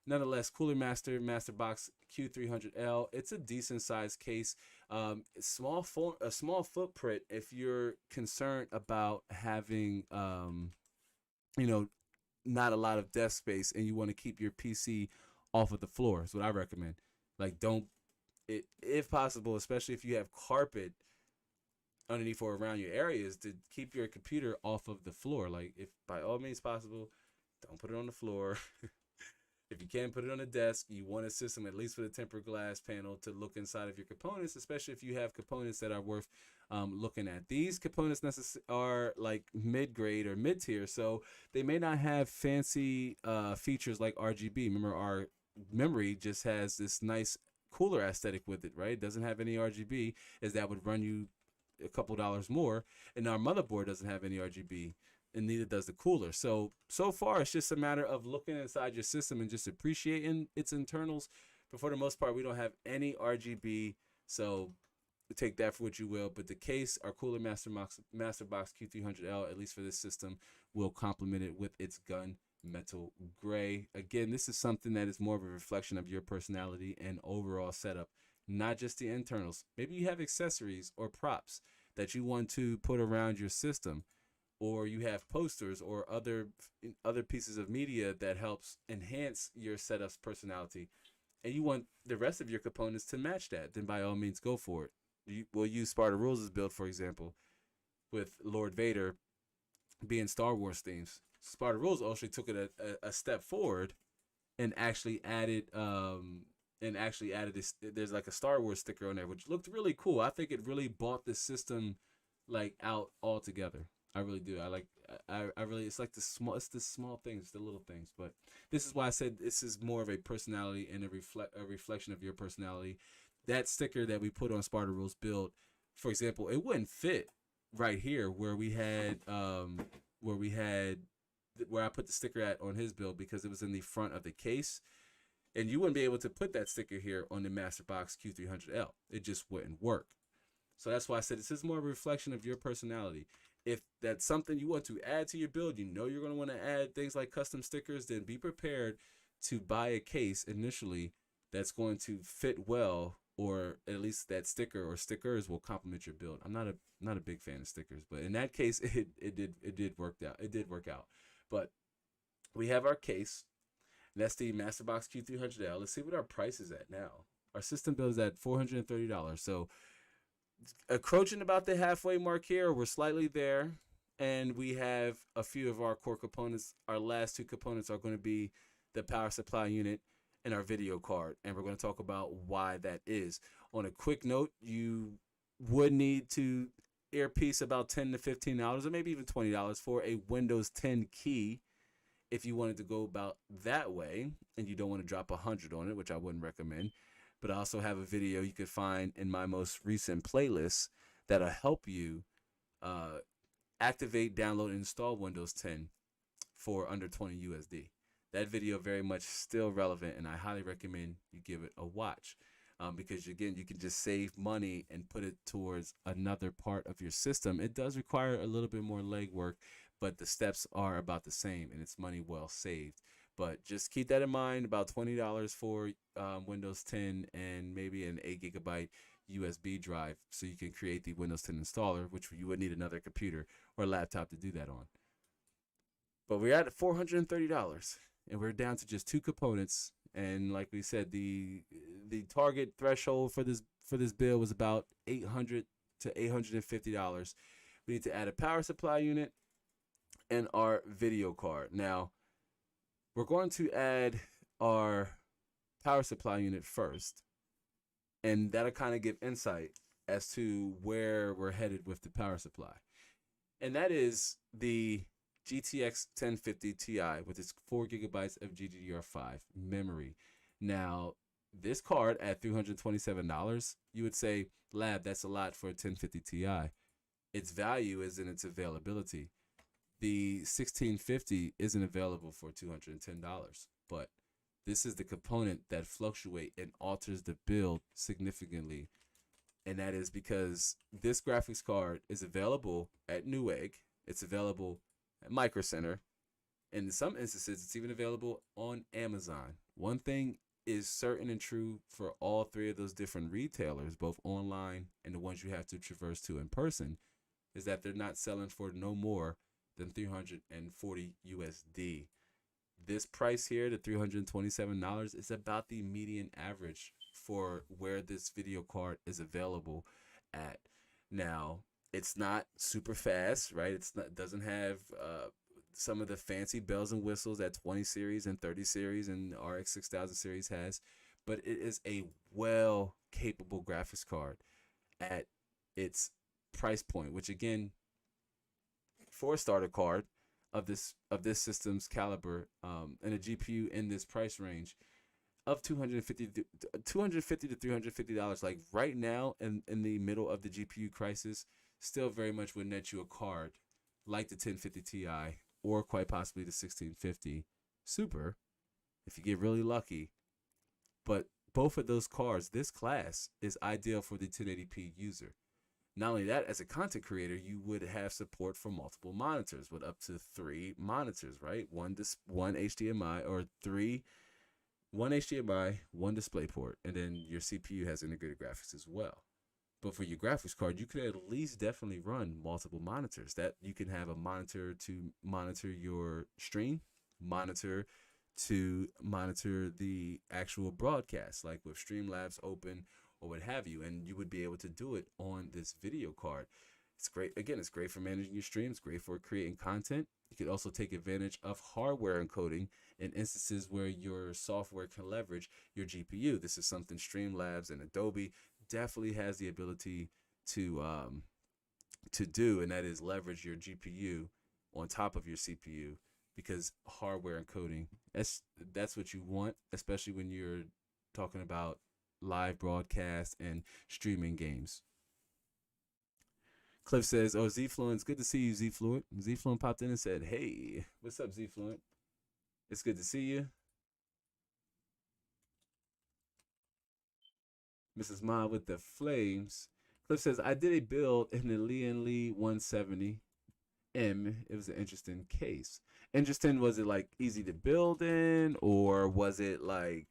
nonetheless, Cooler Master Masterbox Q300L. It's a decent sized case. A small footprint if you're concerned about having not a lot of desk space and you want to keep your PC off of the floor. Is what I recommend. Like, don't it, if possible, especially if you have carpet underneath or around your areas, to keep your computer off of the floor. Like, if by all means possible, don't put it on the floor. If you can't put it on a desk, you want a system at least with a tempered glass panel to look inside of your components, especially if you have components that are worth looking at. These components are like mid-grade or mid-tier, so they may not have fancy features like RGB. Remember, our memory just has this nice cooler aesthetic with it, right? It doesn't have any RGB, as that would run you a couple dollars more, and our motherboard doesn't have any RGB, and neither does the cooler. So far it's just a matter of looking inside your system and just appreciating its internals. But for the most part, we don't have any RGB, so take that for what you will. But the case, our cooler Masterbox Q300L, at least for this system, will complement it with its gun metal gray. Again, this is something that is more of a reflection of your personality and overall setup, not just the internals. Maybe you have accessories or props that you want to put around your system, or you have posters or other pieces of media that helps enhance your setup's personality, and you want the rest of your components to match that, then by all means go for it. We'll use Sparta Rules' build, for example, with Lord Vader being Star Wars themes. Sparta Rules actually took it a step forward and actually added this. There's like a Star Wars sticker on there, which looked really cool. I think it really bought the system like out altogether. I really do. I really, it's like it's the small things, the little things. But this is why I said this is more of a personality and a reflection of your personality. That sticker that we put on Sparta Rules build, for example, it wouldn't fit right here where I put the sticker at on his build, because it was in the front of the case, and you wouldn't be able to put that sticker here on the Masterbox Q300L. It just wouldn't work. So that's why I said this is more of a reflection of your personality. If that's something you want to add to your build, you know you're going to want to add things like custom stickers, then be prepared to buy a case initially that's going to fit well, or at least that sticker or stickers will complement your build. I'm not a big fan of stickers, but in that case, it did work out. It did work out. But we have our case. That's the Masterbox Q300L. Let's see what our price is at now. Our system build is at $430. So approaching about the halfway mark here. We're slightly there, and we have a few of our core components. Our last two components are going to be the power supply unit and our video card, and we're going to talk about why that is. On a quick note, you would need to earpiece about $10 to $15, or maybe even $20 for a Windows 10 key if you wanted to go about that way, and you don't want to drop $100 on it, which I wouldn't recommend. But I also have a video you could find in my most recent playlist that'll help you activate, download, and install Windows 10 for under 20 USD. That video very much still relevant, and I highly recommend you give it a watch, because again, you can just save money and put it towards another part of your system. It does require a little bit more legwork, but the steps are about the same, and it's money well saved. But just keep that in mind, about $20 for Windows 10 and maybe an 8 GB USB drive, so you can create the Windows 10 installer, which you would need another computer or laptop to do that on. But we're at $430, and we're down to just two components. And like we said, the target threshold for this build was about $800 to $850. We need to add a power supply unit and our video card. Now, we're going to add our power supply unit first, and that'll kind of give insight as to where we're headed with the power supply. And that is the GTX 1050 Ti with its 4 GB of GDDR5 memory. Now, this card at $327, you would say, Lab, that's a lot for a 1050 Ti. Its value is in its availability. The 1650 isn't available for $210, but this is the component that fluctuates and alters the build significantly. And that is because this graphics card is available at Newegg. It's available at Micro Center. In some instances, it's even available on Amazon. One thing is certain and true for all three of those different retailers, both online and the ones you have to traverse to in person, is that they're not selling for no more than $340 USD. This price here, the $327, is about the median average for where this video card is available at. Now, it's not super fast, right? Doesn't have some of the fancy bells and whistles that 20 series and 30 series and RX 6000 series has, but it is a well capable graphics card at its price point, which again, for a starter card of this system's caliber, and a GPU in this price range of 250 to $350, like right now in the middle of the GPU crisis, still very much would net you a card like the 1050 Ti or quite possibly the 1650 Super if you get really lucky. But both of those cards, this class is ideal for the 1080p user. Not only that, as a content creator, you would have support for multiple monitors with up to 3 monitors, right? One HDMI, or one HDMI, one DisplayPort, and then your CPU has integrated graphics as well. But for your graphics card, you could at least definitely run multiple monitors. That you can have a monitor to monitor your stream, monitor to monitor the actual broadcast, like with Streamlabs open or what have you, and you would be able to do it on this video card. It's great. Again, it's great for managing your streams, great for creating content. You could also take advantage of hardware encoding in instances where your software can leverage your GPU. This is something Streamlabs and Adobe definitely has the ability to do, and that is leverage your GPU on top of your CPU, because hardware encoding, that's what you want, especially when you're talking about live broadcast and streaming games. Cliff says, "Oh, Z-Fluent, good to see you, Z-Fluent." Z-Fluent popped in and said, "Hey, what's up, Z-Fluent? It's good to see you." Mrs. Ma with the flames. Cliff says, "I did a build in the Lee 170M. It was an interesting case. Interesting, was it like easy to build in, or was it like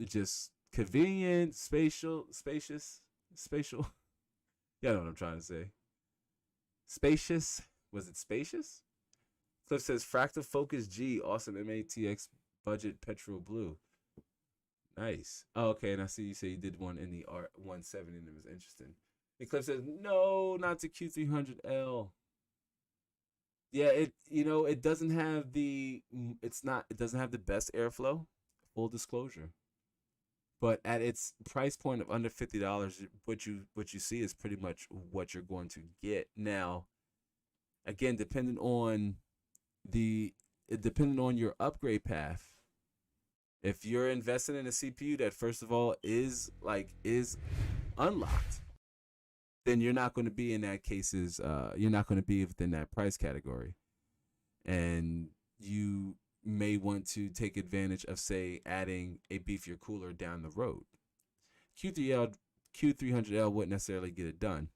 just convenient, spatial? Yeah, I know what I'm trying to say. Spacious? Was it spacious?" Cliff says, "Fractal Focus G, awesome MATX budget petrol blue." Nice. Oh, okay, and I see you say you did one in the R170, and it was interesting. And Cliff says, "No, not the Q300L." Yeah, it doesn't have it doesn't have the best airflow, full disclosure. But at its price point of under $50, what you see is pretty much what you're going to get. Now, again, the depending on your upgrade path, if you're investing in a CPU that first of all is unlocked, then you're not going to be in that cases. You're not going to be within that price category, and you may want to take advantage of, say, adding a beefier cooler down the road. Q300L wouldn't necessarily get it done.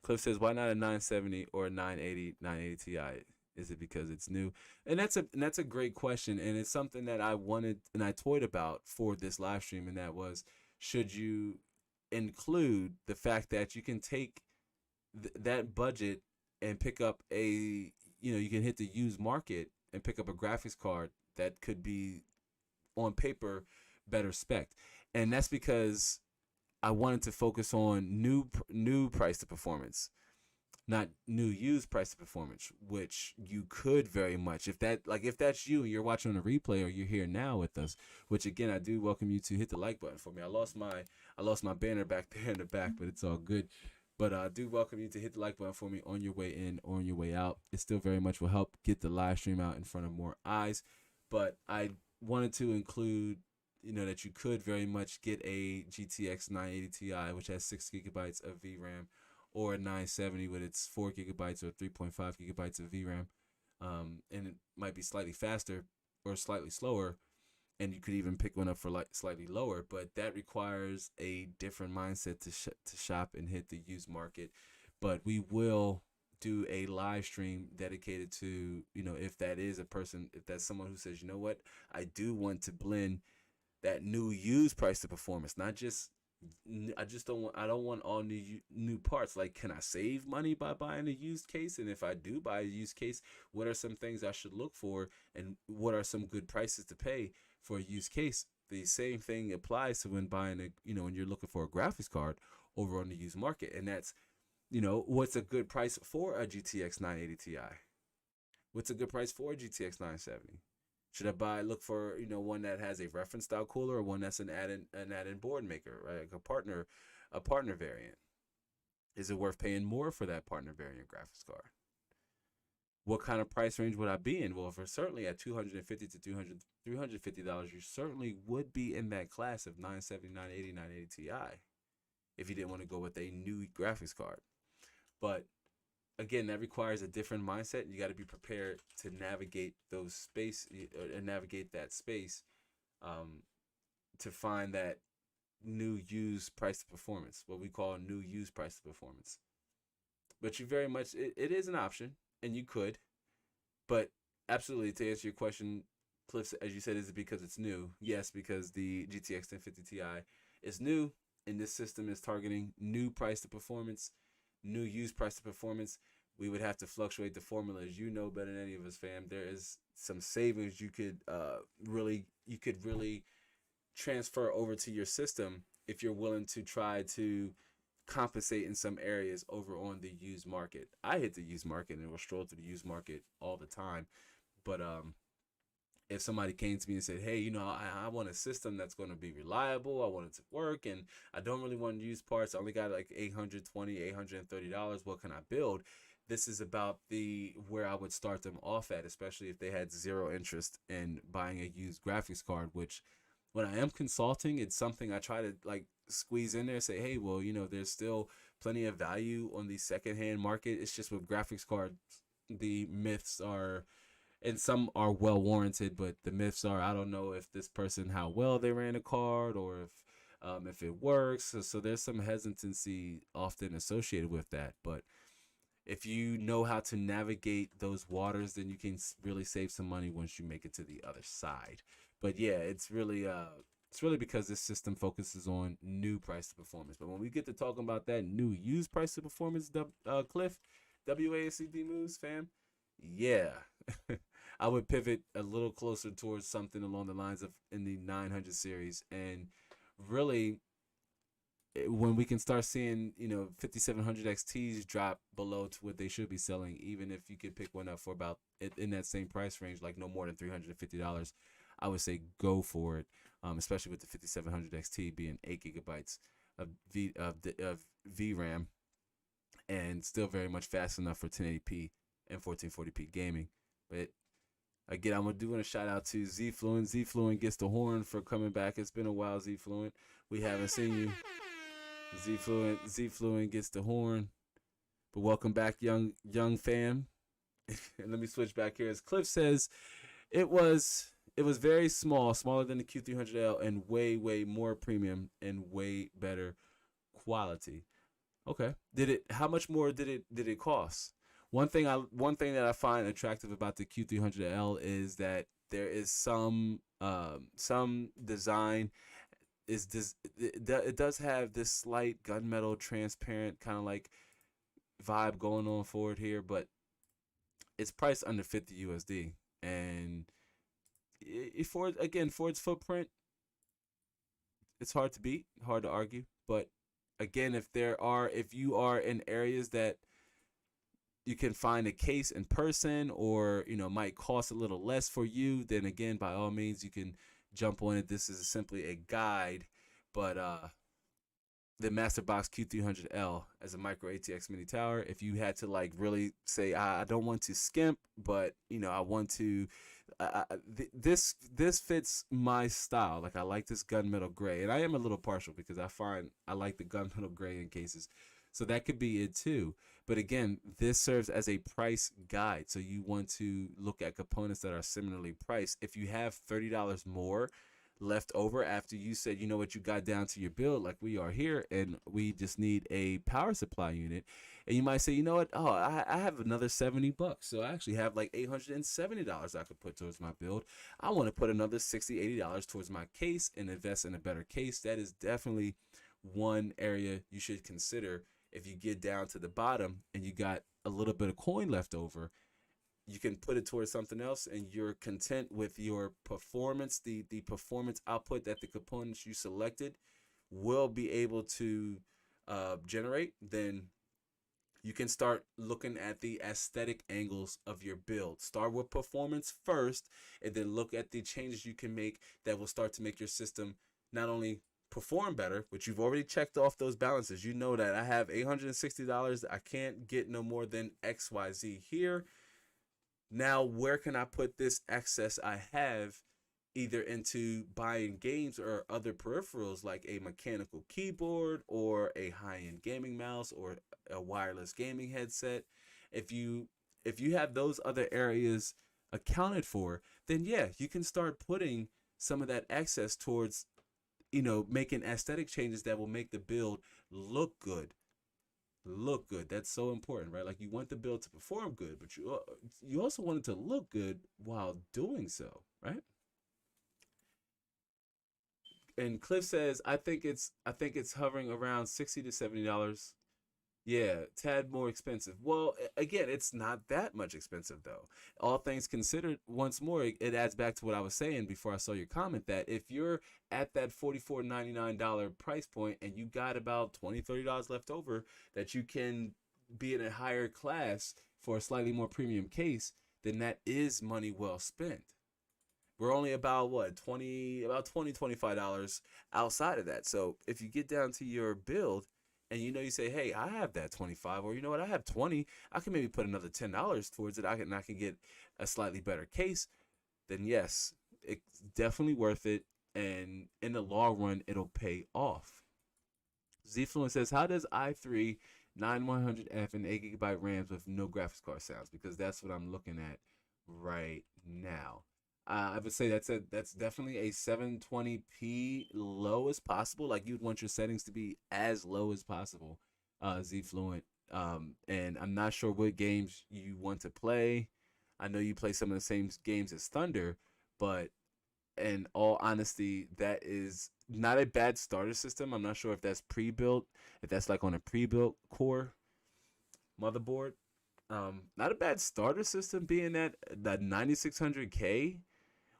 Cliff says, "Why not a 970 or a 980 Ti? Is it because it's new?" And that's a great question, and it's something that I wanted and I toyed about for this live stream, and that was, should you include the fact that you can take that budget and pick up you can hit the used market and pick up a graphics card that could be on paper better spec. And that's because I wanted to focus on new price to performance, not new used price to performance, which you could very much, if that's you and you're watching on a replay, or you're here now with us, which again, I do welcome you to hit the like button for me. I lost my banner back there in the back, but it's all good. But I do welcome you to hit the like button for me on your way in or on your way out. It still very much will help get the live stream out in front of more eyes. But I wanted to include, that you could very much get a GTX 980 Ti, which has 6 gigabytes of VRAM, or a 970 with its 4 gigabytes or 3.5 gigabytes of VRAM. And it might be slightly faster or slightly slower, and you could even pick one up for like slightly lower, but that requires a different mindset to shop and hit the used market. But we will do a live stream dedicated to, if that's someone who says, what, I do want to blend that new used price to performance, not just, I don't want all new parts. Like, can I save money by buying a used case? And if I do buy a used case, what are some things I should look for, and what are some good prices to pay for a used case? The same thing applies to when buying when you're looking for a graphics card over on the used market. And that's what's a good price for a GTX 980 Ti? What's a good price for a GTX 970? Should I look for one that has a reference style cooler, or one that's an add-in board maker, right? Like a partner variant. Is it worth paying more for that partner variant graphics card? What kind of price range would I be in? Well, if we're certainly at $250 to $350, you certainly would be in that class of 970, 980, 980 Ti if you didn't want to go with a new graphics card. But again, that requires a different mindset. You got to be prepared to navigate those space and navigate that space um, to find that new used price to performance, what we call new used price to performance. But you very much, it is an option, and you could. But absolutely, to answer your question, Cliff, as you said, is it because it's new? Yes, because the GTX 1050 Ti is new, and this system is targeting new price to performance, new used price to performance. We would have to fluctuate the formula, as you know better than any of us, fam. There is some savings you could really transfer over to your system if you're willing to try to compensate in some areas over on the used market. I hit the used market and will stroll through the used market all the time. But if somebody came to me and said, hey, I want a system that's going to be reliable, I want it to work, and I don't really want to use parts, I only got like $830, what can I build? This is about the where I would start them off at, especially if they had zero interest in buying a used graphics card, which when I am consulting, it's something I try to like squeeze in there, say, hey, well, there's still plenty of value on the secondhand market. It's just with graphics cards, the myths are, and some are well warranted, but the myths are, I don't know if this person, how well they ran a card, or if it works. So there's some hesitancy often associated with that. But if you know how to navigate those waters, then you can really save some money once you make it to the other side. But yeah, it's really because this system focuses on new price to performance. But when we get to talking about that new used price to performance, Cliff, WASD moves, fam, yeah, I would pivot a little closer towards something along the lines of in the 900 series, and really when we can start seeing 5700 XTs drop below to what they should be selling, even if you could pick one up for about in that same price range, like no more than $350, I would say go for it. Especially with the 5700 XT being 8 GB of VRAM, and still very much fast enough for 1080p and 1440p gaming. But again, I'm doing a shout out to Z Fluent. Z Fluent gets the horn for coming back. It's been a while, Z Fluent. We haven't seen you. Z Fluent gets the horn. But welcome back, young fam. And let me switch back here. As Cliff says, it was very small, smaller than the Q300L, and way more premium and way better quality. Okay. How much more did it cost? One thing that I find attractive about the Q300L is that there is some design is this it does have this slight gunmetal transparent kind of like vibe going on for it here, but it's priced under 50 USD, and for its footprint, it's hard to beat, hard to argue. But again, if you are in areas that you can find a case in person, or might cost a little less for you, then again, by all means, you can jump on it. This is simply a guide, but the Masterbox Q300L as a micro ATX mini tower, if you had to like really say, I don't want to skimp, but I want to this fits my style. Like, I like this gunmetal gray, and I am a little partial because I like the gunmetal gray in cases, so that could be it too. But again, this serves as a price guide, so you want to look at components that are similarly priced. If you have $30 more left over after you said, what, you got down to your build, like we are here, and we just need a power supply unit, and you might say, you know what, oh, I have another $70, so I actually have like $870 I could put towards my build. I want to put another $60-$80 towards my case and invest in a better case. That is definitely one area you should consider. If you get down to the bottom and you got a little bit of coin left over, you can put it towards something else, and you're content with your performance, the performance output that the components you selected will be able to generate. Then you can start looking at the aesthetic angles of your build. Start with performance first, and then look at the changes you can make that will start to make your system not only perform better, but you've already checked off those balances. You know that I have $860. I can't get no more than XYZ here. Now, where can I put this excess I have either into buying games or other peripherals like a mechanical keyboard or a high-end gaming mouse or a wireless gaming headset? If you have those other areas accounted for, then yeah, you can start putting some of that excess towards, making aesthetic changes that will make the build look good. Look good. That's so important, right? Like, you want the build to perform good, but you also want it to look good while doing so, right? And Cliff says, I think it's hovering around $60 to $70. Yeah, tad more expensive. Well, again, it's not that much expensive though. All things considered, once more, it adds back to what I was saying before I saw your comment, that if you're at that $44.99 price point and you got about $20 to $30 left over that you can be in a higher class for a slightly more premium case, then that is money well spent. We're only about what, 20 about 20 $25 outside of that. So if you get down to your build and you say, hey, I have that 25, or you know what, I have 20, I can maybe put another $10 towards it. I can get a slightly better case. Then yes, it's definitely worth it, and in the long run it'll pay off. Zfluent says, how does i3 9100F and 8 GB RAMs with no graphics card sounds? Because that's what I'm looking at right now. I would say that's definitely a 720p low as possible. Like, you'd want your settings to be as low as possible, Zfluent. And I'm not sure what games you want to play. I know you play some of the same games as Thunder, but in all honesty, that is not a bad starter system. I'm not sure if that's pre-built, if that's like on a pre-built core motherboard. Not a bad starter system, being at that 9600K,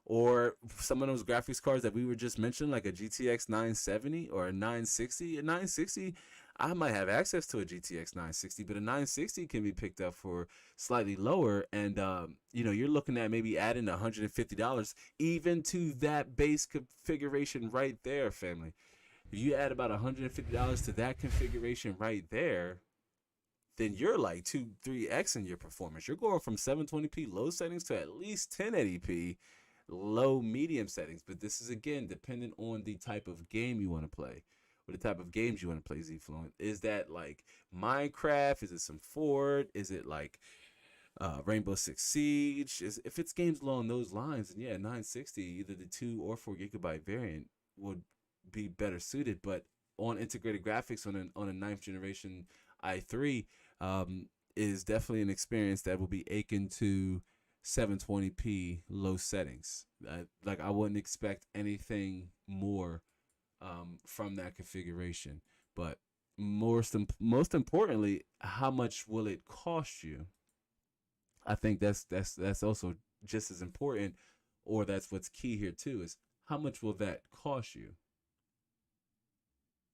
or some of those graphics cards that we were just mentioning, like a GTX 970 or a 960. A 960, I might have access to a GTX 960, but a 960 can be picked up for slightly lower. And, you're looking at maybe adding $150 even to that base configuration right there, family. If you add about $150 to that configuration right there, then you're like 2-3x in your performance. You're going from 720p low settings to at least 1080p low medium settings. But this is, again, dependent on the type of game you want to play, or the type of games you want to play. Zfluent, is that like Minecraft? Is it some Ford? Is it like Rainbow Six Siege? If it's games along those lines, then yeah, 960, either the 2 or 4 GB variant, would be better suited. But on integrated graphics on a ninth generation i3, is definitely an experience that will be akin to 720p low settings. Like, I wouldn't expect anything more from that configuration. But most importantly, how much will it cost you? I think that's also just as important, or that's what's key here too, is how much will that cost you?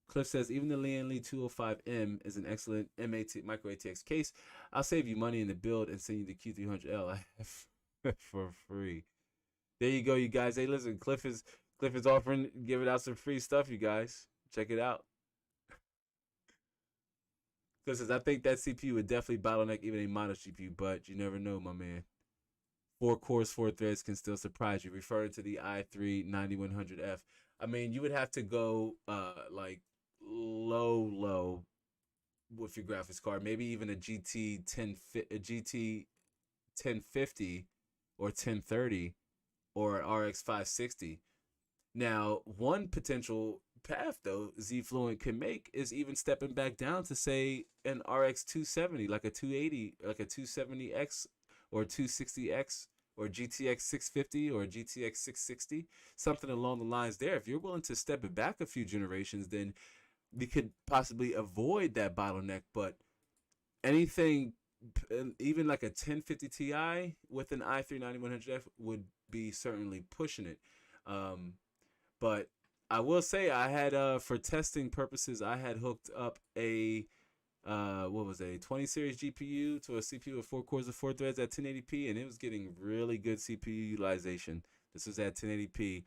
Cliff says, even the Lian Li 205M is an excellent MAT micro ATX case. I'll save you money in the build and send you the Q300L for free. There you go, you guys. Hey, listen, Cliff is offering, giving out some free stuff, you guys. Check it out. Cliff says, I think that CPU would definitely bottleneck even a modest GPU, but you never know, my man. 4 cores, 4 threads can still surprise you. Referring to the i3 9100F. I mean, you would have to go like low with your graphics card. Maybe even a GT 1050 or 1030 or an RX 560. Now, one potential path though Zfluent can make is even stepping back down to, say, an RX 270, like a 280, like a 270X or 260X, or GTX 650 or GTX 660, something along the lines there. If you're willing to step it back a few generations, then we could possibly avoid that bottleneck. But anything, even like a 1050 Ti with an i3 9100F would be certainly pushing it. But I will say, I had, for testing purposes, I had hooked up a what was it, a 20 series GPU to a CPU with 4 cores and 4 threads at 1080p, and it was getting really good CPU utilization. This was at 1080p.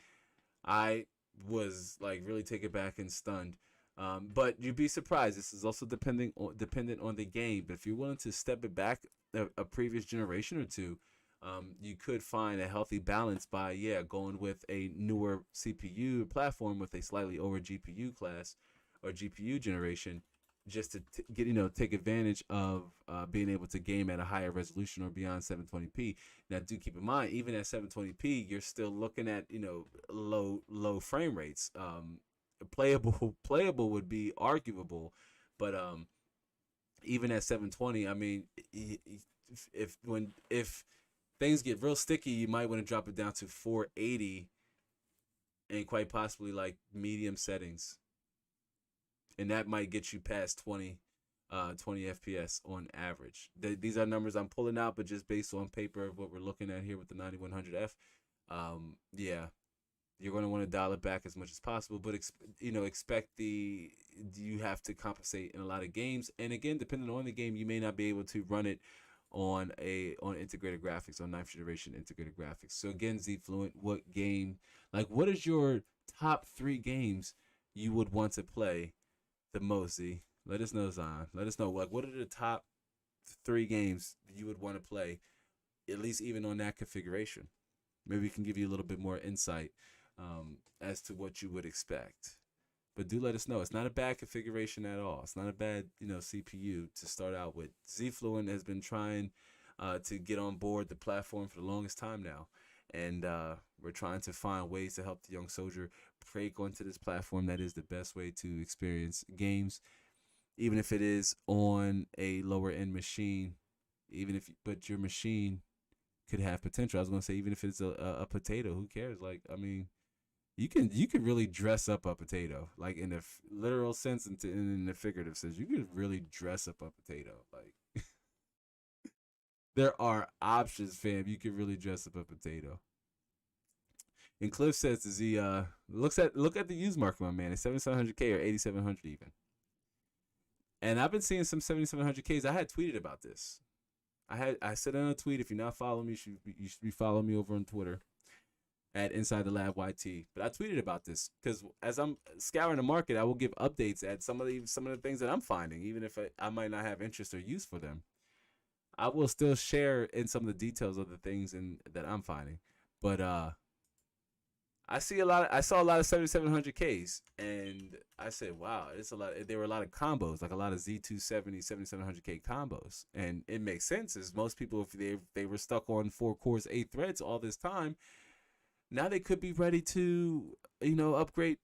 I was like really taken back and stunned. But you'd be surprised. This is also dependent on the game. But if you're willing to step it back a previous generation or two, you could find a healthy balance by going with a newer CPU platform with a slightly older GPU class or GPU generation, just to get take advantage of being able to game at a higher resolution or beyond 720p. Now, do keep in mind, even at 720p, you're still looking at low frame rates. Playable would be arguable, but even at 720, I mean, if things get real sticky, you might want to drop it down to 480 and quite possibly like medium settings, and that might get you past 20 FPS on average. These are numbers I'm pulling out, but just based on paper of what we're looking at here with the 9100F. Yeah, you're going to want to dial it back as much as possible, but expect you have to compensate in a lot of games. And again, depending on the game, you may not be able to run it on integrated graphics, on 9th generation integrated graphics. So again, Z Fluent, what is your top 3 games you would want to play the most, Z? Let us know, Zion. Let us know what are the top 3 games you would want to play, at least even on that configuration. Maybe we can give you a little bit more insight as to what you would expect. But do let us know. It's not a bad configuration at all. It's not a bad CPU to start out with. Z Fluent has been trying to get on board the platform for the longest time now, and we're trying to find ways to help the young soldier break onto this platform. That is the best way to experience games, even if it is on a lower end machine. But your machine could have potential. I was gonna say, even if it's a potato, who cares? Like, I mean, you can really dress up a potato, like in the literal sense and in the figurative sense. You can really dress up a potato. Like, there are options, fam. You can really dress up a potato. And Cliff says, "Does he look at the used market, my man? It's 7700K or 8700 even." And I've been seeing some 7700Ks. I had tweeted about this. I said in a tweet, if you're not following me, you should be following me over on Twitter at Inside the Lab YT. But I tweeted about this because as I'm scouring the market, I will give updates at some of the things that I'm finding, even if I might not have interest or use for them. I will still share in some of the details of the things that I'm finding. But I saw a lot of 7700Ks, and I said, wow, it's a lot. There were a lot of combos, like a lot of Z270 7700K combos, and it makes sense as most people, if they were stuck on 4 cores, 8 threads all this time, now they could be ready to upgrade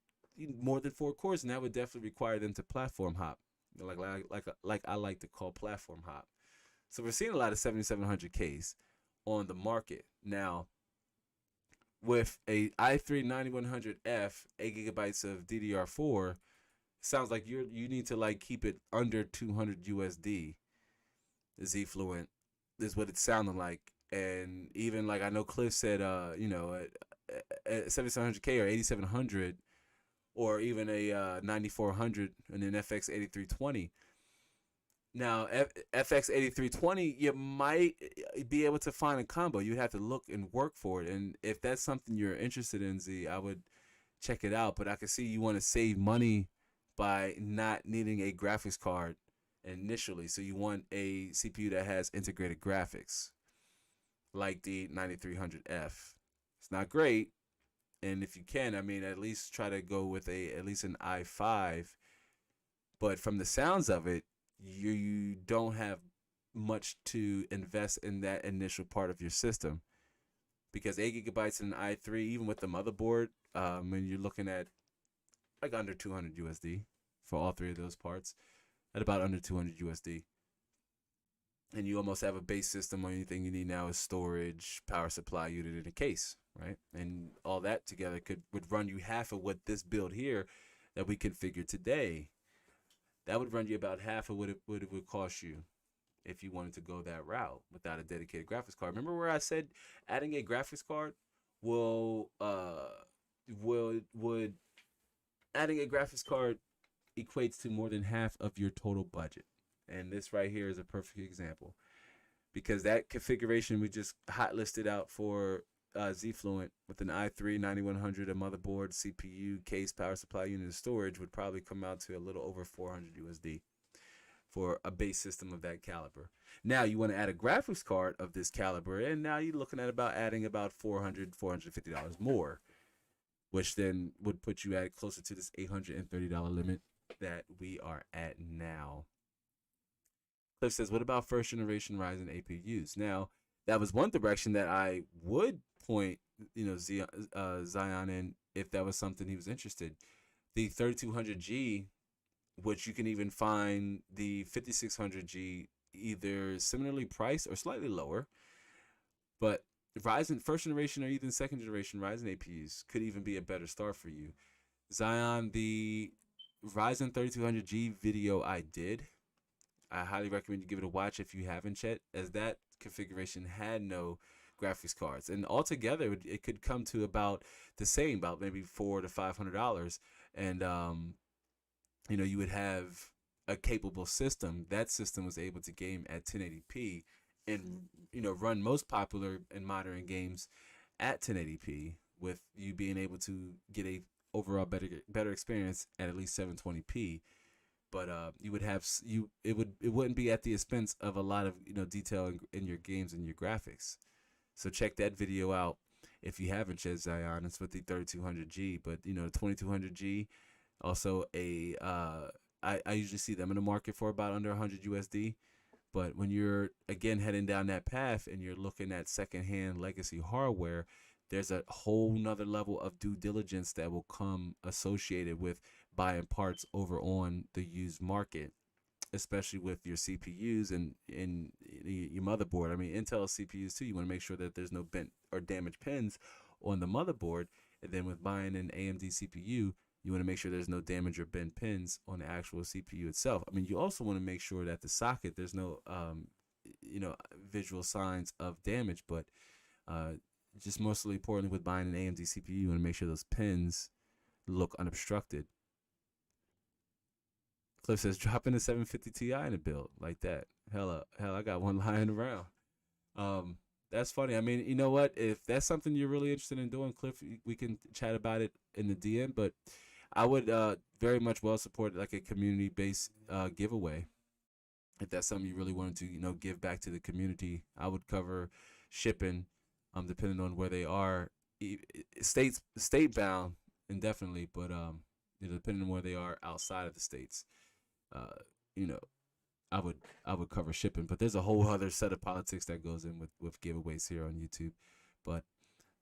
more than 4 cores, and that would definitely require them to platform hop, like I like to call platform hop. So we're seeing a lot of 7700Ks on the market now. With a i3 9100F, 8 gigabytes of DDR4, sounds like you need to like keep it under 200 USD. Z Fluent is what it sounded like, and even like I know Cliff said, at 7700K or 8700, or even a 9400 and an FX 8320. Now, FX 8320, you might be able to find a combo. You'd have to look and work for it. And if that's something you're interested in, Z, I would check it out. But I can see you want to save money by not needing a graphics card initially. So you want a CPU that has integrated graphics, like the 9300F. It's not great. And if you can, I mean, at least try to go with at least an i5. But from the sounds of it, you don't have much to invest in that initial part of your system, because 8 gigabytes in an i3, even with the motherboard, when you're looking at like under 200 USD for all 3 of those parts, at about under 200 USD, and you almost have a base system. Only thing you need now is storage, power supply unit, and a case, right? And all that together would run you half of what this build here that we configured today. That would run you about half of what it would cost you if you wanted to go that route without a dedicated graphics card. Remember where I said adding a graphics card would adding a graphics card equates to more than half of your total budget. And this right here is a perfect example because that configuration we just hot listed out for Z Fluent with an i3 9100, a motherboard, CPU, case, power supply unit, and storage would probably come out to a little over 400 USD for a base system of that caliber. Now you want to add a graphics card of this caliber, and now you're looking at about adding about $450 more, which then would put you at closer to this $830 limit that we are at now. Cliff says, "What about first generation Ryzen APUs?" Now, that was one direction that I would point, Zion in if that was something he was interested. The 3200G, which you can even find the 5600G either similarly priced or slightly lower, but Ryzen first generation or even second generation Ryzen APUs could even be a better start for you. Zion, the Ryzen 3200G video I did, I highly recommend you give it a watch if you haven't yet, as that configuration had no graphics cards, and altogether it could come to about the same, about maybe $400 to $500, and you would have a capable system. That system was able to game at 1080p, and run most popular and modern games at 1080p, with you being able to get a overall better experience at least 720p. But you would have it wouldn't be at the expense of a lot of detail in your games and your graphics. So check that video out if you haven't yet, Zion. It's with the 3200G, but 2200G also I usually see them in the market for about under 100 USD. But when you're again heading down that path and you're looking at secondhand legacy hardware, there's a whole nother level of due diligence that will come associated with buying parts over on the used market, especially with your CPUs and your motherboard. I mean, Intel CPUs too. You want to make sure that there's no bent or damaged pins on the motherboard, and then with buying an AMD CPU, you want to make sure there's no damage or bent pins on the actual CPU itself. I mean, you also want to make sure that the socket there's no visual signs of damage, but just mostly importantly with buying an AMD CPU, you want to make sure those pins look unobstructed. Cliff says, "Drop in a 750 Ti in a build like that." Hell, I got one lying around. That's funny. I mean, you know what? If that's something you're really interested in doing, Cliff, we can chat about it in the DM. But I would very much well support like a community based giveaway. If that's something you really wanted to, give back to the community, I would cover shipping, depending on where they are, state bound indefinitely, but depending on where they are outside of the states, uh, you know, I would cover shipping. But there's a whole other set of politics that goes in with giveaways here on YouTube. But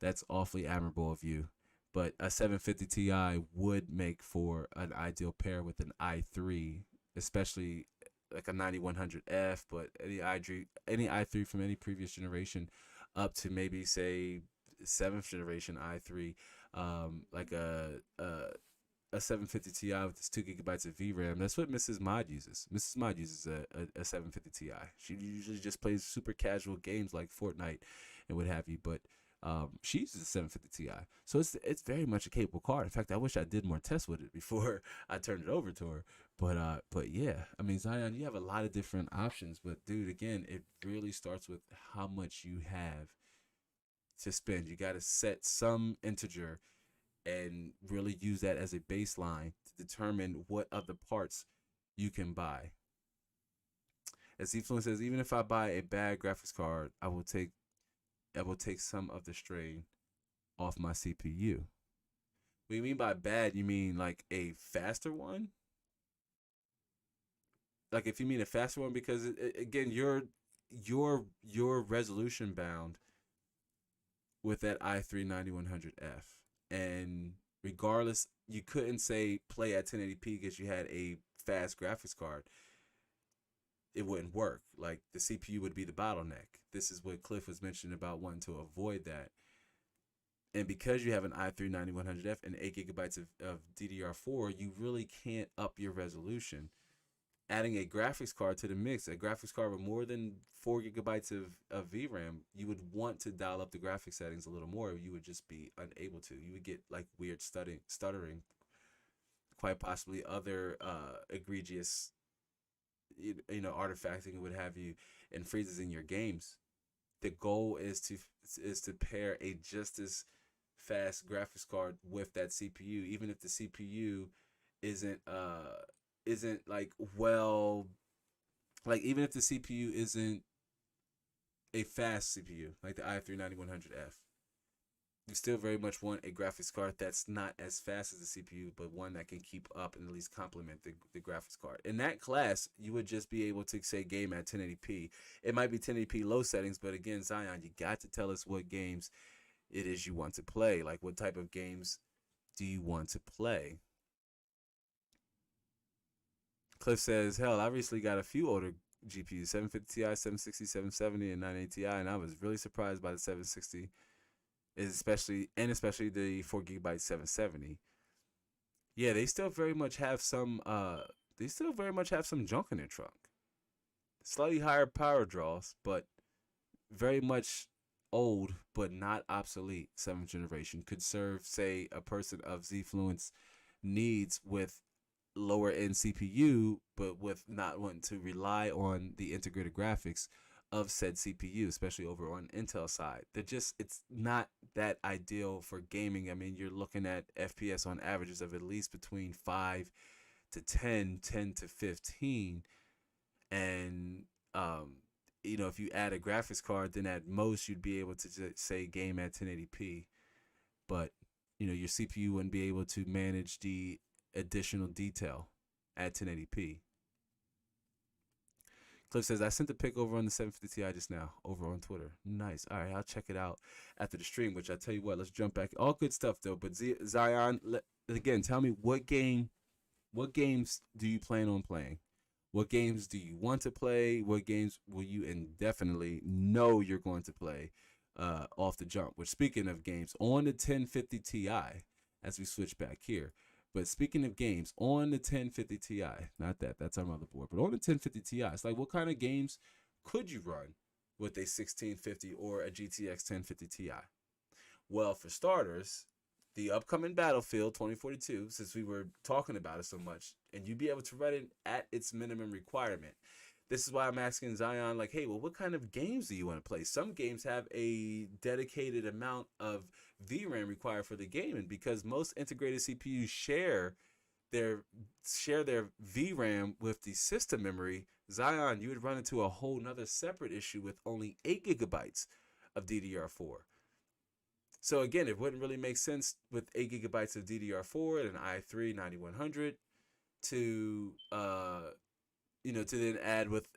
that's awfully admirable of you. But a 750 Ti would make for an ideal pair with an i3, especially like a 9100F. But any i3 from any previous generation, up to maybe say seventh generation i3, like a 750 Ti with its 2 GB of VRAM. That's what Mrs. Mod uses. Mrs. Mod uses a 750 Ti. She usually just plays super casual games like Fortnite and what have you, but she uses a 750 Ti. So it's very much a capable card. In fact, I wish I did more tests with it before I turned it over to her. But yeah, I mean, Zion, you have a lot of different options, but dude, again, it really starts with how much you have to spend. You got to set some integer and really use that as a baseline to determine what other parts you can buy. As Influence says, even if I buy a bad graphics card, I will take some of the strain off my CPU. What you mean by bad? You mean like a faster one? Like if you mean a faster one, because again, you're resolution bound with that i3 9100F, and regardless, you couldn't say play at 1080p because you had a fast graphics card. It wouldn't work. Like the CPU would be the bottleneck. This is what Cliff was mentioning about wanting to avoid that. And because you have an i3 9100F and 8 GB of DDR4, you really can't up your resolution. Adding a graphics card to the mix, a graphics card with more than 4 GB of VRAM, you would want to dial up the graphics settings a little more. You would just be unable to. You would get like weird stuttering, quite possibly other egregious, artifacting and what have you, and freezes in your games. The goal is to pair a just as fast graphics card with that CPU, even if the CPU isn't isn't like well like even if the CPU isn't a fast CPU like the i3-9100F. You still very much want a graphics card that's not as fast as the CPU, but one that can keep up and at least complement the graphics card. In that class, you would just be able to say game at 1080p. It might be 1080p low settings, but again, Zion, you got to tell us what games it is you want to play. Like, what type of games do you want to play? Cliff says, hell, I recently got a few older GPUs, 750 Ti, 760, 770, and 980 Ti, and I was really surprised by the 760, especially the 4 GB 770. Yeah, they still very much have some junk in their trunk. Slightly higher power draws, but very much old but not obsolete. 7th generation could serve, say, a person of Zfluence needs with lower end CPU, but with not wanting to rely on the integrated graphics of said CPU, especially over on Intel side. It's not that ideal for gaming. I mean, you're looking at FPS on averages of at least between 5 to 10, 10 to 15. And, if you add a graphics card, then at most you'd be able to just say game at 1080p. But, your CPU wouldn't be able to manage the additional detail at 1080p. Cliff says, I sent the pic over on the 750 Ti just now over on Twitter. Nice. All right, I'll check it out after the stream, which I tell you what, let's jump back. All good stuff, though. But Zion, again, tell me what games do you plan on playing? What games do you want to play? What games will you indefinitely know you're going to play off the jump? Which, speaking of games, on the 1050 Ti, as we switch back here, but speaking of games, on the 1050 Ti, that's our motherboard, but on the 1050 Ti, it's like, what kind of games could you run with a 1650 or a GTX 1050 Ti? Well, for starters, the upcoming Battlefield 2042, since we were talking about it so much, and you'd be able to run it at its minimum requirement. This is why I'm asking Zion, like, hey, well, what kind of games do you want to play? Some games have a dedicated amount of VRAM required for the game, and because most integrated CPUs share their VRAM with the system memory, Zion, you would run into a whole nother separate issue with only 8 gigabytes of DDR4. So again, it wouldn't really make sense with 8 gigabytes of DDR4 and an i3-9100 to to then add with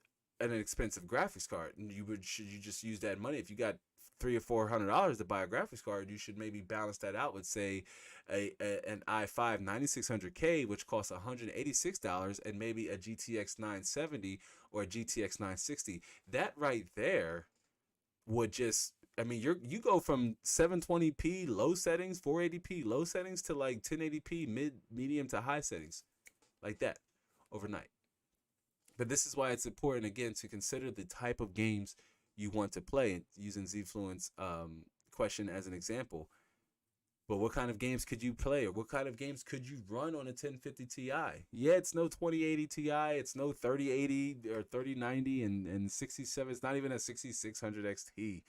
an expensive graphics card. And should you just use that money? If you got $300 or $400 to buy a graphics card, you should maybe balance that out with, say, an i5 9600K, which costs $186, and maybe a GTX 970 or a GTX 960. That right there would just, I mean, you go from 720p low settings, 480p low settings to like 1080p medium to high settings, like that, overnight. But this is why it's important, again, to consider the type of games you want to play, using Zfluence question as an example. But what kind of games could you play, or what kind of games could you run on a 1050 Ti? Yeah, it's no 2080 Ti, it's no 3080 or 3090 and 67. It's not even a 6600 XT.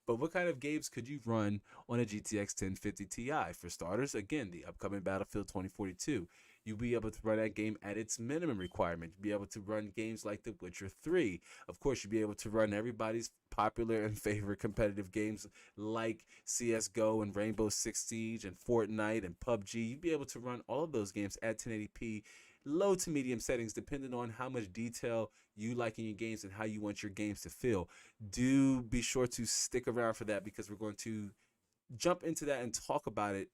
But what kind of games could you run on a GTX 1050 Ti? For starters, again, the upcoming Battlefield 2042. You'll be able to run that game at its minimum requirement. You'll be able to run games like The Witcher 3. Of course, you'll be able to run everybody's popular and favorite competitive games like CSGO and Rainbow Six Siege and Fortnite and PUBG. You'll be able to run all of those games at 1080p, low to medium settings, depending on how much detail you like in your games and how you want your games to feel. Do be sure to stick around for that, because we're going to jump into that and talk about it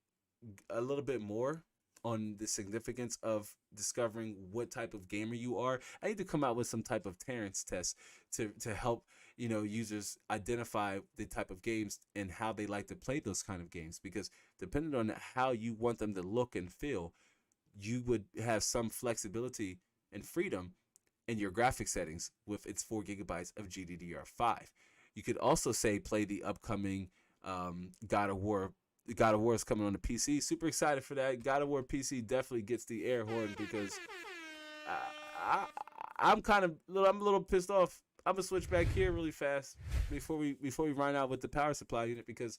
a little bit more on the significance of discovering what type of gamer you are. I need to come out with some type of Terrence test to help users identify the type of games and how they like to play those kind of games, because depending on how you want them to look and feel, you would have some flexibility and freedom in your graphic settings with its 4 gigabytes of GDDR5. You could also say play the upcoming God of War. God of War is coming on the PC. Super excited for that. God of War PC definitely gets the air horn, because I'm a little pissed off. I'm gonna switch back here really fast before we run out with the power supply unit, because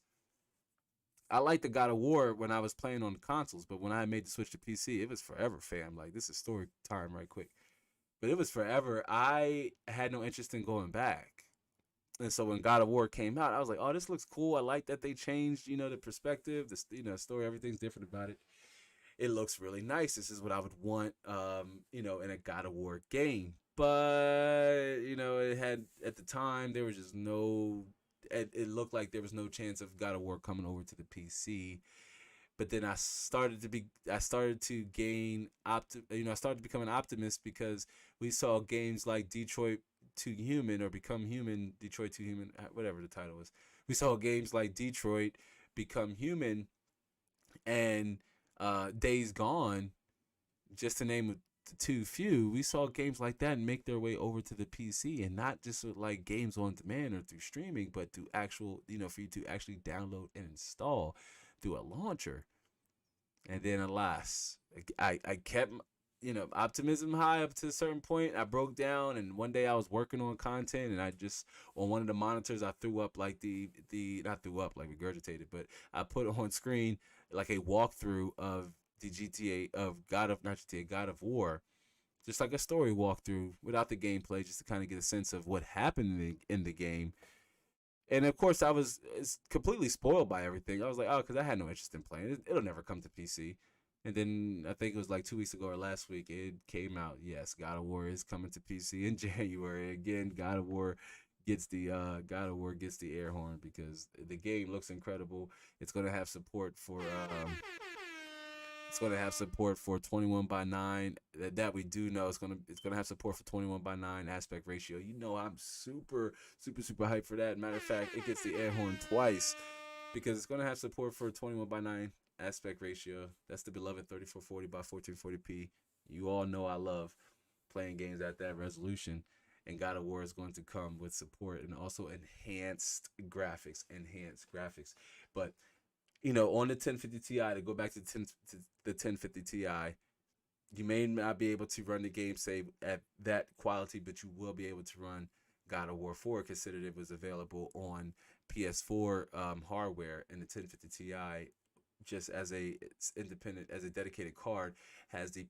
I liked the God of War when I was playing on the consoles, but when I made the switch to PC, it was forever, fam. Like, this is story time right quick. But it was forever. I had no interest in going back. And so when God of War came out, I was like, "Oh, this looks cool. I like that they changed, the perspective, the story, everything's different about it. It looks really nice. This is what I would want, in a God of War game." But it had, at the time, there was just no. It looked like there was no chance of God of War coming over to the PC. But then I started to gain I started to become an optimist, because we saw games like Detroit to Human, or Become Human, Detroit to Human, whatever the title was. We saw games like Detroit Become Human and Days Gone, just to name the two few. We saw games like that make their way over to the PC, and not just like games on demand or through streaming, but through actual, for you to actually download and install through a launcher. And then, alas, I kept optimism high up to a certain point. I broke down, and one day I was working on content, and I just, on one of the monitors, I threw up like the not threw up like regurgitated, but I put on screen like a walkthrough of the GTA of God of not GTA God of War, just like a story walkthrough without the gameplay, just to kind of get a sense of what happened in the game. And of course, I was completely spoiled by everything. I was like, oh, because I had no interest in playing it. It'll never come to PC. And then I think it was like 2 weeks ago or last week, it came out. Yes, God of War is coming to PC in January. Again, God of War gets the air horn, because the game looks incredible. It's gonna have support for it's going to have support for 21 by 9. That we do know. It's gonna have support for 21 by 9 aspect ratio. I'm super super super hyped for that. Matter of fact, it gets the air horn twice, because it's gonna have support for 21 by 9 aspect ratio. That's the beloved 3440 by 1440p. You all know I love playing games at that resolution, and God of War is going to come with support, and also enhanced graphics. But on the 1050 Ti, to go back to the 1050 Ti, you may not be able to run the game save at that quality, but you will be able to run God of War 4, considered it was available on PS4 hardware. And the 1050 Ti, just as a dedicated card, has the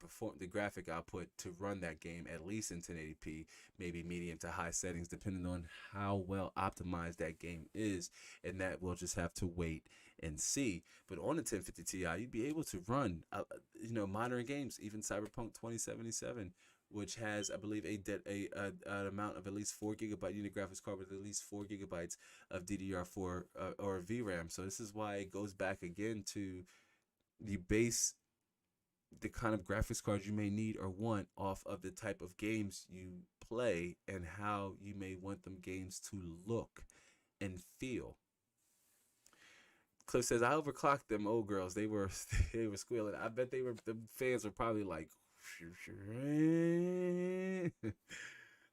graphic output to run that game at least in 1080p, maybe medium to high settings, depending on how well optimized that game is. And that we'll just have to wait and see. But on the 1050 Ti, you'd be able to run modern games, even Cyberpunk 2077, which has, I believe, an amount of at least 4 GB unit graphics card with at least 4 GB of DDR4 or VRAM. So this is why it goes back again to the kind of graphics cards you may need or want off of the type of games you play, and how you may want them games to look and feel. Cliff says, I overclocked them old girls. They were they were squealing. I bet the fans were probably like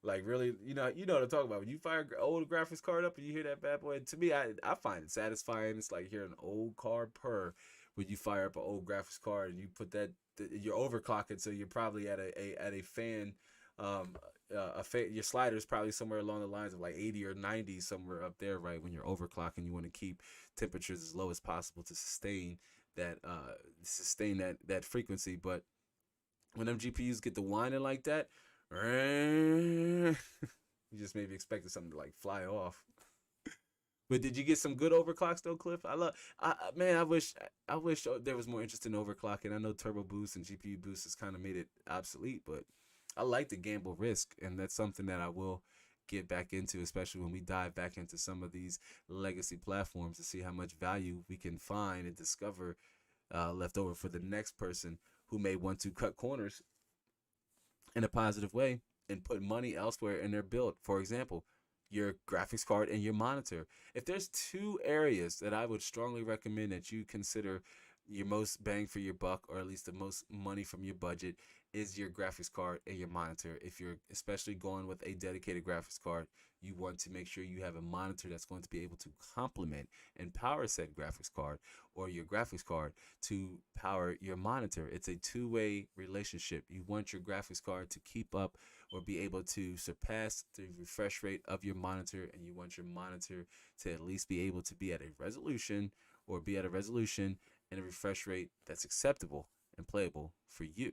like, really, what I'm talking about. When you fire an old graphics card up and you hear that bad boy, to me, I find it satisfying. It's like hearing an old car purr when you fire up an old graphics card, and you put you're overclocking, so you're probably at a fan. Your slider is probably somewhere along the lines of like 80 or 90, somewhere up there, right? When you're overclocking, you want to keep temperatures as low as possible to sustain that frequency. But when them GPUs get to whining like that, you just maybe expected something to like fly off. But did you get some good overclocks though, Cliff? Man, I wish there was more interest in overclocking. I know turbo boost and GPU boost has kind of made it obsolete, but I like to gamble risk, and that's something that I will get back into, especially when we dive back into some of these legacy platforms, to see how much value we can find and discover left over for the next person who may want to cut corners in a positive way and put money elsewhere in their build. For example, your graphics card and your monitor. If there's two areas that I would strongly recommend that you consider your most bang for your buck, or at least the most money from your budget, is your graphics card and your monitor. If you're especially going with a dedicated graphics card, you want to make sure you have a monitor that's going to be able to complement and power said graphics card, or your graphics card to power your monitor. It's a two-way relationship. You want your graphics card to keep up or be able to surpass the refresh rate of your monitor, and you want your monitor to at least be able to be at a resolution and a refresh rate that's acceptable and playable for you.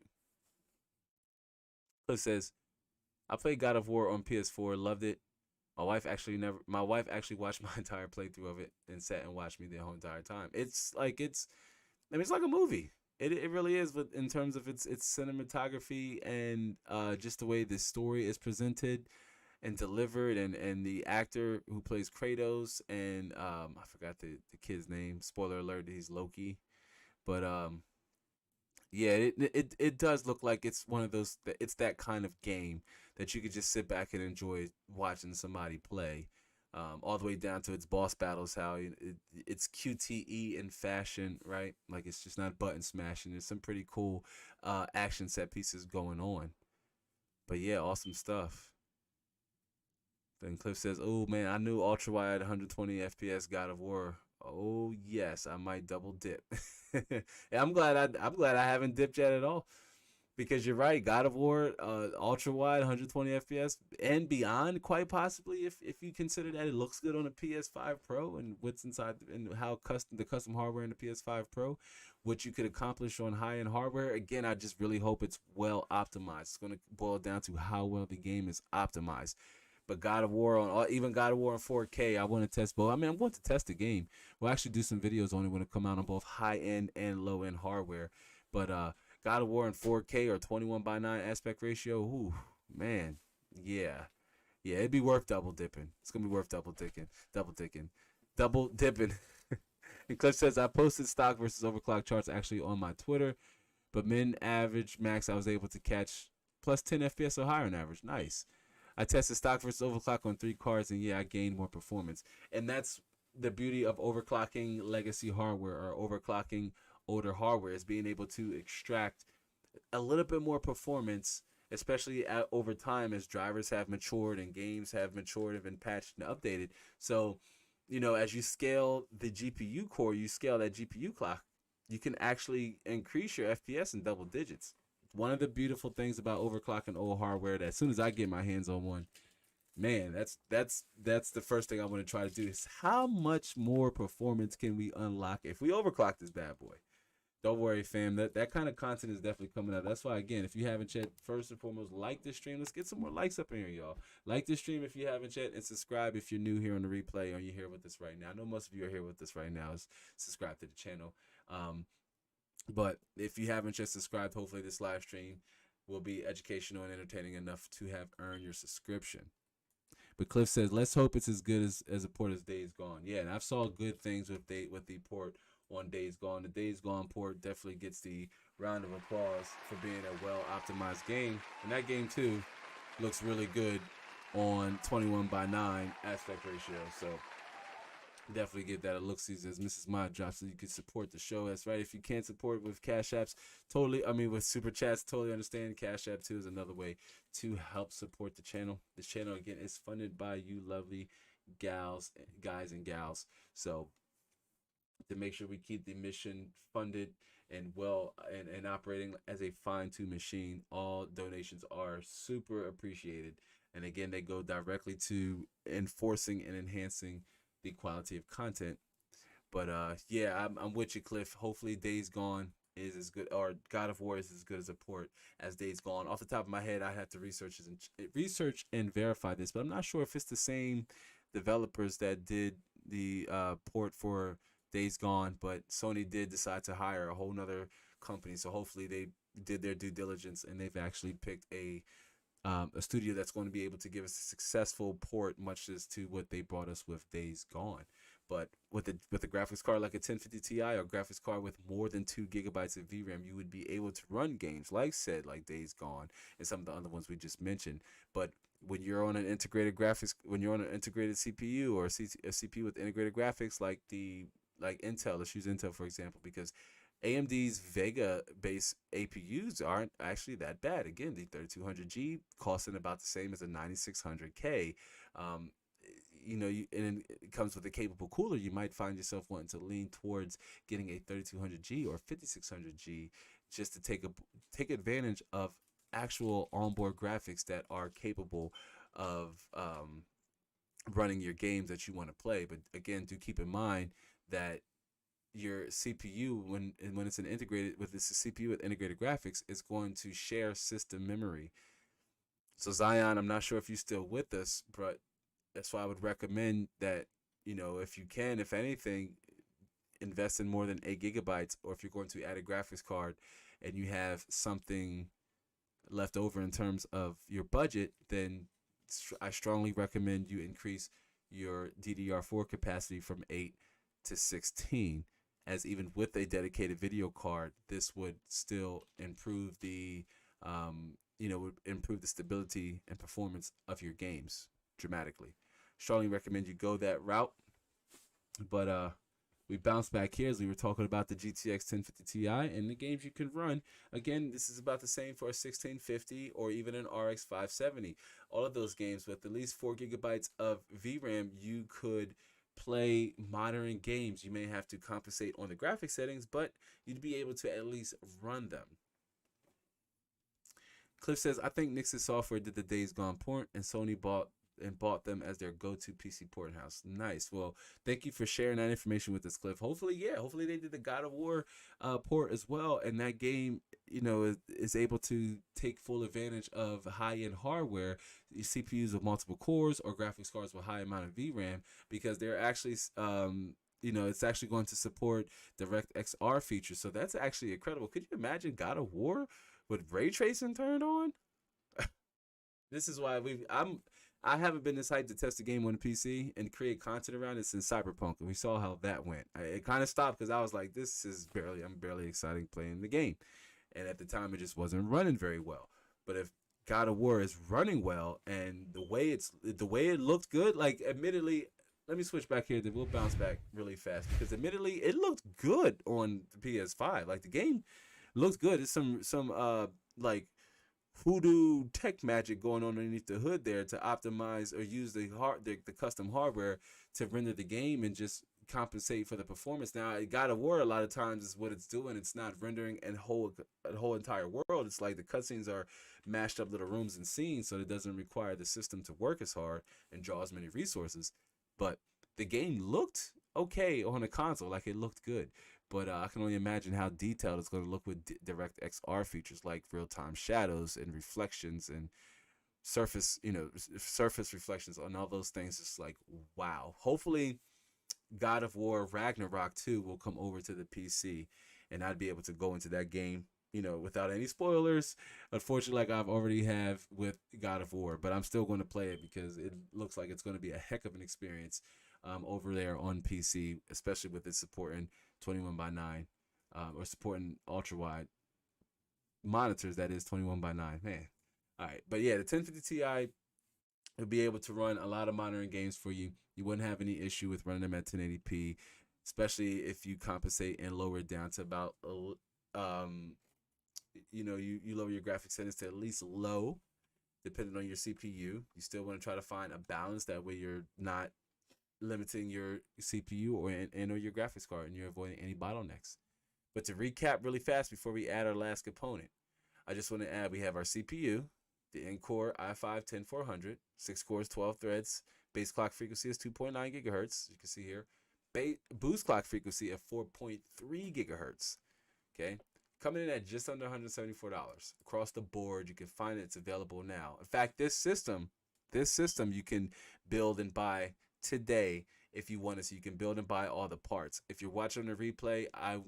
It says, I played God of War on PS4, loved it. My wife actually watched my entire playthrough of it and sat and watched me the whole entire time. It's like a movie. It really is, but in terms of its cinematography and just the way the story is presented and delivered, and the actor who plays Kratos, and I forgot the kid's name. Spoiler alert, he's Loki. But yeah, it does look like it's one of those. It's that kind of game that you could just sit back and enjoy watching somebody play, all the way down to its boss battles. How it's QTE in fashion, right? Like it's just not button smashing. There's some pretty cool action set pieces going on. But yeah, awesome stuff. Then Cliff says, "Oh man, I knew ultra wide 120 FPS God of War. Oh yes, I might double dip." Yeah, I'm glad I haven't dipped yet at all, because you're right. God of War, ultra wide 120 FPS and beyond, quite possibly, if you consider that it looks good on a PS5 Pro and what's inside and how the custom hardware in the PS5 Pro, what you could accomplish on high end hardware. Again, I just really hope it's well optimized. It's going to boil down to how well the game is optimized. But God of War even God of War in 4K, I want to test both. I mean, I want to test the game. We'll actually do some videos on it when it come out on both high end and low end hardware. But God of War in 4K or 21:9 aspect ratio, ooh, man, yeah, it'd be worth double dipping. It's gonna be worth double dipping. And Cliff says, I posted stock versus overclock charts actually on my Twitter, but min, average, max, I was able to catch plus 10 FPS or higher on average. Nice. I tested stock versus overclock on 3 cards, and yeah, I gained more performance. And that's the beauty of overclocking legacy hardware or overclocking older hardware, is being able to extract a little bit more performance, especially over time as drivers have matured and games have matured and been patched and updated. So, as you scale the GPU core, you scale that GPU clock, you can actually increase your FPS in double digits. One of the beautiful things about overclocking old hardware, that as soon as I get my hands on one, man, that's the first thing I want to try to do, is how much more performance can we unlock if we overclock this bad boy. Don't worry, fam. That kind of content is definitely coming up. That's why, again, if you haven't yet, first and foremost, like this stream. Let's get some more likes up in here, y'all. Like this stream if you haven't yet, and subscribe if you're new here on the replay or you're here with us right now. I know most of you are here with us right now. Subscribe to the channel. But if you haven't yet subscribed, hopefully this live stream will be educational and entertaining enough to have earned your subscription. But Cliff says, let's hope it's as good as a port as Days Gone. Yeah, and I've saw good things with the port on Days Gone. The Days Gone port definitely gets the round of applause for being a well optimized game. And that game too looks really good on 21:9 aspect ratio. So definitely give that a look, see, as Mrs. Mod drops, so you can support the show. That's right. If you can't support with Cash Apps, with Super Chats, totally understand. Cash App too is another way to help support the channel. This channel, again, is funded by you lovely guys and gals. So to make sure we keep the mission funded and and operating as a fine-tuned machine, all donations are super appreciated. And again, they go directly to enforcing and enhancing the quality of content. But yeah, I'm with you, Cliff. Hopefully Days Gone is as good, or God of War is as good as a port as Days Gone. Off the top of my head, I have to research and verify this, but I'm not sure if it's the same developers that did the port for Days Gone. But Sony did decide to hire a whole nother company, so hopefully they did their due diligence and they've actually picked a studio that's going to be able to give us a successful port, much as to what they brought us with Days Gone. But with the graphics card like a 1050 Ti, or graphics card with more than 2 gigabytes of VRAM, you would be able to run games like Days Gone and some of the other ones we just mentioned. But when you're on an integrated CPU, or a CPU with integrated graphics like Intel, let's use Intel for example, because AMD's Vega based APUs aren't actually that bad. Again, the 3200G costing about the same as a 9600K. Um, and it comes with a capable cooler. You might find yourself wanting to lean towards getting a 3200G or 5600G just to take advantage of actual onboard graphics that are capable of running your games that you want to play. But again, do keep in mind that your CPU, when it's an integrated with this CPU with integrated graphics, is going to share system memory. So Zion, I'm not sure if you're still with us, but that's why I would recommend that, if you can, if anything, invest in more than 8 GB, or if you're going to add a graphics card and you have something left over in terms of your budget, then I strongly recommend you increase your DDR4 capacity from 8 to 16, as even with a dedicated video card, this would still improve would improve the stability and performance of your games dramatically. Strongly recommend you go that route. But we bounced back here as we were talking about the GTX 1050 Ti and the games you can run. Again, this is about the same for a 1650 or even an RX 570. All of those games with at least 4 GB of VRAM, you could play modern games. You may have to compensate on the graphic settings, but you'd be able to at least run them. Cliff says, I think Nix's software did the Days Gone port, and Sony bought them as their go-to PC port house. Nice. Well, thank you for sharing that information with us, Cliff. Hopefully they did the God of War port as well, and that game, is able to take full advantage of high-end hardware, CPUs with multiple cores or graphics cards with high amount of VRAM, because they're actually it's actually going to support DirectX R features. So that's actually incredible. Could you imagine God of War with ray tracing turned on? This is why I haven't been this hyped to test the game on the PC and create content around it since Cyberpunk, and we saw how that went. It kind of stopped because I was like, I'm barely excited playing the game, and at the time it just wasn't running very well. But if God of War is running well and the way it looked good, like admittedly, let me switch back here. Then we'll bounce back really fast because admittedly it looked good on the PS5. Like the game looks good. It's some like voodoo tech magic going on underneath the hood there to optimize or use the custom hardware to render the game and just compensate for the performance. Now, God of War a lot of times is what it's doing. It's not rendering a whole entire world. It's like the cutscenes are mashed up little rooms and scenes, so it doesn't require the system to work as hard and draw as many resources. But the game looked okay on a console, like it looked good. But I can only imagine how detailed it's going to look with DirectX R features like real-time shadows and reflections and surface reflections on all those things. It's like, wow. Hopefully, God of War Ragnarok 2 will come over to the PC, and I'd be able to go into that game, without any spoilers. Unfortunately, like I've already have with God of War, but I'm still going to play it because it looks like it's going to be a heck of an experience over there on PC, especially with it supporting 21:9 or supporting ultra wide monitors. That is 21:9. Man, all right, but yeah, the 1050 Ti will be able to run a lot of modern games for you. You wouldn't have any issue with running them at 1080p, especially if you compensate and lower it down to about you lower your graphics settings to at least low, depending on your CPU. You still want to try to find a balance, that way you're not limiting your CPU or your graphics card, and you're avoiding any bottlenecks. But to recap really fast before we add our last component, I just want to add we have our CPU, the Core i5-10400, 6 cores, 12 threads. Base clock frequency is 2.9 gigahertz. You can see here. Boost clock frequency of 4.3 gigahertz. Okay, coming in at just under $174 across the board. You can find it. It's available now. In fact, this system you can build and buy today if you want to. So you can build and buy all the parts. If you're watching the replay, I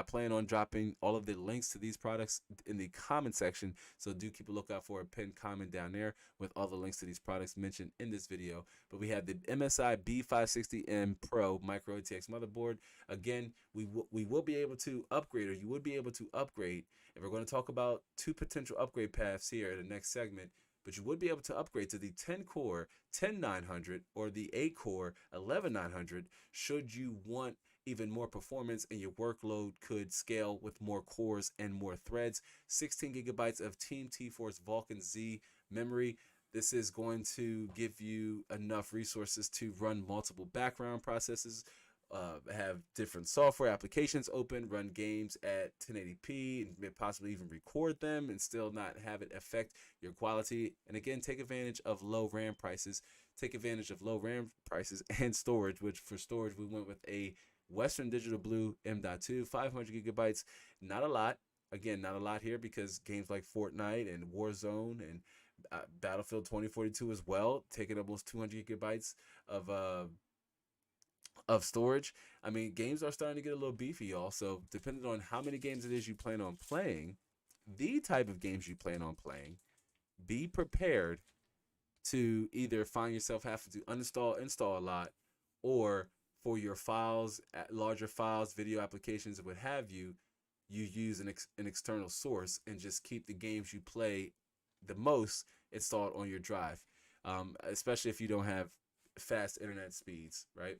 plan on dropping all of the links to these products in the comment section, so do keep a lookout for a pinned comment down there with all the links to these products mentioned in this video. But we have the MSI B560M Pro micro ATX motherboard. Again, we will be able to upgrade, or you would be able to upgrade, and we're going to talk about two potential upgrade paths here in the next segment. But you would be able to upgrade to the 10-core 10900 or the 8-core 11900 should you want even more performance, and your workload could scale with more cores and more threads. 16 gigabytes of Team T-Force Vulkan Z memory. This is going to give you enough resources to run multiple background processes, have different software applications open, run games at 1080p, and possibly even record them and still not have it affect your quality. And again, take advantage of low RAM prices. Take advantage of low RAM prices and storage, which for storage, we went with a Western Digital Blue M.2, 500 gigabytes. Not a lot. Again, not a lot here because games like Fortnite and Warzone and Battlefield 2042 as well, taking almost 200 gigabytes of storage. I mean, games are starting to get a little beefy, y'all. So depending on how many games it is you plan on playing, the type of games you plan on playing, be prepared to either find yourself having to uninstall, install a lot, or for your files, larger files, video applications, and what have you, you use an external source and just keep the games you play the most installed on your drive. Especially if you don't have fast internet speeds, right?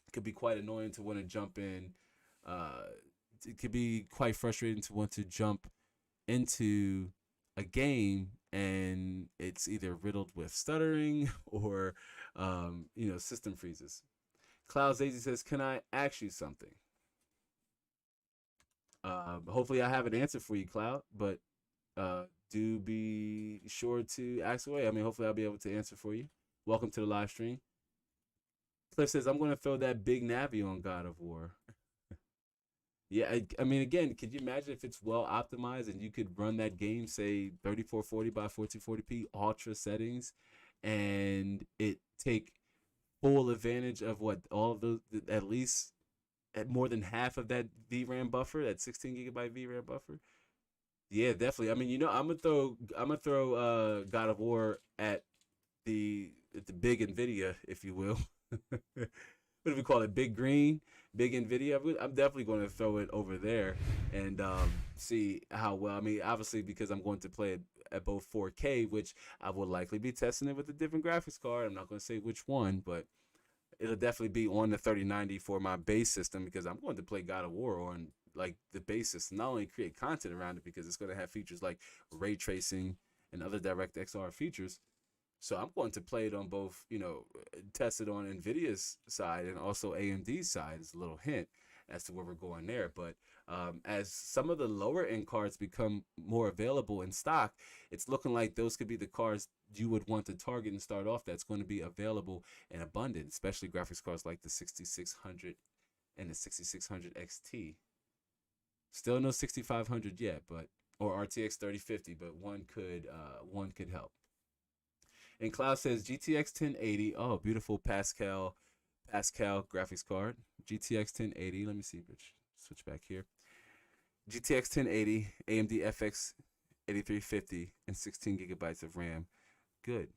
It could be quite annoying to want to jump in. Uh, it could be quite frustrating to want to jump into a game and it's either riddled with stuttering or system freezes. Cloud Zazy says, "Can I ask you something?" Hopefully, I have an answer for you, Cloud. But do be sure to ask away. I mean, hopefully, I'll be able to answer for you. Welcome to the live stream. Cliff says, "I'm going to throw that big Navi on God of War." Yeah, I mean, again, could you imagine if it's well optimized and you could run that game, say 3440 by 1440p ultra settings, and it take full advantage of what all of those, at least at more than half of that VRAM buffer, that 16 gigabyte VRAM buffer. Yeah, definitely. I mean, I'm gonna throw God of War at the big Nvidia, if you will. What do we call it? Big Green, Big Nvidia. I'm definitely going to throw it over there and see how well. I mean, obviously because I'm going to play it at both 4K, which I will likely be testing it with a different graphics card. I'm not going to say which one, but it'll definitely be on the 3090 for my base system because I'm going to play God of War on like the base system. Not only create content around it because it's going to have features like ray tracing and other DirectX R features, so I'm going to play it on both, test it on NVIDIA's side and also AMD's side as a little hint as to where we're going there. But as some of the lower end cards become more available in stock, it's looking like those could be the cards you would want to target and start off that's going to be available in abundance, especially graphics cards like the 6600 and the 6600 XT. Still no 6500 yet, but or RTX 3050, but one could help. And Cloud says GTX 1080. Oh, beautiful Pascal graphics card. GTX 1080. Let me see. Switch back here. GTX 1080, AMD FX 8350, and 16 gigabytes of RAM. Good.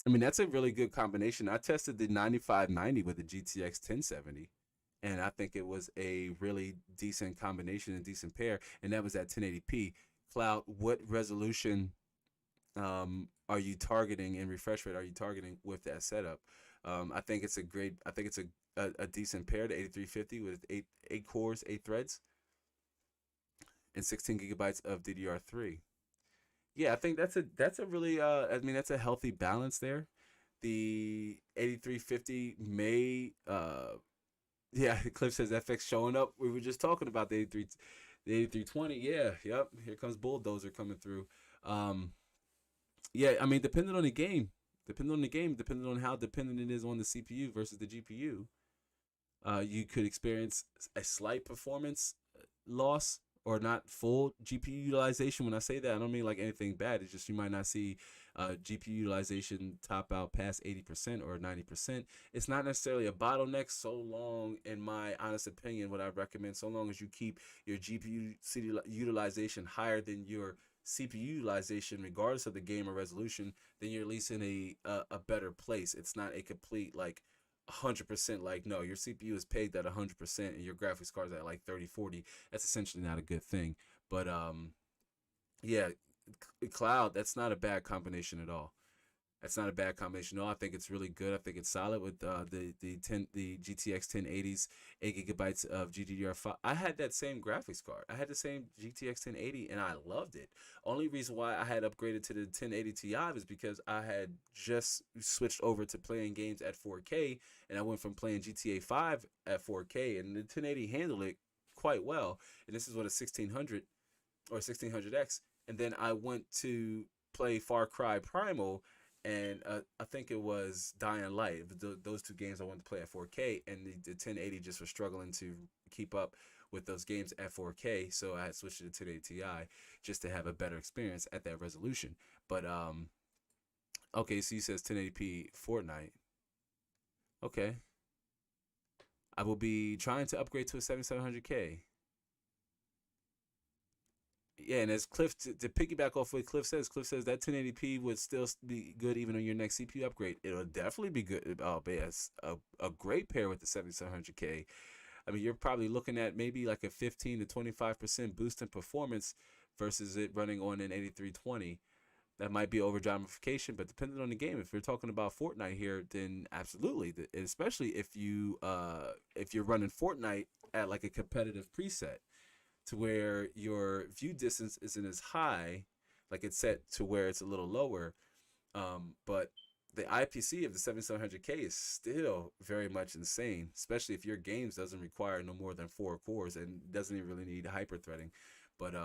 I mean, that's a really good combination. I tested the 9590 with the GTX 1070, and I think it was a really decent combination and decent pair, and that was at 1080p. Cloud, what resolution are you targeting and refresh rate are you targeting with that setup? I think it's a decent pair, the 8350 with eight cores, 8 threads, and 16 gigabytes of DDR3. Yeah, I think that's a really I mean that's a healthy balance there. The 8350 may yeah, Cliff says FX showing up. We were just talking about the 8320. Yeah, yep. Here comes Bulldozer coming through. Um, yeah, I mean, depending on how dependent it is on the CPU versus the GPU, you could experience a slight performance loss or not full GPU utilization. When I say that, I don't mean like anything bad. It's just you might not see GPU utilization top out past 80% or 90%. It's not necessarily a bottleneck so long, in my honest opinion, what I recommend, so long as you keep your GPU utilization higher than your CPU utilization, regardless of the game or resolution, then you're at least in a better place. It's not a complete like 100%. Like, no, your CPU is pegged at 100% and your graphics card's at like 30, 40. That's essentially not a good thing. But yeah, cloud, that's not a bad combination at all. That's not a bad combination. No, I think it's really good. I think it's solid with the GTX 1080s, 8 gigabytes of GDDR5. I had that same graphics card. I had the same GTX 1080, and I loved it. Only reason why I had upgraded to the 1080 Ti is because I had just switched over to playing games at 4K, and I went from playing GTA 5 at 4K, and the 1080 handled it quite well. And this is what a 1600 or 1600X, and then I went to play Far Cry Primal, and I think it was Dying Light. Those two games I wanted to play at 4K, and the 1080 just was struggling to keep up with those games at 4K, so I had switched to the 1080 Ti just to have a better experience at that resolution. But okay, so he says 1080p Fortnite. Okay, I will be trying to upgrade to a 7700K. Yeah, and as Cliff, to piggyback off what Cliff says that 1080p would still be good even on your next CPU upgrade. It'll definitely be good. Oh, man, it's a great pair with the 7700K. I mean, you're probably looking at maybe like a 15 to 25% boost in performance versus it running on an 8320. That might be overdramatification, but depending on the game, if we're talking about Fortnite here, then absolutely, especially if you're running Fortnite at like a competitive preset to where your view distance isn't as high, like it's set to where it's a little lower. But the IPC of the 7700K is still very much insane, especially if your games doesn't require no more than 4 cores and doesn't even really need hyper threading. But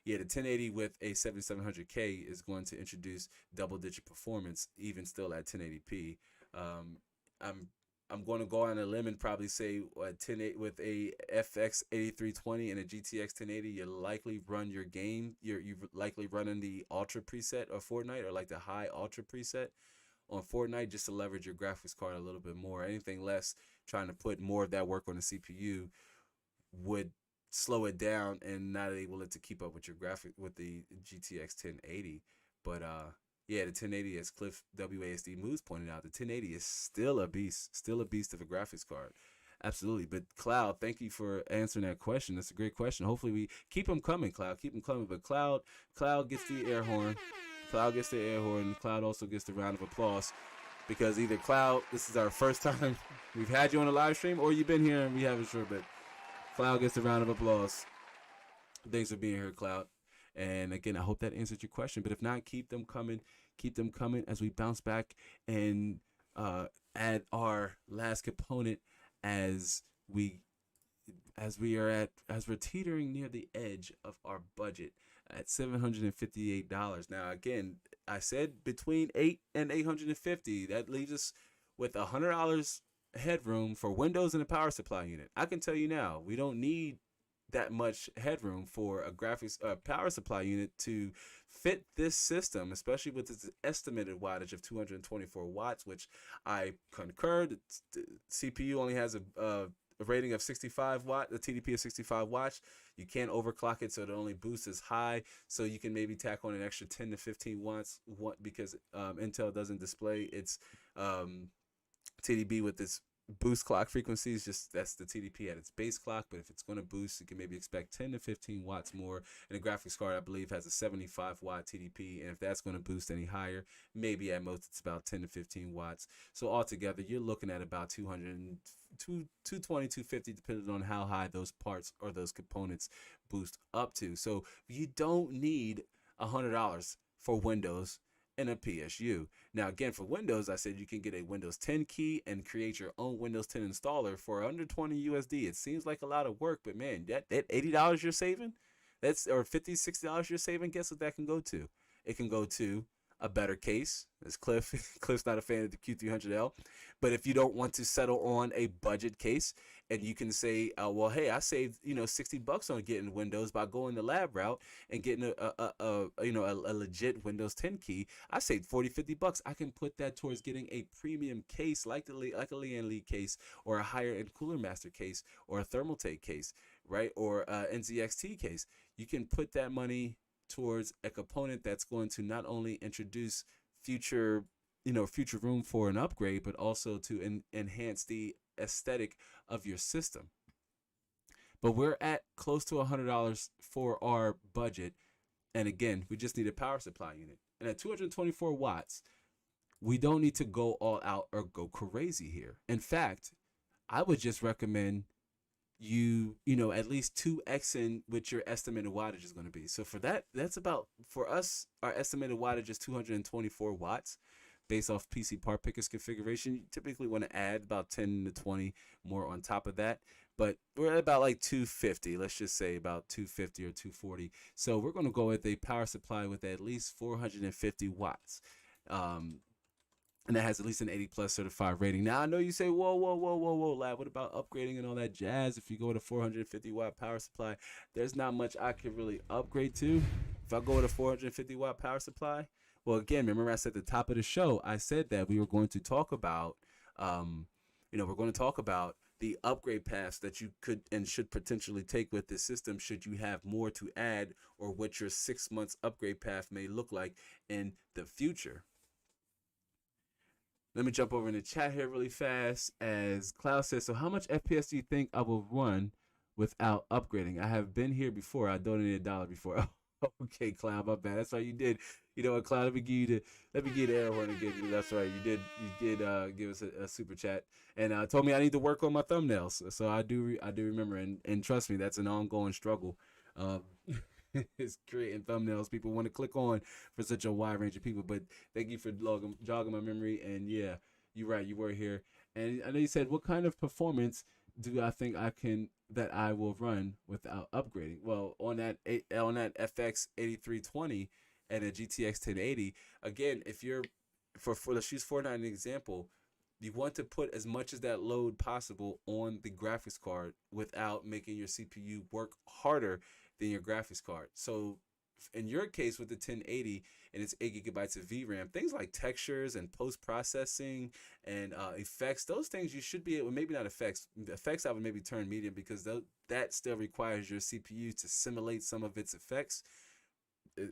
yeah, the 1080 with a 7700K is going to introduce double-digit performance, even still at 1080p. I'm I'm going to go on a limb and probably say 1080 with a FX 8320 and a GTX 1080. You likely run your game. You're likely running the Ultra preset of Fortnite, or like the high Ultra preset on Fortnite, just to leverage your graphics card a little bit more. Anything less, trying to put more of that work on the CPU would slow it down and not able it to keep up with your graphic with the GTX 1080. But yeah, the 1080, as Cliff WASD Moves pointed out, the 1080 is still a beast of a graphics card. Absolutely. But Cloud, thank you for answering that question. That's a great question. Hopefully we keep them coming, Cloud. Keep them coming. But Cloud gets the air horn. Cloud gets the air horn. Cloud also gets the round of applause, because either Cloud, this is our first time we've had you on a live stream, or you've been here and we haven't sure. But Cloud gets the round of applause. Thanks for being here, Cloud. And again, I hope that answered your question. But if not, keep them coming. Keep them coming as we bounce back and add our last component as we're teetering near the edge of our budget at $758. Now, again, I said between $800 and $850. That leaves us with $100 headroom for Windows and a power supply unit. I can tell you now, we don't need that much headroom for a graphics power supply unit to fit this system, especially with its estimated wattage of 224 watts, which I concur. The CPU only has a rating of 65 watt, the TDP of 65 watts. You can't overclock it, so it only boosts as high. So you can maybe tack on an extra 10 to 15 watts, because Intel doesn't display its TDP with its boost clock frequencies. Just that's the TDP at its base clock. But if it's going to boost, you can maybe expect 10 to 15 watts more. And the graphics card, I believe, has a 75 watt TDP, and if that's going to boost any higher, maybe at most it's about 10 to 15 watts. So altogether, you're looking at about 220, 250, depending on how high those parts or those components boost up to. So you don't need $100 for Windows and a PSU. Now, again, for Windows, I said you can get a Windows 10 key and create your own Windows 10 installer for under 20 USD. It seems like a lot of work, but man, that $80 you're saving, or $50, $60 you're saving, guess what that can go to? It can go to a better case, as Cliff's not a fan of the Q300L, but if you don't want to settle on a budget case, and you can say, well, hey, I saved $60 on getting Windows by going the lab route and getting a legit Windows 10 key. I saved 40, $50. I can put that towards getting a premium case like a Lian Li case, or a higher end Cooler Master case, or a Thermaltake case, right, or NZXT case. You can put that money towards a component that's going to not only introduce future room for an upgrade, but also to enhance the aesthetic of your system. But we're at close to $100 for our budget, and again, we just need a power supply unit. And at 224 watts, we don't need to go all out or go crazy here. In fact, I would just recommend you at least 2xing what your estimated wattage is going to be. So for that, that's about, for us, our estimated wattage is 224 watts based off PC part pickers configuration. You typically want to add about 10 to 20 more on top of that, but we're at about like 250. Let's just say about 250 or 240. So we're going to go with a power supply with at least 450 watts. And that has at least an 80 plus certified rating. Now I know you say, whoa, whoa, whoa, whoa, whoa, lab. What about upgrading and all that jazz? If you go with a 450-watt power supply, there's not much I can really upgrade to. If I go with a 450-watt power supply, well, again, remember I said at the top of the show, I said that we were going to talk about, we're going to talk about the upgrade paths that you could and should potentially take with this system should you have more to add, or what your 6 months upgrade path may look like in the future. Let me jump over in the chat here really fast. As Cloud says, so how much FPS do you think I will run without upgrading? I have been here before. I donated $1 before. Okay, Cloud, my bad. That's right, you did. You know what, Cloud? Let me give you the air horn again. That's right, you did give us a super chat and told me I need to work on my thumbnails. So I do remember, and trust me, that's an ongoing struggle. Um, is creating thumbnails people want to click on for such a wide range of people. But thank you for jogging my memory. And yeah, you're right, you were here. And I know you said, what kind of performance do I think that I will run without upgrading? Well, on that FX 8320 and a GTX 1080, again, if you're for let's use Fortnite an example, you want to put as much as that load possible on the graphics card without making your CPU work harder than your graphics card. So in your case with the 1080 and it's 8 gigabytes of VRAM, things like textures and post processing and effects, those things you should be able, maybe not effects. The effects I would maybe turn medium, because that still requires your CPU to simulate some of its effects,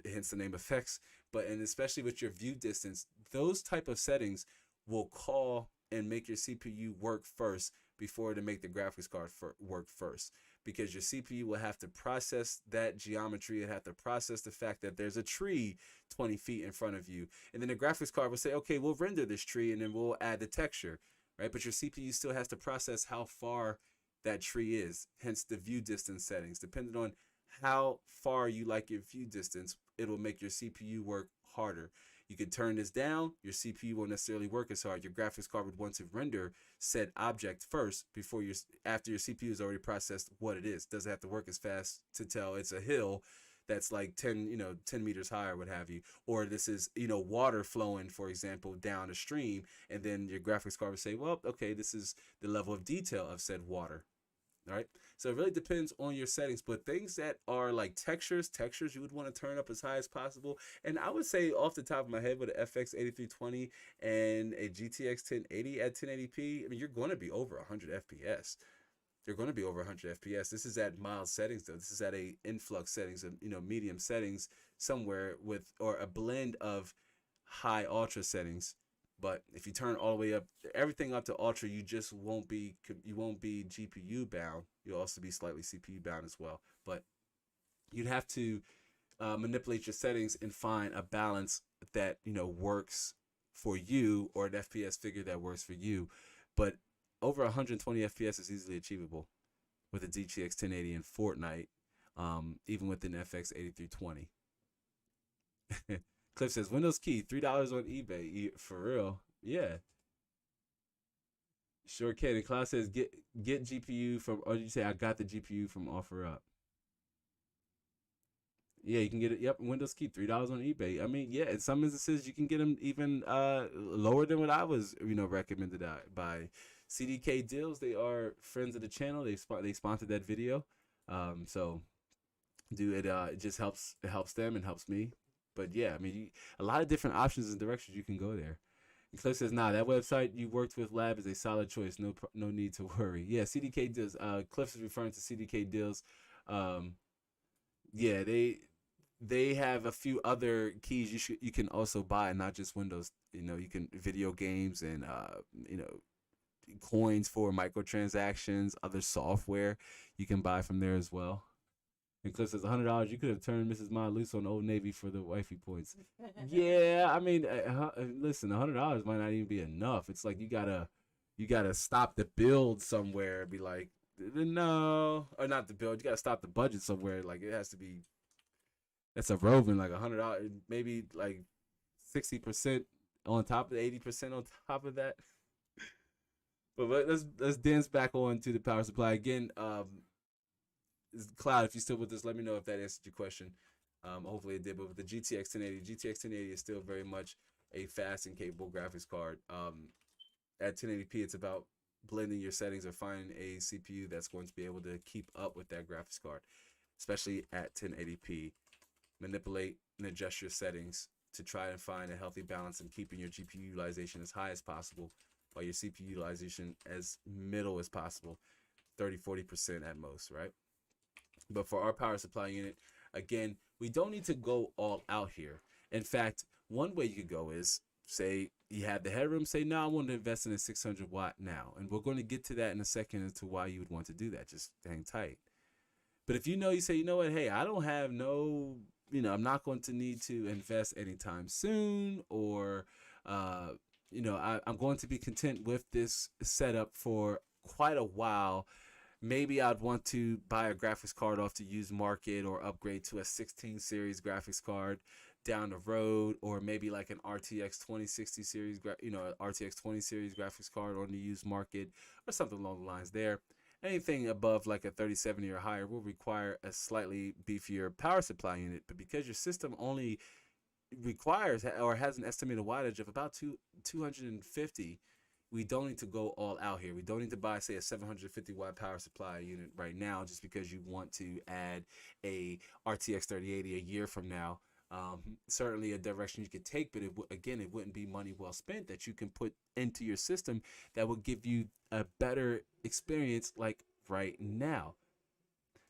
hence the name effects. But and especially with your view distance, those type of settings will call and make your CPU work first before to make the graphics card work first, because your CPU will have to process that geometry. It have to process the fact that there's a tree 20 feet in front of you, and then the graphics card will say, okay, we'll render this tree and then we'll add the texture, right? But your CPU still has to process how far that tree is, hence the view distance settings. Depending on how far you like your view distance, it'll make your CPU work harder. You can turn this down, your CPU won't necessarily work as hard. Your graphics card would want to render said object first before after your CPU has already processed what it is. Doesn't have to work as fast to tell it's a hill that's like 10 meters high or what have you, or this is water flowing, for example, down a stream, and then your graphics card would say, well, okay, this is the level of detail of said water. All right, so it really depends on your settings, but things that are like textures you would want to turn up as high as possible. And I would say off the top of my head, with an FX 8320 and a GTX 1080 at 1080p, I mean, you're going to be over 100 FPS. You're going to be over 100 FPS. This is at mild settings though. This is at a influx settings, and medium settings somewhere, with or a blend of high ultra settings. But if you turn all the way up, everything up to ultra, you won't be GPU bound. You'll also be slightly CPU bound as well. But you'd have to manipulate your settings and find a balance that works for you, or an FPS figure that works for you. But over 120 FPS is easily achievable with a GTX 1080 in Fortnite, even with an FX 8320. Cliff says Windows key $3 on eBay. For real, yeah, sure can. And Cloud says get GPU from, or you say I got the GPU from OfferUp. Yeah, you can get it. Yep, Windows key $3 on eBay. I mean, yeah, in some instances you can get them even lower than what I was recommended by CDK Deals. They are friends of the channel. They sponsored that video, so do it. It just helps. It helps them and helps me. But yeah, I mean, a lot of different options and directions you can go there. And Cliff says, "Nah, that website you worked with, Lab, is a solid choice. No need to worry." Yeah, CDK Deals. Cliff is referring to CDK Deals. Yeah, they have a few other keys you can also buy, not just Windows. You can video games and coins for microtransactions, other software you can buy from there as well. And Cliff says $100. You could have turned Mrs. Ma loose on Old Navy for the wifey points. Yeah, I mean, listen, $100 might not even be enough. It's like you gotta stop the build somewhere. And be like, no, or not the build. You gotta stop the budget somewhere. Like it has to be. That's a roving like $100, maybe like 60% on top of 80% on top of that. But let's dance back on to the power supply again. Cloud, if you're still with us, let me know if that answered your question. Hopefully it did. But with the GTX 1080 is still very much a fast and capable graphics card. At 1080p, it's about blending your settings or finding a CPU that's going to be able to keep up with that graphics card, especially at 1080p. Manipulate and adjust your settings to try and find a healthy balance in keeping your GPU utilization as high as possible while your CPU utilization as middle as possible, 30-40% at most, right? But for our power supply unit, again, we don't need to go all out here. In fact, one way you could go is say you have the headroom, say, no, I want to invest in a 600 watt now. And we're going to get to that in a second as to why you would want to do that. Just hang tight. But if you say, you know what, hey, I don't have I'm not going to need to invest anytime soon, or, I'm going to be content with this setup for quite a while. Maybe I'd want to buy a graphics card off the used market or upgrade to a 16 series graphics card down the road, or maybe like an RTX 2060 series, RTX 20 series graphics card on the used market or something along the lines there. Anything above like a 3070 or higher will require a slightly beefier power supply unit, but because your system only requires or has an estimated wattage of about 250, we don't need to go all out here. We don't need to buy, say, a 750 watt power supply unit right now just because you want to add a RTX 3080 a year from now. Certainly a direction you could take, but it wouldn't be money well spent that you can put into your system that would give you a better experience like right now.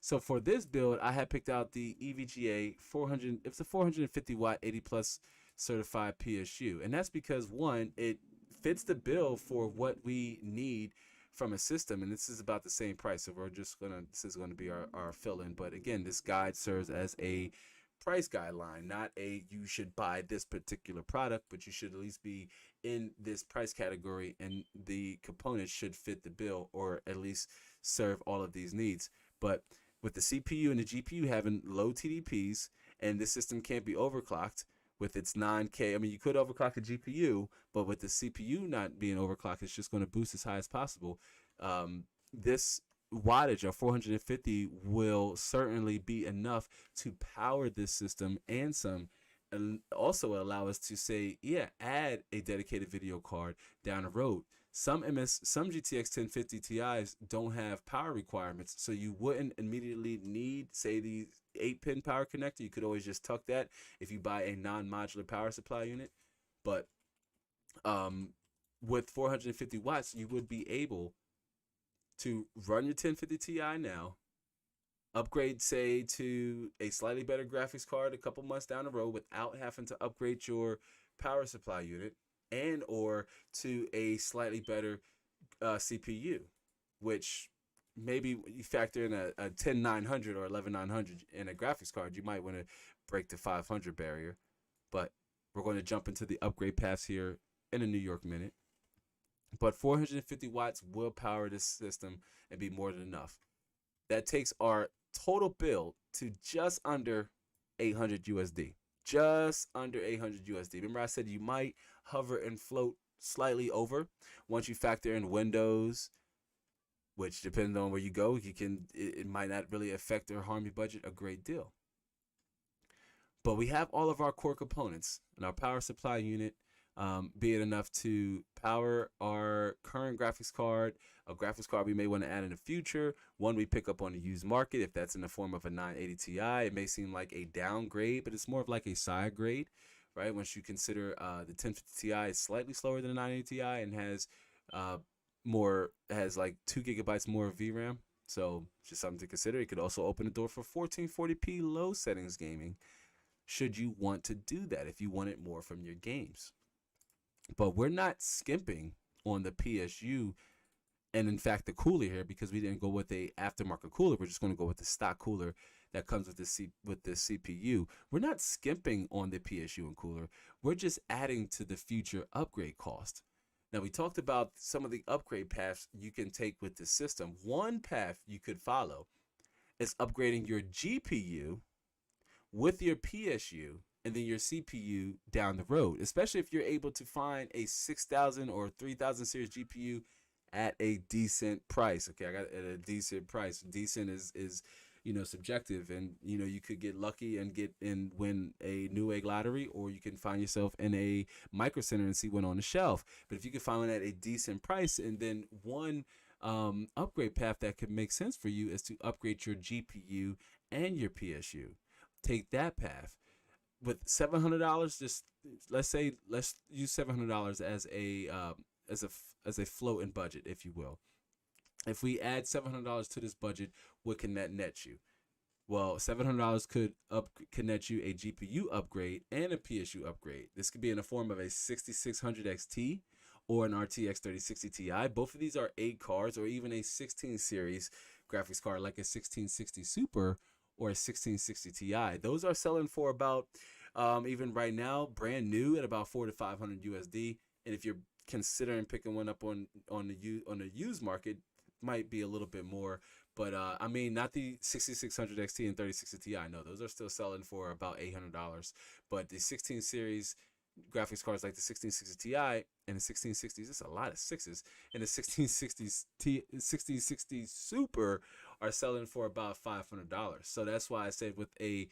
So for this build, I had picked out the EVGA 400. It's a 450 watt 80 plus certified PSU, and that's because one, it fits the bill for what we need from a system, and this is about the same price. So this is gonna be our fill-in. But again, this guide serves as a price guideline, not a you should buy this particular product, but you should at least be in this price category, and the components should fit the bill or at least serve all of these needs. But with the CPU and the GPU having low TDPs, and this system can't be overclocked with its 9K. I mean, you could overclock a GPU, but with the CPU not being overclocked, it's just going to boost as high as possible. This wattage of 450 will certainly be enough to power this system and some, and also allow us to say, add a dedicated video card down the road. Some GTX 1050 Ti's don't have power requirements, so you wouldn't immediately need, say, the 8-pin power connector. You could always just tuck that if you buy a non-modular power supply unit. But with 450 watts, you would be able to run your 1050 Ti now, upgrade, say, to a slightly better graphics card a couple months down the road without having to upgrade your power supply unit, and or to a slightly better CPU, which maybe you factor in a 10900 or 11900 in a graphics card, you might want to break the 500 barrier. But we're going to jump into the upgrade paths here in a New York minute. But 450 watts will power this system and be more than enough. That takes our total build to just under 800 USD. Just under 800 USD. Remember I said you might hover and float slightly over once you factor in Windows, which depending on where you go, it might not really affect or harm your budget a great deal. But we have all of our core components and our power supply unit, be it enough to power our current graphics card, a graphics card we may want to add in the future, one we pick up on the used market. If that's in the form of a 980 Ti, it may seem like a downgrade, but it's more of like a side grade, right? Once you consider the 1050 Ti is slightly slower than the 980 Ti and has like 2 gigabytes more of VRAM. So just something to consider. It could also open the door for 1440p low settings gaming, should you want to do that, if you want it more from your games. But we're not skimping on the PSU, and in fact the cooler here, because we didn't go with a aftermarket cooler. We're just going to go with the stock cooler that comes with the CPU. We're not skimping on the PSU and cooler. We're just adding to the future upgrade cost. Now, we talked about some of the upgrade paths you can take with the system. One path you could follow is upgrading your GPU with your PSU and then your CPU down the road, especially if you're able to find a 6,000 or 3,000 series GPU at a decent price. Okay, I got it at a decent price. Decent is subjective, and you could get lucky and win a new egg lottery, or you can find yourself in a micro center and see one on the shelf. But if you can find one at a decent price, and then one upgrade path that could make sense for you is to upgrade your GPU and your PSU. Take that path with $700. Just let's use $700 as a floating budget, if you will. If we add $700 to this budget, what can that net you? Well, $700 could net you a GPU upgrade and a PSU upgrade. This could be in the form of a 6600 XT or an RTX 3060 Ti. Both of these are 8 cards, or even a 16 series graphics card like a 1660 Super or a 1660 Ti. Those are selling for about, even right now, brand new at about $400 to $500 USD. And if you're considering picking one up on the used market, might be a little bit more. But I mean, not the 6600 XT and 3060 Ti. No, those are still selling for about $800. But the 16 series graphics cards like the 1660 Ti and the 1660s, it's a lot of sixes, and the 1660 Super are selling for about $500. So that's why I said with an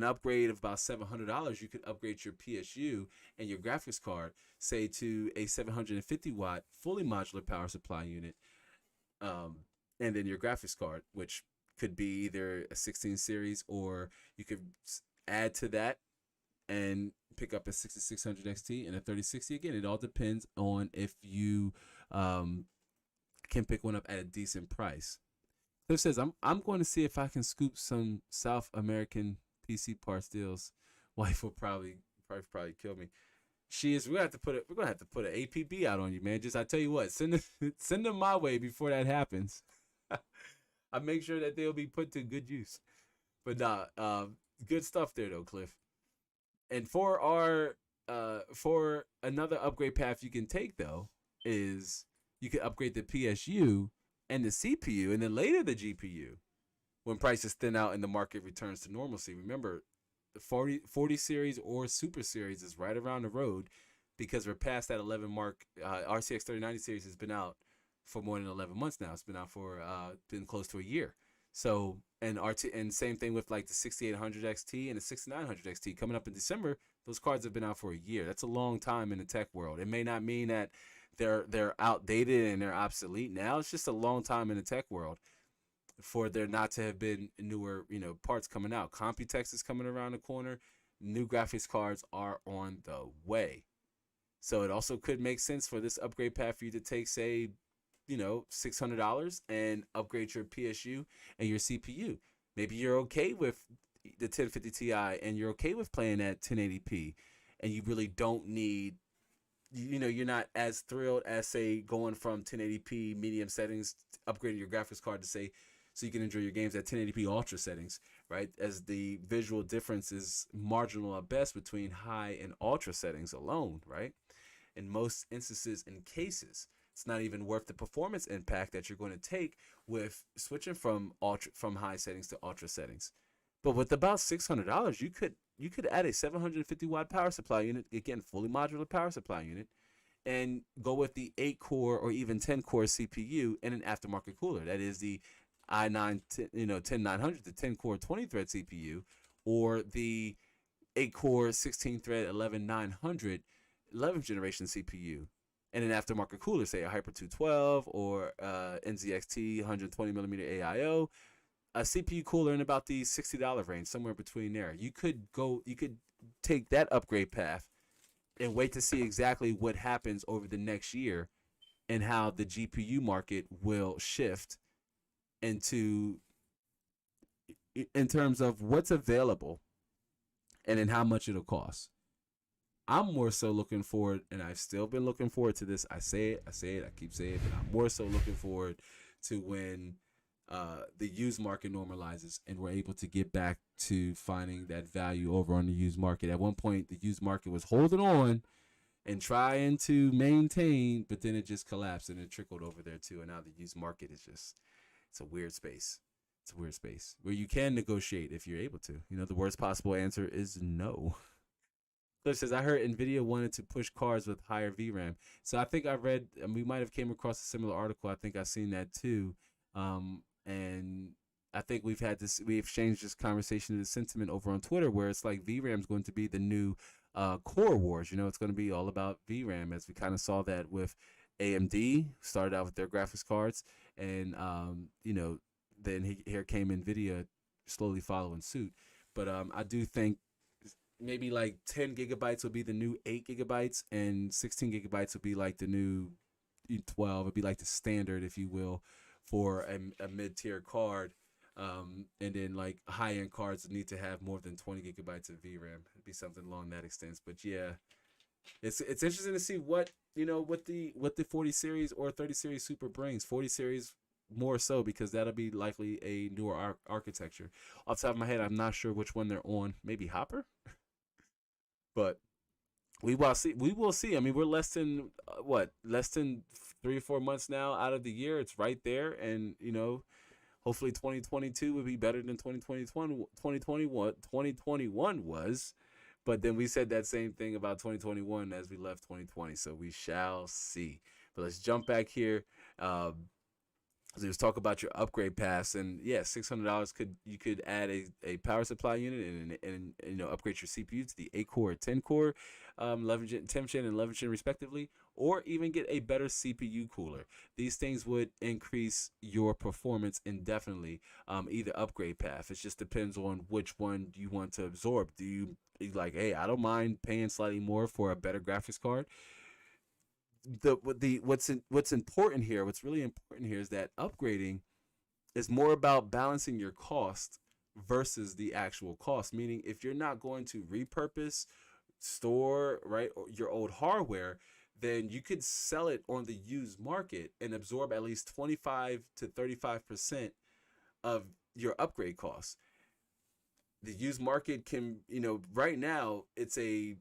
upgrade of about $700, you could upgrade your PSU and your graphics card, say, to a 750 watt fully modular power supply unit, and then your graphics card, which could be either a 16 series, or you could add to that and pick up a 6600 XT and a 3060. Again, it all depends on if you can pick one up at a decent price. Cliff says, I'm going to see if I can scoop some South American PC parts deals. Wife will probably kill me. She is. We're gonna have to put an APB out on you, man. Just, I tell you what, send them my way before that happens. I make sure that they'll be put to good use. But good stuff there though, Cliff. And for another upgrade path you can take though is you can upgrade the PSU and the CPU, and then later the GPU when prices thin out and the market returns to normalcy. Remember, the 40 series or Super series is right around the road, because we're past that 11 mark. RTX 3090 series has been out for more than 11 months now. It's been out for been close to a year. So, and same thing with like the 6800 XT and the 6900 XT coming up in December. Those cards have been out for a year. That's a long time in the tech world. It may not mean that they're outdated and they're obsolete now. It's just a long time in the tech world for there not to have been newer, parts coming out. Computex is coming around the corner. New graphics cards are on the way. So it also could make sense for this upgrade path for you to take, say, $600 and upgrade your PSU and your CPU. Maybe you're okay with the 1050 Ti and you're okay with playing at 1080p, and you really don't need, you're not as thrilled as, say, going from 1080p medium settings, upgrading your graphics card to, say, so you can enjoy your games at 1080p ultra settings, right? As the visual difference is marginal at best between high and ultra settings alone, right? In most instances and cases, it's not even worth the performance impact that you're going to take with switching from high settings to ultra settings. But with about $600, you could add a 750 watt power supply unit, again, fully modular power supply unit, and go with the 8-core or even 10-core CPU and an aftermarket cooler. That is the i9 10900, the 10-core 20-thread CPU, or the 8-core 16-thread 11900 11th generation CPU, and an aftermarket cooler, say a Hyper 212 or NZXT 120mm AIO, a CPU cooler in about the $60 range, somewhere between there. You could take that upgrade path and wait to see exactly what happens over the next year and how the GPU market will shift in terms of what's available and then how much it'll cost. I'm more so looking forward, and I've still been looking forward to this. I say it, I keep saying it, but I'm more so looking forward to when the used market normalizes and we're able to get back to finding that value over on the used market. At one point, the used market was holding on and trying to maintain, but then it just collapsed and it trickled over there too. And now the used market is just, it's a weird space. It's a weird space where you can negotiate if you're able to. You know, the worst possible answer is no. Cliff says, I heard NVIDIA wanted to push cards with higher VRAM. So I think I read, and we might have came across a similar article. I think I've seen that too. And I think we exchanged this conversation, the sentiment over on Twitter, where it's like VRAM is going to be the new core wars. You know, it's going to be all about VRAM, as we kind of saw that with AMD, started out with their graphics cards. And, then here came NVIDIA slowly following suit. But I do think maybe like 10 gigabytes will be the new 8 gigabytes, and 16 gigabytes will be like the new 12. It'd be like the standard, if you will, for a mid-tier card. And then like high-end cards need to have more than 20 gigabytes of VRAM. It'd be something along that extent. But yeah, it's interesting to see what what the 40 series or 30 series Super brings. 40 series more so because that'll be likely a newer architecture. Off the top of my head, I'm not sure which one they're on. Maybe Hopper, but we will see. We will see. I mean, we're less than less than 3 or 4 months now out of the year. It's right there, and hopefully 2022 will be better than 2021 was. But then we said that same thing about 2021 as we left 2020. So we shall see. But let's jump back here. So let's talk about your upgrade paths, and yeah, $600 could add a power supply unit and upgrade your CPU to the 8 core or 10 core, 11 gen, 10 gen, and 11 gen respectively, or even get a better CPU cooler. These things would increase your performance indefinitely. Either upgrade path. It just depends on which one you want to absorb. Do you like, hey, I don't mind paying slightly more for a better graphics card? What's important here, what's really important here is that upgrading is more about balancing your cost versus the actual cost. Meaning, if you're not going to repurpose, store, right, your old hardware, then you could sell it on the used market and absorb at least 25 to 35% of your upgrade costs. The used market can, right now it's a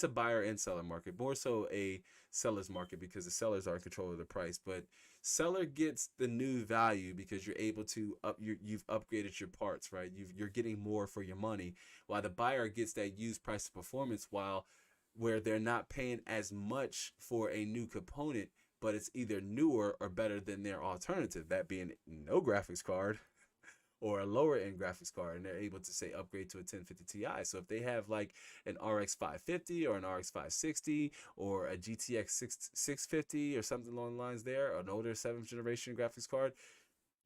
buyer and seller market, more so a seller's market because the sellers are in control of the price. But seller gets the new value because you're able to you've upgraded your parts, right? You're getting more for your money, while the buyer gets that used price to performance, where they're not paying as much for a new component, but it's either newer or better than their alternative, that being no graphics card or a lower end graphics card, and they're able to say upgrade to a 1050 Ti. So if they have like an RX 550 or an RX 560 or a GTX 650 or something along the lines there, an older 7th generation graphics card,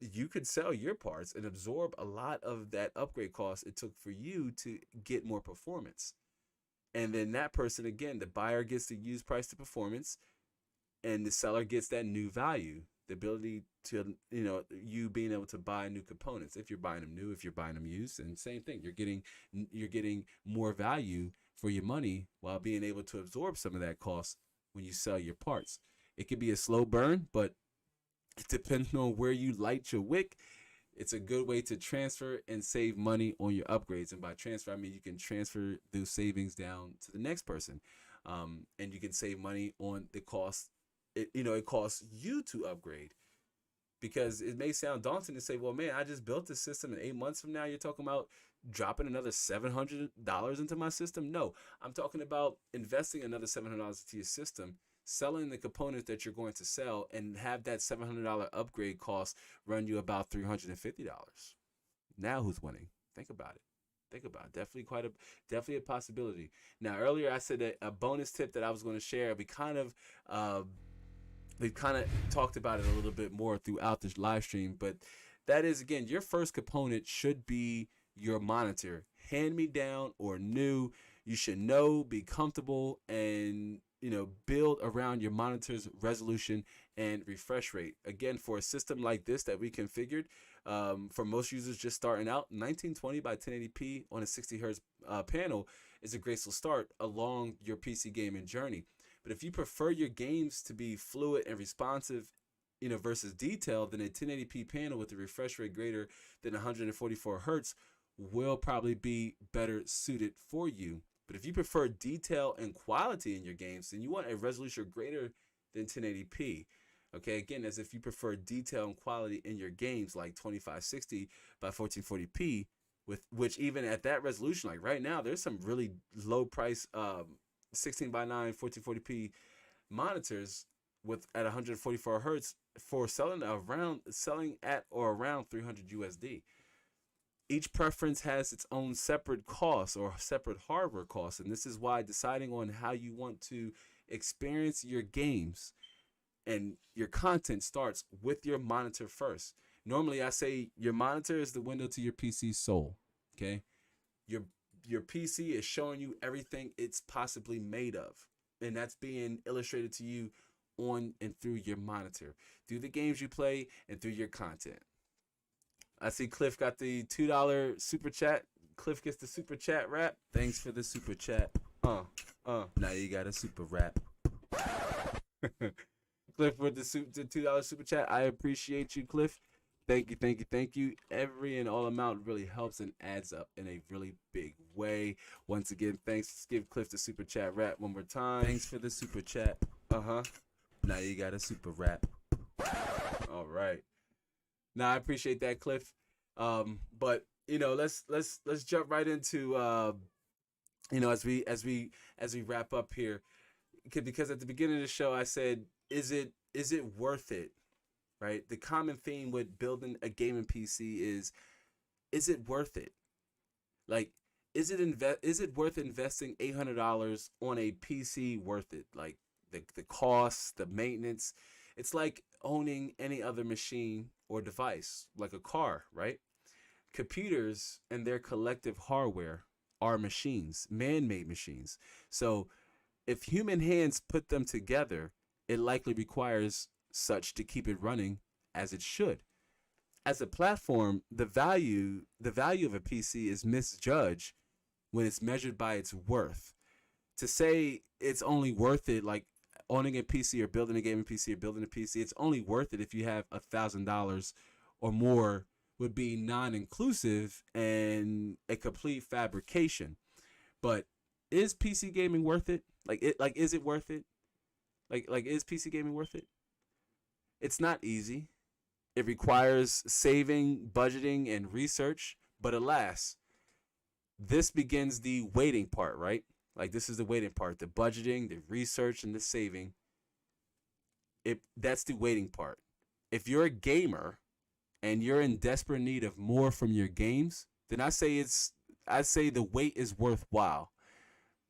you could sell your parts and absorb a lot of that upgrade cost it took for you to get more performance. And then that person, again, the buyer gets the used price to performance, and the seller gets that new value, the ability to, you being able to buy new components if you're buying them new, if you're buying them used, and same thing, you're getting more value for your money while being able to absorb some of that cost when you sell your parts. It could be a slow burn, but depending on where you light your wick, it's a good way to transfer and save money on your upgrades. And by transfer, I mean you can transfer those savings down to the next person, and you can save money on the cost. It costs you to upgrade, because it may sound daunting to say, well, man, I just built this system, and 8 months from now you're talking about dropping another $700 into my system. No, I'm talking about investing another $700 into your system, selling the components that you're going to sell, and have that $700 upgrade cost run you about $350. Now who's winning? Think about it. Think about it. Definitely a possibility. Now, earlier I said that a bonus tip that I was going to share. We kind of talked about it a little bit more throughout this live stream, but that is, again, your first component should be your monitor, hand me down or new. You should be comfortable, and build around your monitor's resolution and refresh rate. Again, for a system like this that we configured, for most users just starting out, 1920 by 1080p on a 60 hertz panel is a graceful start along your PC gaming journey. But if you prefer your games to be fluid and responsive versus detail, then a 1080p panel with a refresh rate greater than 144 hertz will probably be better suited for you. But if you prefer detail and quality in your games, then you want a resolution greater than 1080p. Okay, again, as if you prefer detail and quality in your games, like 2560 by 1440p, with which even at that resolution, like right now, there's some really low price 16 by 9 1440p monitors with at 144 hertz for selling at or around 300 USD. Each preference has its own separate costs or separate hardware costs, and this is why deciding on how you want to experience your games and your content starts with your monitor first. Normally, I say your monitor is the window to your PC's soul. Okay, your your PC is showing you everything it's possibly made of, and that's being illustrated to you on and through your monitor, through the games you play, and through your content. I see Cliff got the $2 super chat. Cliff gets the super chat rap. Thanks for the super chat. Now you got a super rap. Cliff with the $2 super chat. I appreciate you, Cliff. Thank you, thank you, thank you. Every and all amount really helps and adds up in a really big way. Once again, thanks. Let's give Cliff the super chat rap one more time. Thanks for the super chat. Now you got a super rap. All right. Now I appreciate that, Cliff. But let's jump right into as we wrap up here, because at the beginning of the show I said, is it worth it? Right? The common theme with building a gaming PC is it worth it? Like, is it worth investing $800 on a PC? Worth it? Like the costs, the maintenance. It's like owning any other machine or device, like a car, right? Computers and their collective hardware are machines, man-made machines. So if human hands put them together, it likely requires such to keep it running as it should. As a platform, the value of a PC is misjudged when it's measured by its worth. To say it's only worth it, like owning a PC or building a gaming PC or building a PC, it's only worth it if you have $1,000 or more, would be non-inclusive and a complete fabrication. But is PC gaming worth it? Is it worth it? Is PC gaming worth it? It's not easy. It requires saving, budgeting, and research. But alas, this begins the waiting part, right? Like, this is the waiting part. The budgeting, the research, and the saving. That's the waiting part. If you're a gamer and you're in desperate need of more from your games, then I say the wait is worthwhile.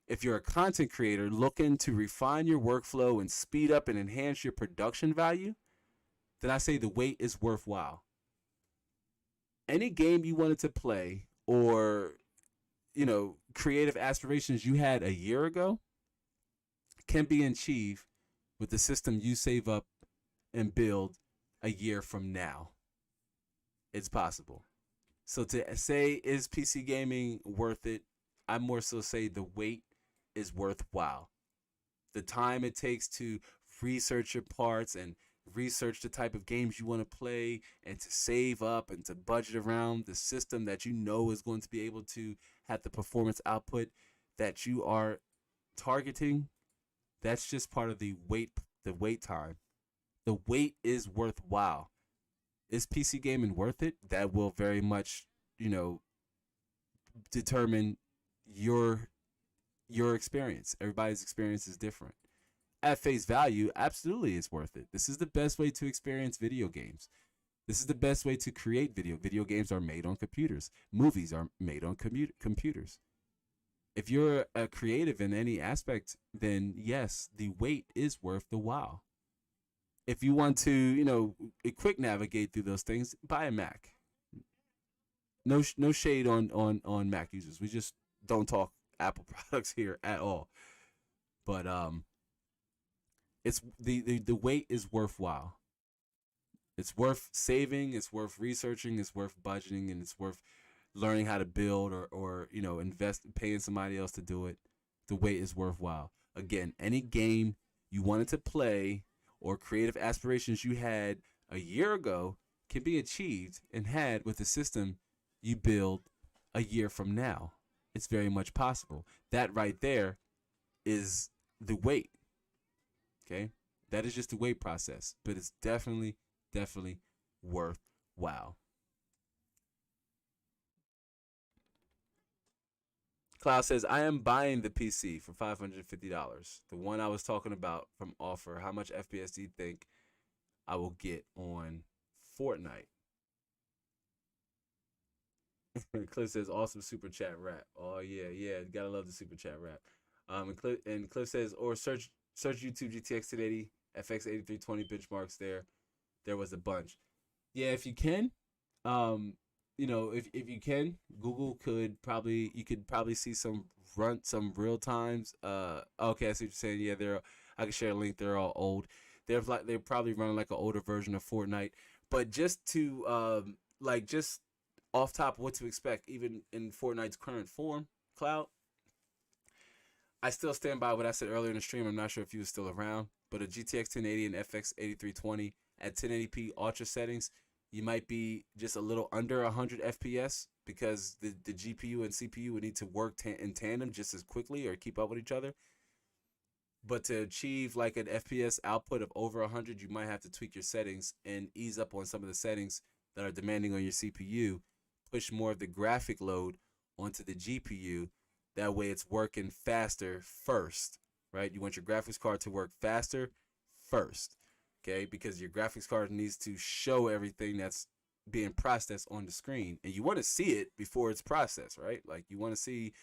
If you're a content creator looking to refine your workflow and speed up and enhance your production value, then I say the wait is worthwhile. Any game you wanted to play, or creative aspirations you had a year ago, can be achieved with the system you save up and build a year from now. It's possible. So to say, is PC gaming worth it? I more so say the wait is worthwhile. The time it takes to research your parts and research the type of games you want to play, and to save up and to budget around the system that you know is going to be able to have the performance output that you are targeting, that's just part of the wait time. The wait is worthwhile. Is PC gaming worth it? That will very much, determine your experience. Everybody's experience is different. At face value, absolutely it's worth it. This is the best way to experience video games. This is the best way to create video games. Are made on computers. Movies are made on computers. If you're a creative in any aspect, then yes, the wait is worth the while. If you want to, quick navigate through those things, buy a Mac. No shade on Mac users. We just don't talk Apple products here at all. But it's the wait is worthwhile. It's worth saving, it's worth researching, it's worth budgeting, and it's worth learning how to build or invest, paying somebody else to do it. The wait is worthwhile. Again, any game you wanted to play or creative aspirations you had a year ago can be achieved and had with the system you build a year from now. It's very much possible. That right there is the wait. Okay. That is just the wait process, but it's definitely worthwhile. Cloud says, I am buying the PC for $550. The one I was talking about from offer. How much FPS do you think I will get on Fortnite? Cliff says, awesome super chat rap. Oh yeah, yeah, gotta love the super chat rap. And Cliff says, or search YouTube GTX 1080 FX 8320 benchmarks. There was a bunch. Yeah, if you can, um, if you can, Google could probably you could probably see some real times. Okay, I see what you're saying. Yeah, I can share a link. They're all old. They're probably running like an older version of Fortnite. But just to just off top, what to expect, even in Fortnite's current form, Cloud. I still stand by what I said earlier in the stream. I'm not sure if you were still around, but a GTX 1080 and FX 8320 at 1080p ultra settings, you might be just a little under 100 FPS because the GPU and CPU would need to work in tandem just as quickly or keep up with each other. But to achieve like an FPS output of over 100, you might have to tweak your settings and ease up on some of the settings that are demanding on your CPU, push more of the graphic load onto the GPU. That way it's working faster first, right? You want your graphics card to work faster first, okay? Because your graphics card needs to show everything that's being processed on the screen. And you want to see it before it's processed, right? Like you want to see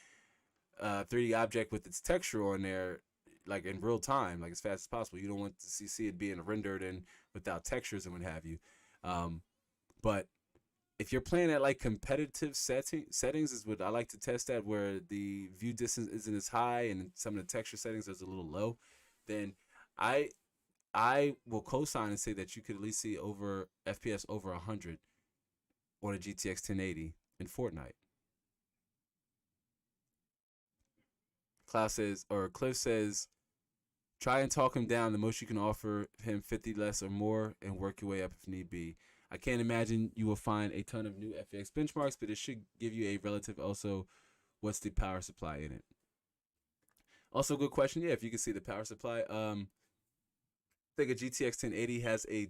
a 3D object with its texture on there like in real time, like as fast as possible. You don't want to see it being rendered and without textures and what have you. But if you're playing at like competitive settings is what I like to test at, where the view distance isn't as high and some of the texture settings is a little low, then I I will co-sign and say that you could at least see over FPS over 100 on a GTX 1080 in Fortnite. Cliff says, try and talk him down. The most you can offer him 50 less or more and work your way up if need be. I can't imagine you will find a ton of new FX benchmarks, but it should give you a relative. Also, what's the power supply in it? Also, good question. Yeah, if you can see the power supply. I think a GTX 1080 has a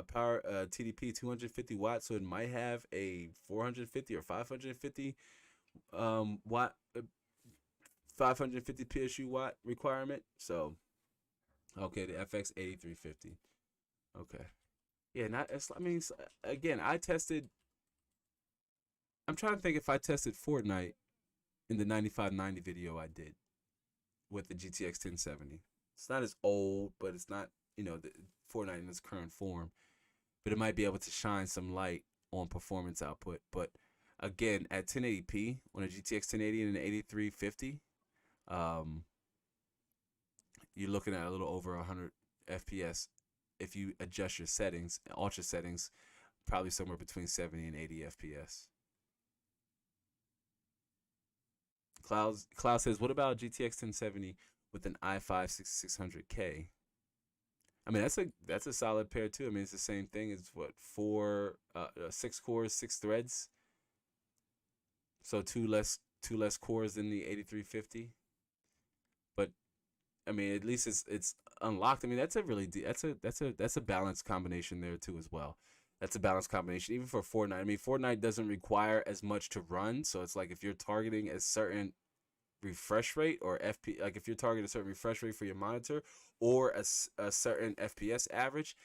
power TDP 250 watts, so it might have a 450 or 550 watt 550 PSU watt requirement. So okay, the FX 8350. Okay. Yeah, not. I mean, again, I tested. I'm trying to think if I tested Fortnite in the 9590 video I did with the GTX 1070. It's not as old, but it's not the Fortnite in its current form. But it might be able to shine some light on performance output. But again, at 1080p on a GTX 1080 and an 8350, um, you're looking at a little over 100 FPS if you adjust your settings, ultra settings, probably somewhere between 70 and 80 FPS. Cloud says, what about GTX 1070 with an i5 6600K? I mean, that's a solid pair too. I mean, it's the same thing. It's what 6 cores, 6 threads. So two less cores than the 8350. But I mean, at least it's unlocked. I mean, that's a balanced combination there too as well. That's a balanced combination even for Fortnite. I mean, Fortnite doesn't require as much to run, so it's like if you're targeting a certain refresh rate or like if you're targeting a certain refresh rate for your monitor or a certain FPS average,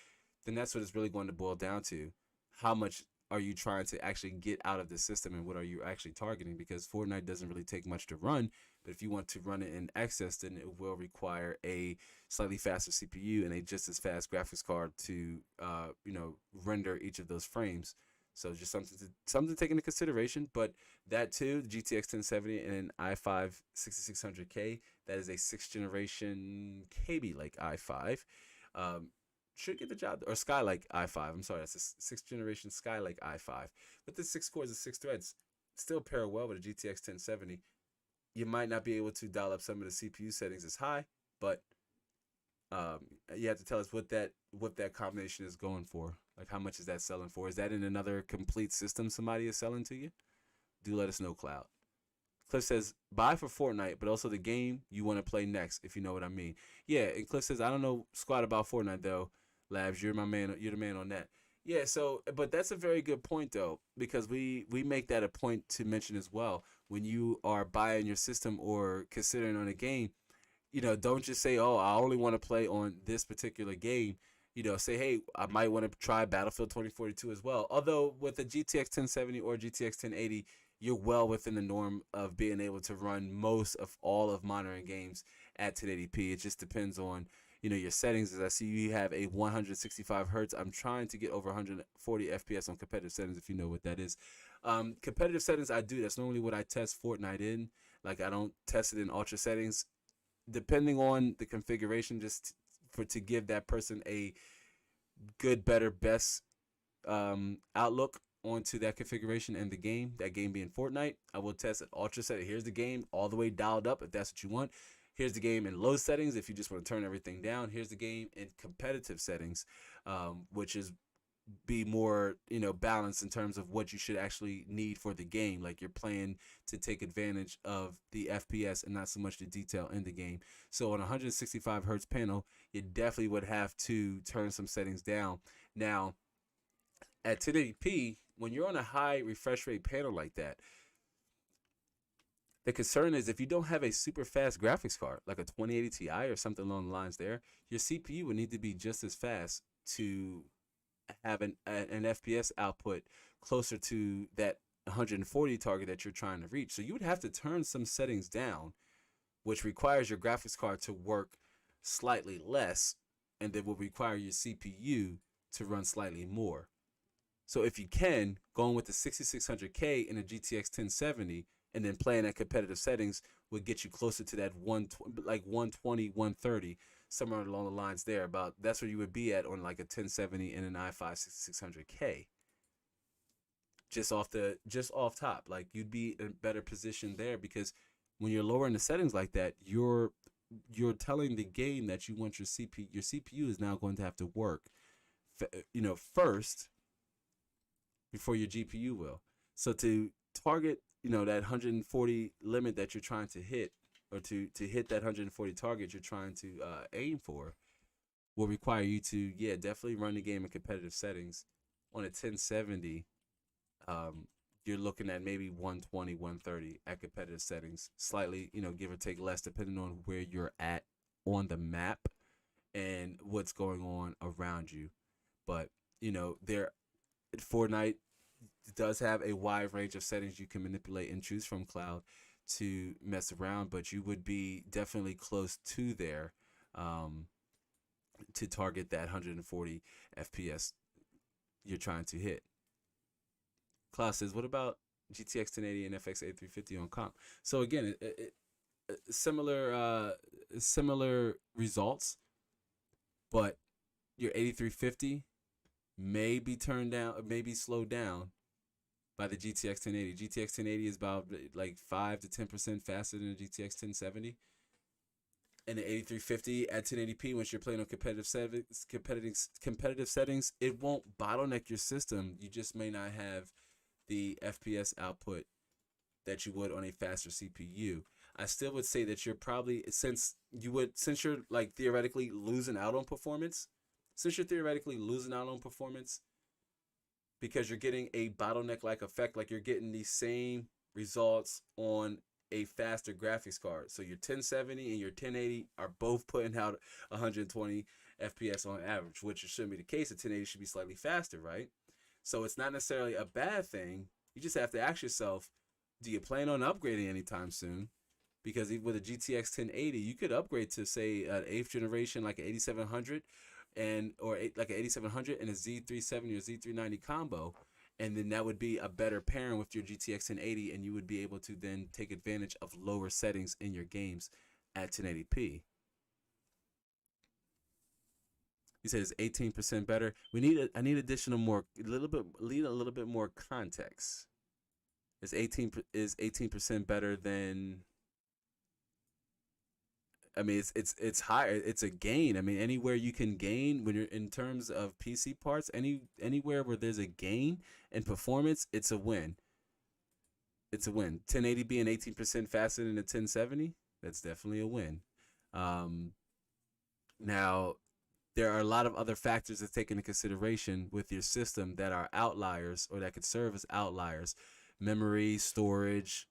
then that's what it's really going to boil down to. How much are you trying to actually get out of the system and what are you actually targeting? Because Fortnite doesn't really take much to run, but if you want to run it in excess, then it will require a slightly faster CPU and a just as fast graphics card to render each of those frames. So just something to take into consideration. But that too, the GTX 1070 and an i5 6600K, that is a 6th generation Kaby Lake i5. Should get the job, or Skylake i5. I'm sorry, that's a 6th generation Skylake i5. But the 6 cores and 6 threads still pair well with a GTX 1070. You might not be able to dial up some of the CPU settings as high, but Um, you have to tell us what that combination is going for. Like how much is that selling for? Is that in another complete system somebody is selling to you? Do let us know, Cloud. Cliff says buy for Fortnite, but also the game you want to play next, if you know what I mean. Yeah, and Cliff says I don't know squat about Fortnite though. Labs, you're my man. You're the man on that. Yeah, so but that's a very good point though, because we make that a point to mention as well when you are buying your system or considering on a game. Don't just say, "Oh, I only want to play on this particular game." Say, "Hey, I might want to try Battlefield 2042 as well." Although with the GTX 1070 or GTX 1080, you're well within the norm of being able to run most of all of modern games at 1080p. It just depends on your settings. As I see you have a 165 hertz. I'm trying to get over 140 FPS on competitive settings. If you know what that is, competitive settings I do. That's normally what I test Fortnite in. Like I don't test it in ultra settings depending on the configuration, just for to give that person a good, better, best outlook onto that configuration and the game. That game being Fortnite, I will test it ultra set. Here's the game all the way dialed up if that's what you want. Here's the game in low settings if you just want to turn everything down. Here's the game in competitive settings, which is be more balanced in terms of what you should actually need for the game. Like you're playing to take advantage of the FPS and not so much the detail in the game. So on a 165 hertz panel, you definitely would have to turn some settings down. Now at 1080p, when you're on a high refresh rate panel like that, the concern is if you don't have a super fast graphics card like a 2080 Ti or something along the lines there, your CPU would need to be just as fast to have an FPS output closer to that 140 target that you're trying to reach. So you would have to turn some settings down, which requires your graphics card to work slightly less, and then will require your CPU to run slightly more. So if you can, going with the 6600K in a GTX 1070 and then playing at competitive settings would get you closer to that 120, 130, somewhere along the lines there. About that's where you would be at on like a 1070 and an i5 6600K. Just off top, like you'd be in a better position there because when you're lowering the settings like that, you're telling the game that you want your CPU is now going to have to work, first before your GPU will. So to target, that 140 limit that you're trying to hit, or to hit that 140 target you're trying to aim for, will require you to, yeah, definitely run the game in competitive settings. On a 1070, you're looking at maybe 120, 130 at competitive settings, slightly, give or take less, depending on where you're at on the map and what's going on around you. But there Fortnite does have a wide range of settings you can manipulate and choose from, Cloud, to mess around, but you would be definitely close to there, to target that 140 FPS you're trying to hit. Cloud says, what about GTX 1080 and FX 8350 on comp? So again, similar results, but your 8350 may be turned down, may be slowed down by the GTX 1080. GTX 1080 is about like 5 to 10% faster than the GTX 1070. And the 8350 at 1080p, once you're playing on competitive settings, it won't bottleneck your system. You just may not have the FPS output that you would on a faster CPU. I still would say that you're probably, since you're like theoretically losing out on performance, because you're getting a bottleneck like effect, like you're getting the same results on a faster graphics card. So your 1070 and your 1080 are both putting out 120 FPS on average, which shouldn't be the case. The 1080 should be slightly faster, right? So it's not necessarily a bad thing. You just have to ask yourself, do you plan on upgrading anytime soon? Because even with a GTX 1080, you could upgrade to, say, an 8th generation, like an 8700, like an 8700 and a Z370 or Z390 combo, and then that would be a better pairing with your GTX 1080, and you would be able to then take advantage of lower settings in your games at 1080p. He says 18% better. I need additional more, a little bit more context. Is 18% better than I mean, it's higher. It's a gain. I mean, anywhere you can gain when you're in terms of PC parts, anywhere where there's a gain in performance, it's a win. It's a win. 1080 being 18% faster than the 1070, that's definitely a win. Um, Now, there are a lot of other factors to take into consideration with your system that are outliers or that could serve as outliers. Memory, storage,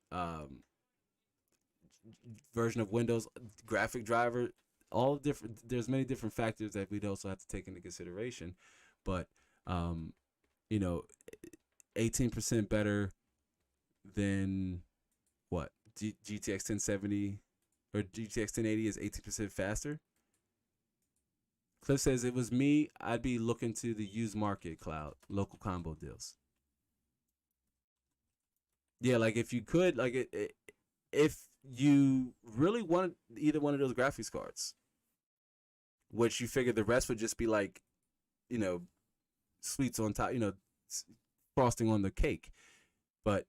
version of Windows, graphic driver, all different. There's many different factors that we'd also have to take into consideration. But, um, you know, 18% better than what? GTX 1070 or GTX 1080 is 18% faster. Cliff says it was me. I'd be looking to the used market cloud, local combo deals. Yeah, like if you could, like if you really wanted either one of those graphics cards, which you figure the rest would just be like, you know, sweets on top, frosting on the cake. But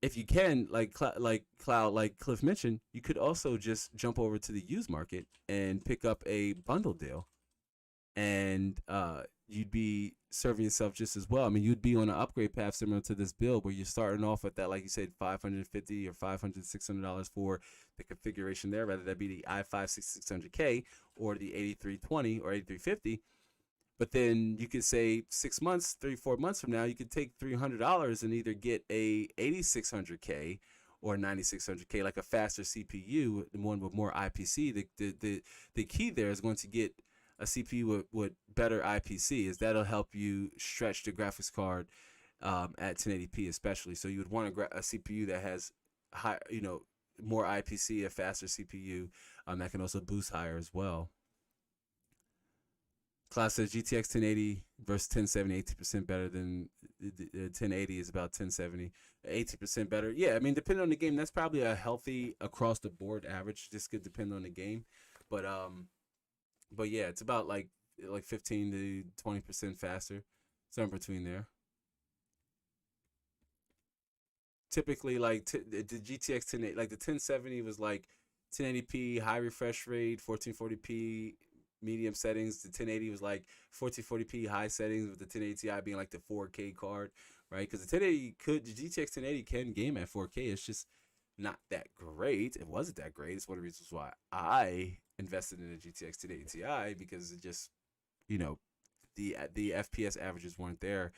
if you can, like Cliff mentioned, you could also just jump over to the used market and pick up a bundle deal, and you'd be serving yourself just as well. I mean, you'd be on an upgrade path similar to this build where you're starting off with that, like you said, $550 or $600 for the configuration there, whether that be the i5 6600K or the 8320 or 8350. But then you could say 6 months, 3-4 months from now, you could take $300 and either get a 8600K or 9600K, like a faster CPU, one with more IPC. The key there is going to get a CPU with better IPC, is that'll help you stretch the graphics card at 1080p especially. So you would want a CPU that has high, more IPC, a faster CPU that can also boost higher as well. Class says GTX 1080 versus 1070, 80% better than the 1080 is about 1070, 80% better. Yeah, I mean, depending on the game, that's probably a healthy across the board average. This could depend on the game, but yeah, it's about like 15 to 20% faster, somewhere between there. Typically, like the GTX 1080, like the 1070 was like 1080p high refresh rate, 1440p medium settings. The 1080 was like 1440p high settings, with the 1080 Ti being like the 4K card, right? Because the 1080 the GTX 1080 can game at 4K. It's just not that great. It wasn't that great. It's one of the reasons why I invested in the GTX 1080 Ti, because it just, the FPS averages weren't there.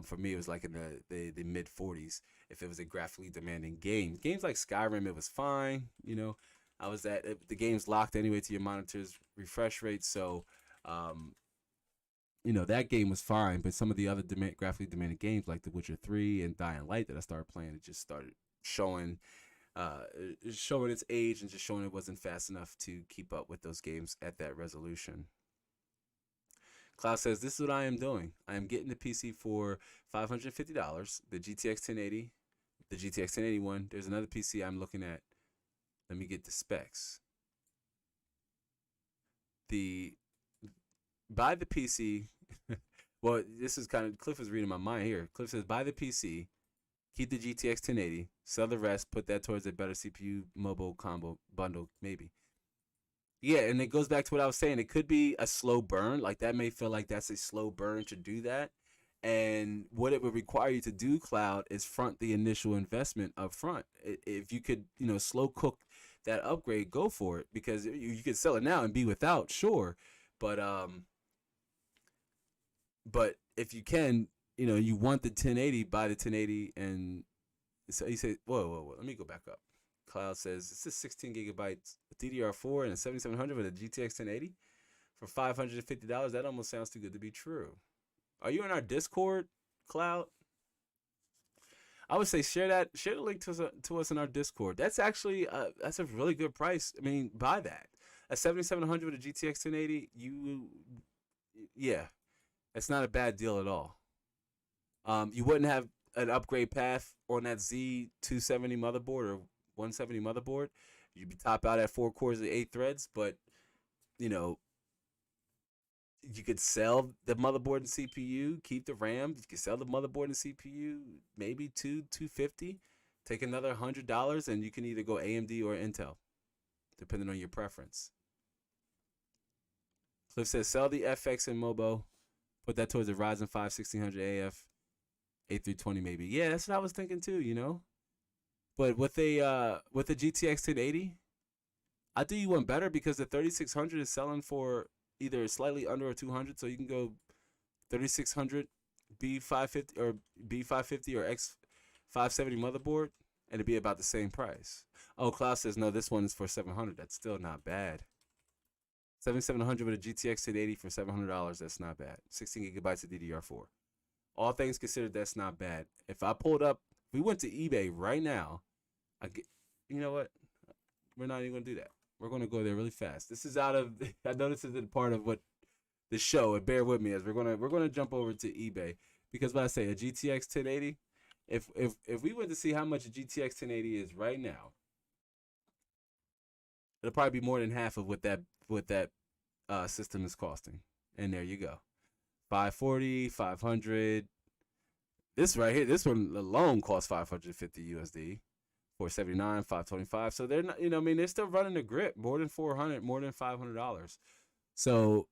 For me, it was like in the mid 40s. If it was a graphically demanding game, games like Skyrim, it was fine. I was at the game's locked anyway to your monitor's refresh rate, so that game was fine. But some of the other graphically demanding games like The Witcher 3 and Dying Light that I started playing, it just started showing its age and just showing it wasn't fast enough to keep up with those games at that resolution. Cloud says, this is what I am doing. I am getting the PC for $550, the GTX 1080, the GTX 1081. There's another PC I'm looking at. Let me get the specs. Buy the PC. Well, this is kind of, Cliff is reading my mind here. Cliff says, buy the PC, keep the GTX 1080, sell the rest, put that towards a better CPU mobile combo bundle, maybe. Yeah, and it goes back to what I was saying. It could be a slow burn. Like, that may feel like that's a slow burn to do that. And what it would require you to do, Cloud, is front the initial investment up front. If you could, slow cook that upgrade, go for it, because you could sell it now and be without, sure. But if you can, you want the 1080, buy the 1080. And so you say, whoa, let me go back up. Cloud says, this is 16 gigabytes DDR4 and a 7700 with a GTX 1080 for $550. That almost sounds too good to be true. Are you in our Discord, Cloud? I would say share the link to us in our Discord. That's actually that's a really good price. I mean, buy that. A 7700 with a GTX 1080, yeah, it's not a bad deal at all. You wouldn't have an upgrade path on that Z270 motherboard or 170 motherboard. You'd be top out at 4 cores and 8 threads, but you could sell the motherboard and CPU, keep the RAM. You could sell the motherboard and CPU, maybe $250, take another $100, and you can either go AMD or Intel. depending on your preference. Cliff says sell the FX and Mobo, put that towards the Ryzen 5 1600 AF, 8320 maybe. Yeah, that's what I was thinking too. You know, but with a GTX 1080, I do you one better because the 3600 is selling for either slightly under or 200, so you can go 3600 B550 or B550 or X570 motherboard, and it'd be about the same price. Oh, Klaus says no, this one is for 700. That's still not bad. 7700 with a GTX 1080 for $700. That's not bad. 16 gigabytes of DDR4. All things considered, that's not bad. If I pulled up, if we went to eBay right now, I get. You know what? We're not even gonna do that. We're gonna go there really fast. This is out of. I know this isn't part of what the show, and bear with me as we're gonna jump over to eBay because what I say a GTX 1080. If we went to see how much a GTX 1080 is right now, it'll probably be more than half of what that system is costing. And there you go, 540, 500. This right here, this one alone costs 550 USD. 479, 525. So they're not, I mean, they're still running the grip more than 400, more than $500. So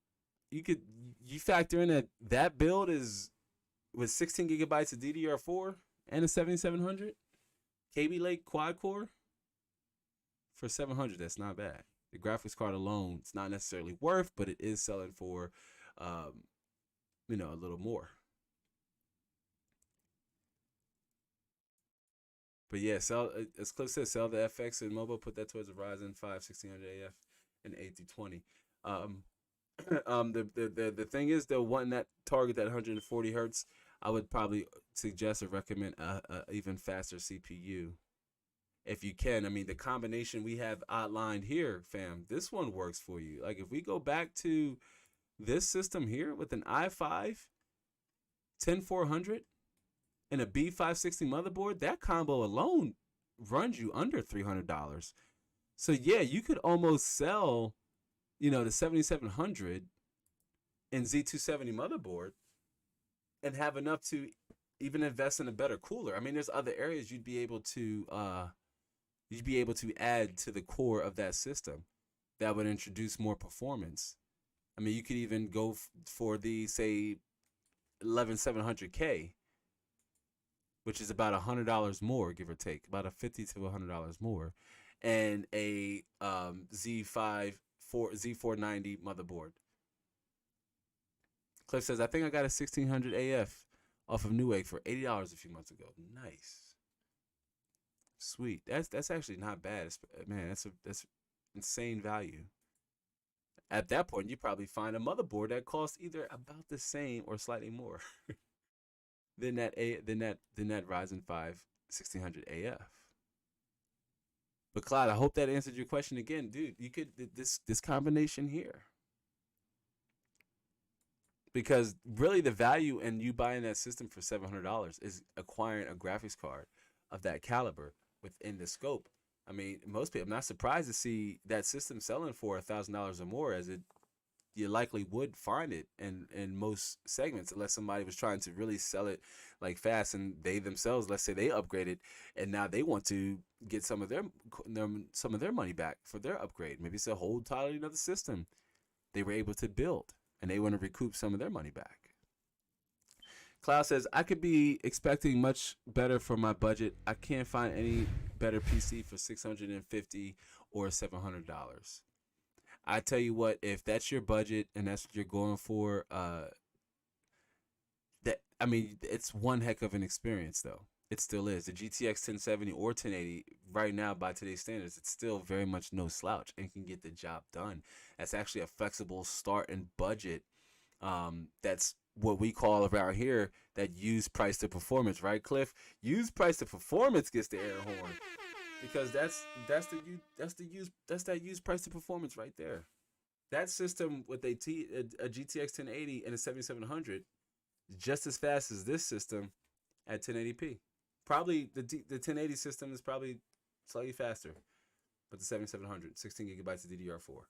you factor in that build is with 16 gigabytes of DDR4 and a 7700 KB Lake quad core for 700. That's not bad. The graphics card alone, it's not necessarily worth, but it is selling for, a little more. But yeah, sell, as Cliff says, sell the FX and mobile, put that towards the Ryzen 5 1600 AF and A320. The thing is, though, wanting that target that 140 hertz, I would probably suggest or recommend a even faster CPU if you can. I mean, the combination we have outlined here, fam, this one works for you. Like if we go back to this system here with an i5 10400 and a B560 motherboard, that combo alone runs you under $300. So yeah, you could almost sell, the 7700 and Z270 motherboard and have enough to even invest in a better cooler. I mean, there's other areas you'd be able to add to the core of that system that would introduce more performance. I mean, you could even go for the, say, 11700K, which is about $100 more, give or take, about $50 to $100 more, and a Z490 motherboard. Cliff says, I think I got a 1600 AF off of Newegg for $80 a few months ago. Nice. Sweet. That's actually not bad. Man, that's insane value. At that point, you probably find a motherboard that costs either about the same or slightly more than that Ryzen 5 1600 AF. But Clyde, I hope that answered your question again, dude. You could this combination here. Because really the value in you buying that system for $700 is acquiring a graphics card of that caliber within the scope. I mean, most people, I'm not surprised to see that system selling for $1,000 or more, as you likely would find it in most segments, unless somebody was trying to really sell it like fast, and they themselves, let's say they upgraded and now they want to get some of their money back for their upgrade. Maybe it's a whole entirely another system they were able to build, and they want to recoup some of their money back. Cloud says, I could be expecting much better for my budget. I can't find any better PC for $650 or $700. I tell you what, if that's your budget and that's what you're going for, it's one heck of an experience, though. It still is. The GTX 1070 or 1080, right now, by today's standards, it's still very much no slouch and can get the job done. That's actually a flexible start and budget. That's what we call around here that use price to performance, right, Cliff? Use price to performance gets the air horn, because that's that use price to performance right there. That system with a GTX 1080 and a 7700 just as fast as this system at 1080p. Probably the 1080 system is probably slightly faster, but the 7700, 16 gigabytes of DDR4,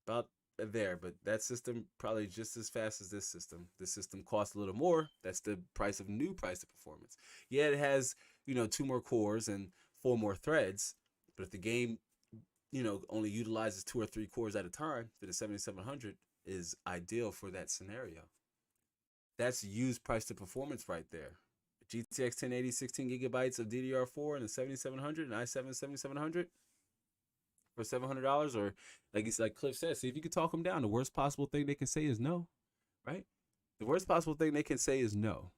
about there. But that system probably just as fast as this system. This system costs a little more. That's the price of new price to performance. Yeah, it has 2 more cores and 4 more threads, but if the game only utilizes 2 or 3 cores at a time, then the 7700 is ideal for that scenario. That's used price to performance right there. GTX 1080, 16 gigabytes of DDR4 and the 7700 and i7 7700 for $700, or like Cliff said, see if you can talk them down. The worst possible thing they can say is no, right? The worst possible thing they can say is no.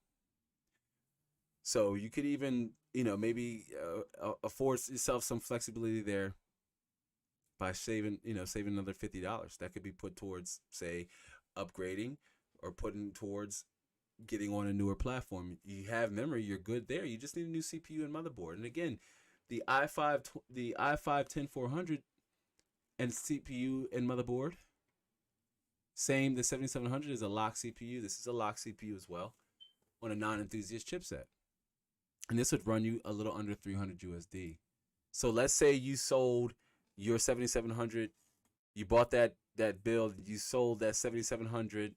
So you could even, maybe afford yourself some flexibility there by saving another $50. That could be put towards, say, upgrading, or putting towards getting on a newer platform. You have memory, you're good there. You just need a new CPU and motherboard. And again, the i5 10400 and CPU and motherboard, same. The 7700 is a lock CPU. This is a lock CPU as well, on a non-enthusiast chipset. And this would run you a little under 300 USD. So let's say you sold your 7700, you bought that build, you sold that 7700,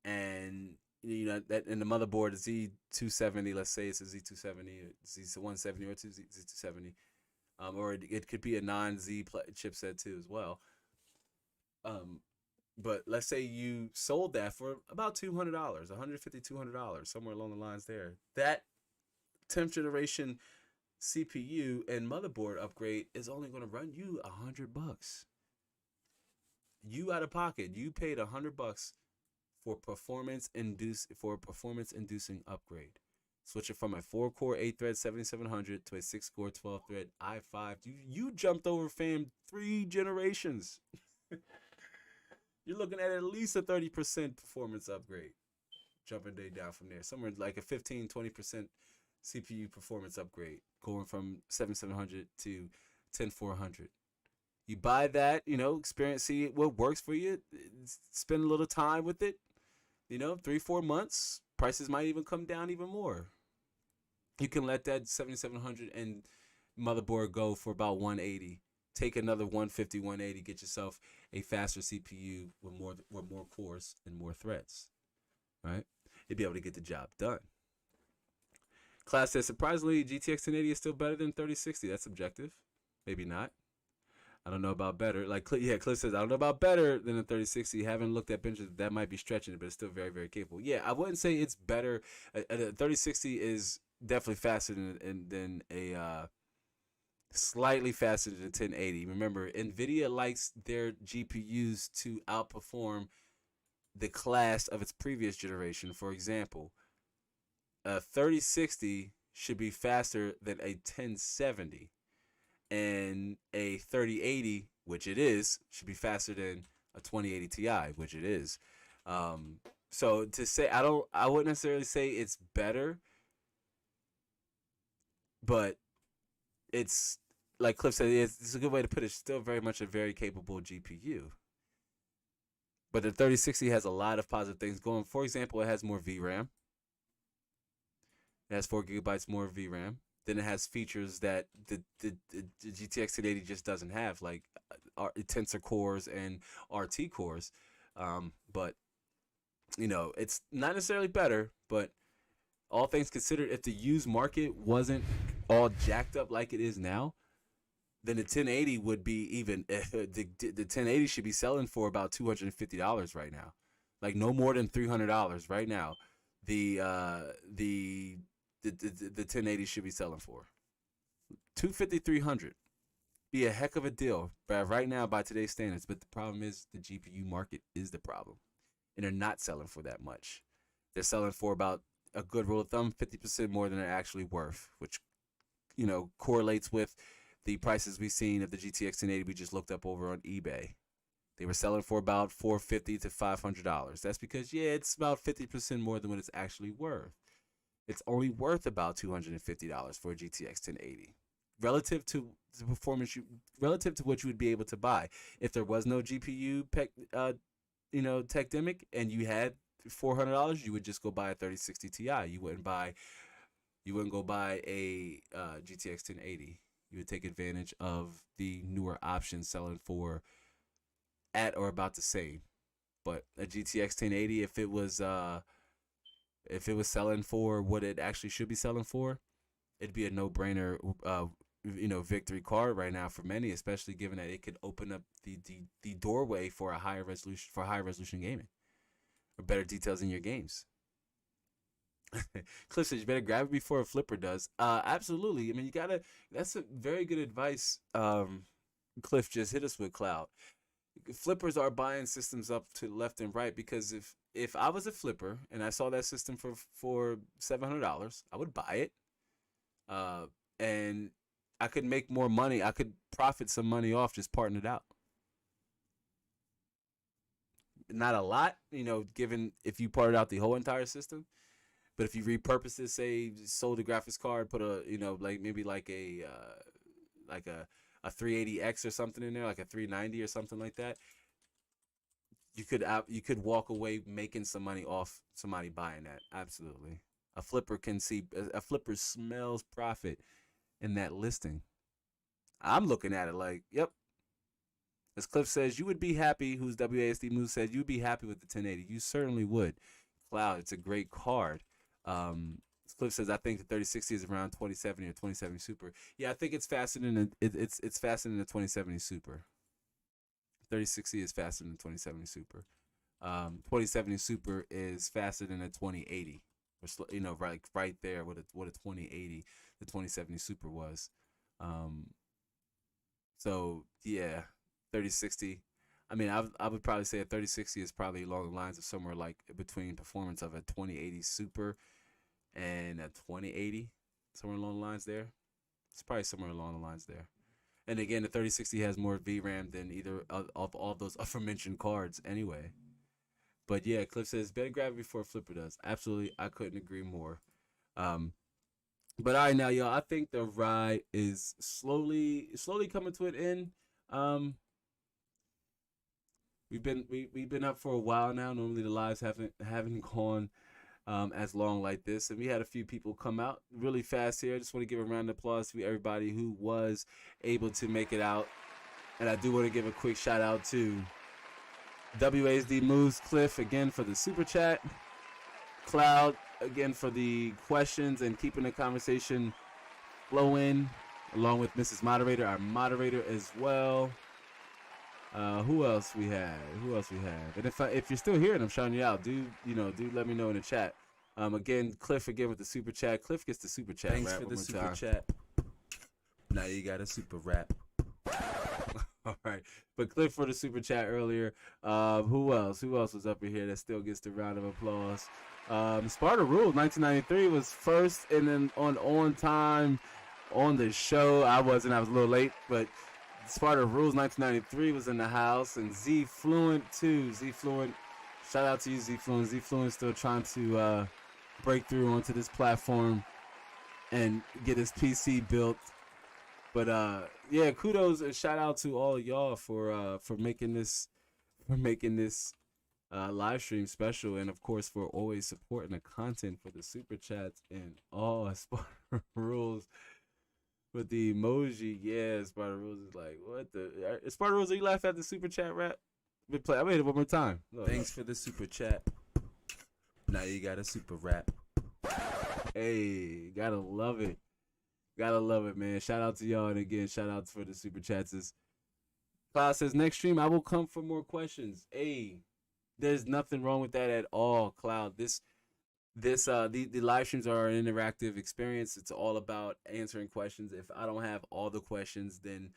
and that, and the motherboard is Z270. Let's say it's a Z270, Z170, or Z270, or it could be a non-Z chipset too as well. But let's say you sold that for about $200, $150, $200, somewhere along the lines there. That 10th generation CPU and motherboard upgrade is only going to run you $100. You out of pocket, you paid $100 for performance inducing upgrade. Switch it from a 4-core 8-thread 7700 to a 6-core 12-thread i5. You jumped over, fam, 3 generations. You're looking at least a 30% performance upgrade. Jumping day down from there. Somewhere like a 15-20% CPU performance upgrade, going from 7700 to 10400. You buy that, experience, see what works for you, spend a little time with it, 3-4 months, prices might even come down even more. You can let that 7700 and motherboard go for about 180. Take another 150, 180, get yourself a faster CPU with more cores and more threads, right? You'd be able to get the job done. Class says, surprisingly, GTX 1080 is still better than 3060. That's subjective. Maybe not. I don't know about better. Cliff says, I don't know about better than a 3060. Haven't looked at benches. That might be stretching it, but it's still very, very capable. Yeah, I wouldn't say it's better. A 3060 is definitely faster than a slightly faster than 1080. Remember, NVIDIA likes their GPUs to outperform the class of its previous generation. For example, a 3060 should be faster than a 1070, and a 3080, which it is, should be faster than a 2080 Ti, which it is. So to say, I wouldn't necessarily say it's better, but it's, like Cliff said, it's a good way to put it. It's still very much a very capable GPU. But the 3060 has a lot of positive things going. For example, it has more VRAM. It has 4 gigabytes more VRAM. Then it has features that the GTX 1080 just doesn't have, like tensor cores and RT cores. But it's not necessarily better, but all things considered, if the used market wasn't all jacked up like it is now, then the 1080 would be even. The 1080 should be selling for about $250 right now, like no more than $300 right now. The 1080 should be selling for $250, $300. Be a heck of a deal, but right now by today's standards. But the problem is the GPU market is the problem, and they're not selling for that much. They're selling for about, a good rule of thumb, 50% more than they're actually worth, which correlates with the prices we've seen of the GTX 1080 we just looked up over on eBay. They were selling for about $450 to $500. That's because, it's about 50% more than what it's actually worth. It's only worth about $250 for a GTX 1080, relative to the performance relative to what you would be able to buy if there was no GPU techdemic, and you had $400. You would just go buy a 3060 Ti. You wouldn't go buy a GTX 1080. You would take advantage of the newer options selling for at or about the same. But a GTX 1080, if it was selling for what it actually should be selling for, it'd be a no-brainer victory card right now for many, especially given that it could open up the doorway for high resolution gaming or better details in your games. Cliff says you better grab it before a flipper does. Absolutely. I mean, you gotta. That's a very good advice. Cliff just hit us with Cloud. Flippers are buying systems up to left and right because if I was a flipper and I saw that system for $700, I would buy it. And I could make more money. I could profit some money off just parting it out. Not a lot, given if you parted out the whole entire system. But if you repurpose it, say sold a graphics card, put a maybe like a 380X or something in there, like a 390 or something like that, you could walk away making some money off somebody buying that. Absolutely. A flipper smells profit in that listing. I'm looking at it like, yep. As Cliff says, you would be happy, who's WASD Moose said, you'd be happy with the 1080. You certainly would. Cloud, it's a great card. Cliff says, I think the 3060 is around 2070 or 2070 Super. Yeah, I think it's faster than it's faster than the 2070 Super. 3060 is faster than the 2070 Super. 2070 Super is faster than a 2080. Or, right there what a 2080 the 2070 Super was. So yeah, 3060. I mean, I would probably say a 3060 is probably along the lines of somewhere like between performance of a 2080 Super and a 2080, somewhere along the lines there. It's probably somewhere along the lines there. And again, the 3060 has more VRAM than either of all those aforementioned cards anyway. But yeah, Cliff says, better grab it before Flipper does. Absolutely, I couldn't agree more. But all right, now, y'all, I think the ride is slowly coming to an end. We've been up for a while now. Normally the lives haven't gone as long like this, and we had a few people come out really fast here. I just want to give a round of applause to everybody who was able to make it out, and I do want to give a quick shout out to WASD Moves, Cliff again for the super chat, Cloud again for the questions and keeping the conversation flowing, along with Mrs. Moderator, our moderator as well. Who else we have? And if you're still here and I'm shouting you out, do let me know in the chat. Again, Cliff again with the super chat. Cliff gets the super chat. Thanks for the super chat. Now you got a super rap. All right, but Cliff for the super chat earlier. Who else was up in here that still gets the round of applause? Sparta Rules 1993 was first, and then on time on the show. I was a little late, but Sparta Rules 1993 was in the house, and Z Fluent too. Z Fluent, shout out to you, Z Fluent. Z Fluent still trying to break through onto this platform and get his PC built. But yeah, kudos and shout out to all of y'all for making this live stream special, and of course for always supporting the content for the super chats and all Sparta Rules. With the emoji, yeah, Sparta Rules is like, what the? Sparta Rules, are you laughing at the super chat rap? I'm gonna hit it one more time. Thanks for the super chat. Now you got a super rap. Hey, gotta love it. Gotta love it, man. Shout out to y'all, and again, shout out for the super chats. Cloud says, next stream, I will come for more questions. Hey, there's nothing wrong with that at all, Cloud. The live streams are an interactive experience. It's all about answering questions. If I don't have all the questions, then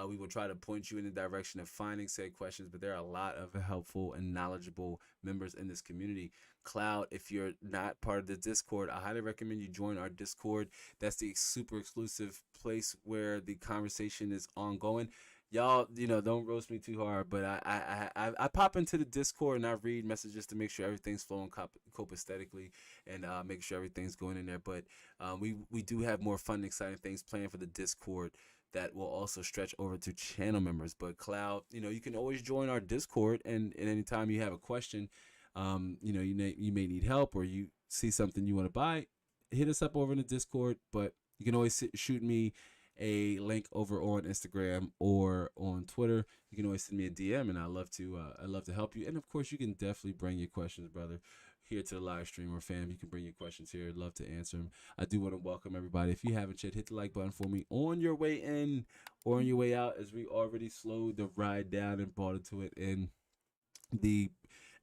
we will try to point you in the direction of finding said questions. But there are a lot of helpful and knowledgeable members in this community. Cloud, if you're not part of the Discord, I highly recommend you join our Discord. That's the super exclusive place where the conversation is ongoing. Y'all, don't roast me too hard, but I pop into the Discord and I read messages to make sure everything's flowing copaesthetically and make sure everything's going in there. But we do have more fun and exciting things planned for the Discord that will also stretch over to channel members. But Cloud, you can always join our Discord, and anytime you have a question, you may need help or you see something you want to buy, hit us up over in the Discord. But you can always shoot me a link over on Instagram or on Twitter. You can always send me a DM, and I love to help you. And of course, you can definitely bring your questions, brother. here to the live stream, or fam, you can bring your questions here. I'd love to answer them. I do want to welcome everybody. If you haven't yet, hit the like button for me on your way in or on your way out, as we already slowed the ride down and brought it to it. And the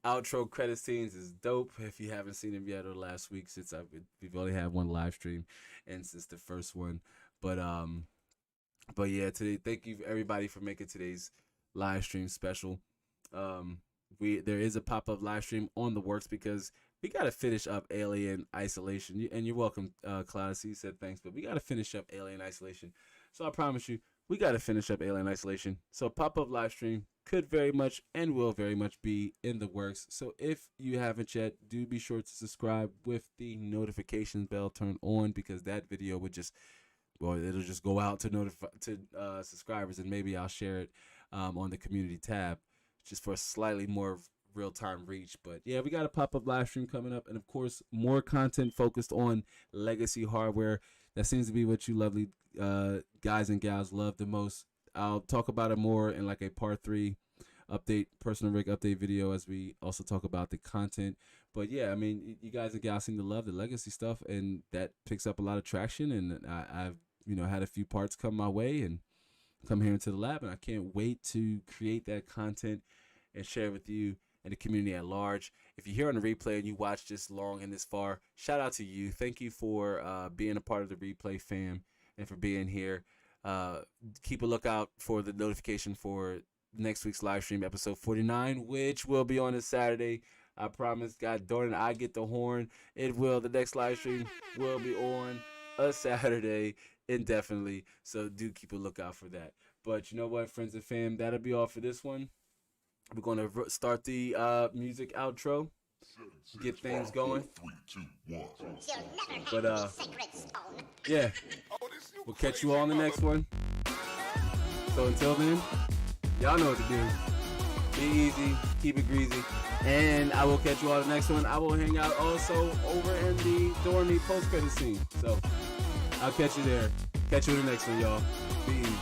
outro credit scenes is dope. If you haven't seen them yet, or last week, since we've only had one live stream, and since the first one, but yeah, today, thank you everybody for making today's live stream special. There is a pop-up live stream on the works because we got to finish up Alien Isolation. And you're welcome, Cloud. You said thanks, but we got to finish up Alien Isolation. So I promise you, we got to finish up Alien Isolation. So pop-up live stream could very much and will very much be in the works. So if you haven't yet, do be sure to subscribe with the notification bell turned on, because that video would just, well, it'll just go out to subscribers, and maybe I'll share it on the community tab, just for a slightly more real-time reach. But yeah, we got a pop-up live stream coming up, and of course more content focused on legacy hardware. That seems to be what you lovely guys and gals love the most. I'll talk about it more in like a part 3 update, personal rig update video, as we also talk about the content. But yeah, I mean, you guys and gals seem to love the legacy stuff, and that picks up a lot of traction. And I've had a few parts come my way and come here into the lab, and I can't wait to create that content and share it with you and the community at large. If you're here on the replay and you watch this long and this far, shout out to you. Thank you for being a part of the replay fam and for being here. Keep a lookout for the notification for next week's live stream, episode 49, which will be on a Saturday. I promise, God darn it, I get the horn. It will. The next live stream will be on a Saturday indefinitely. So do keep a lookout for that. But you know what, friends and fam, that'll be all for this one. We're going to start the music outro, get things going. But yeah, we'll catch you all in the next one. So until then, y'all know what to do. Be easy, keep it greasy, and I will catch you all in the next one. I will hang out also over in the Dormy post-credit scene. So I'll catch you there. Catch you in the next one, y'all. Be easy.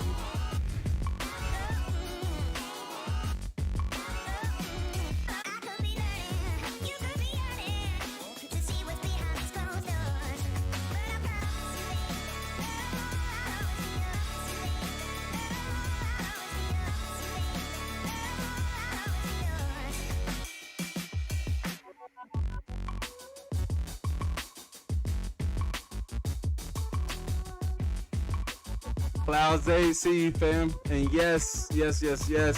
Clouds A, see you, fam. And yes,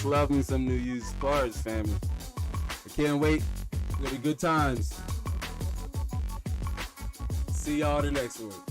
love me some new used parts, family. I can't wait. It's gonna be good times. See y'all in the next one.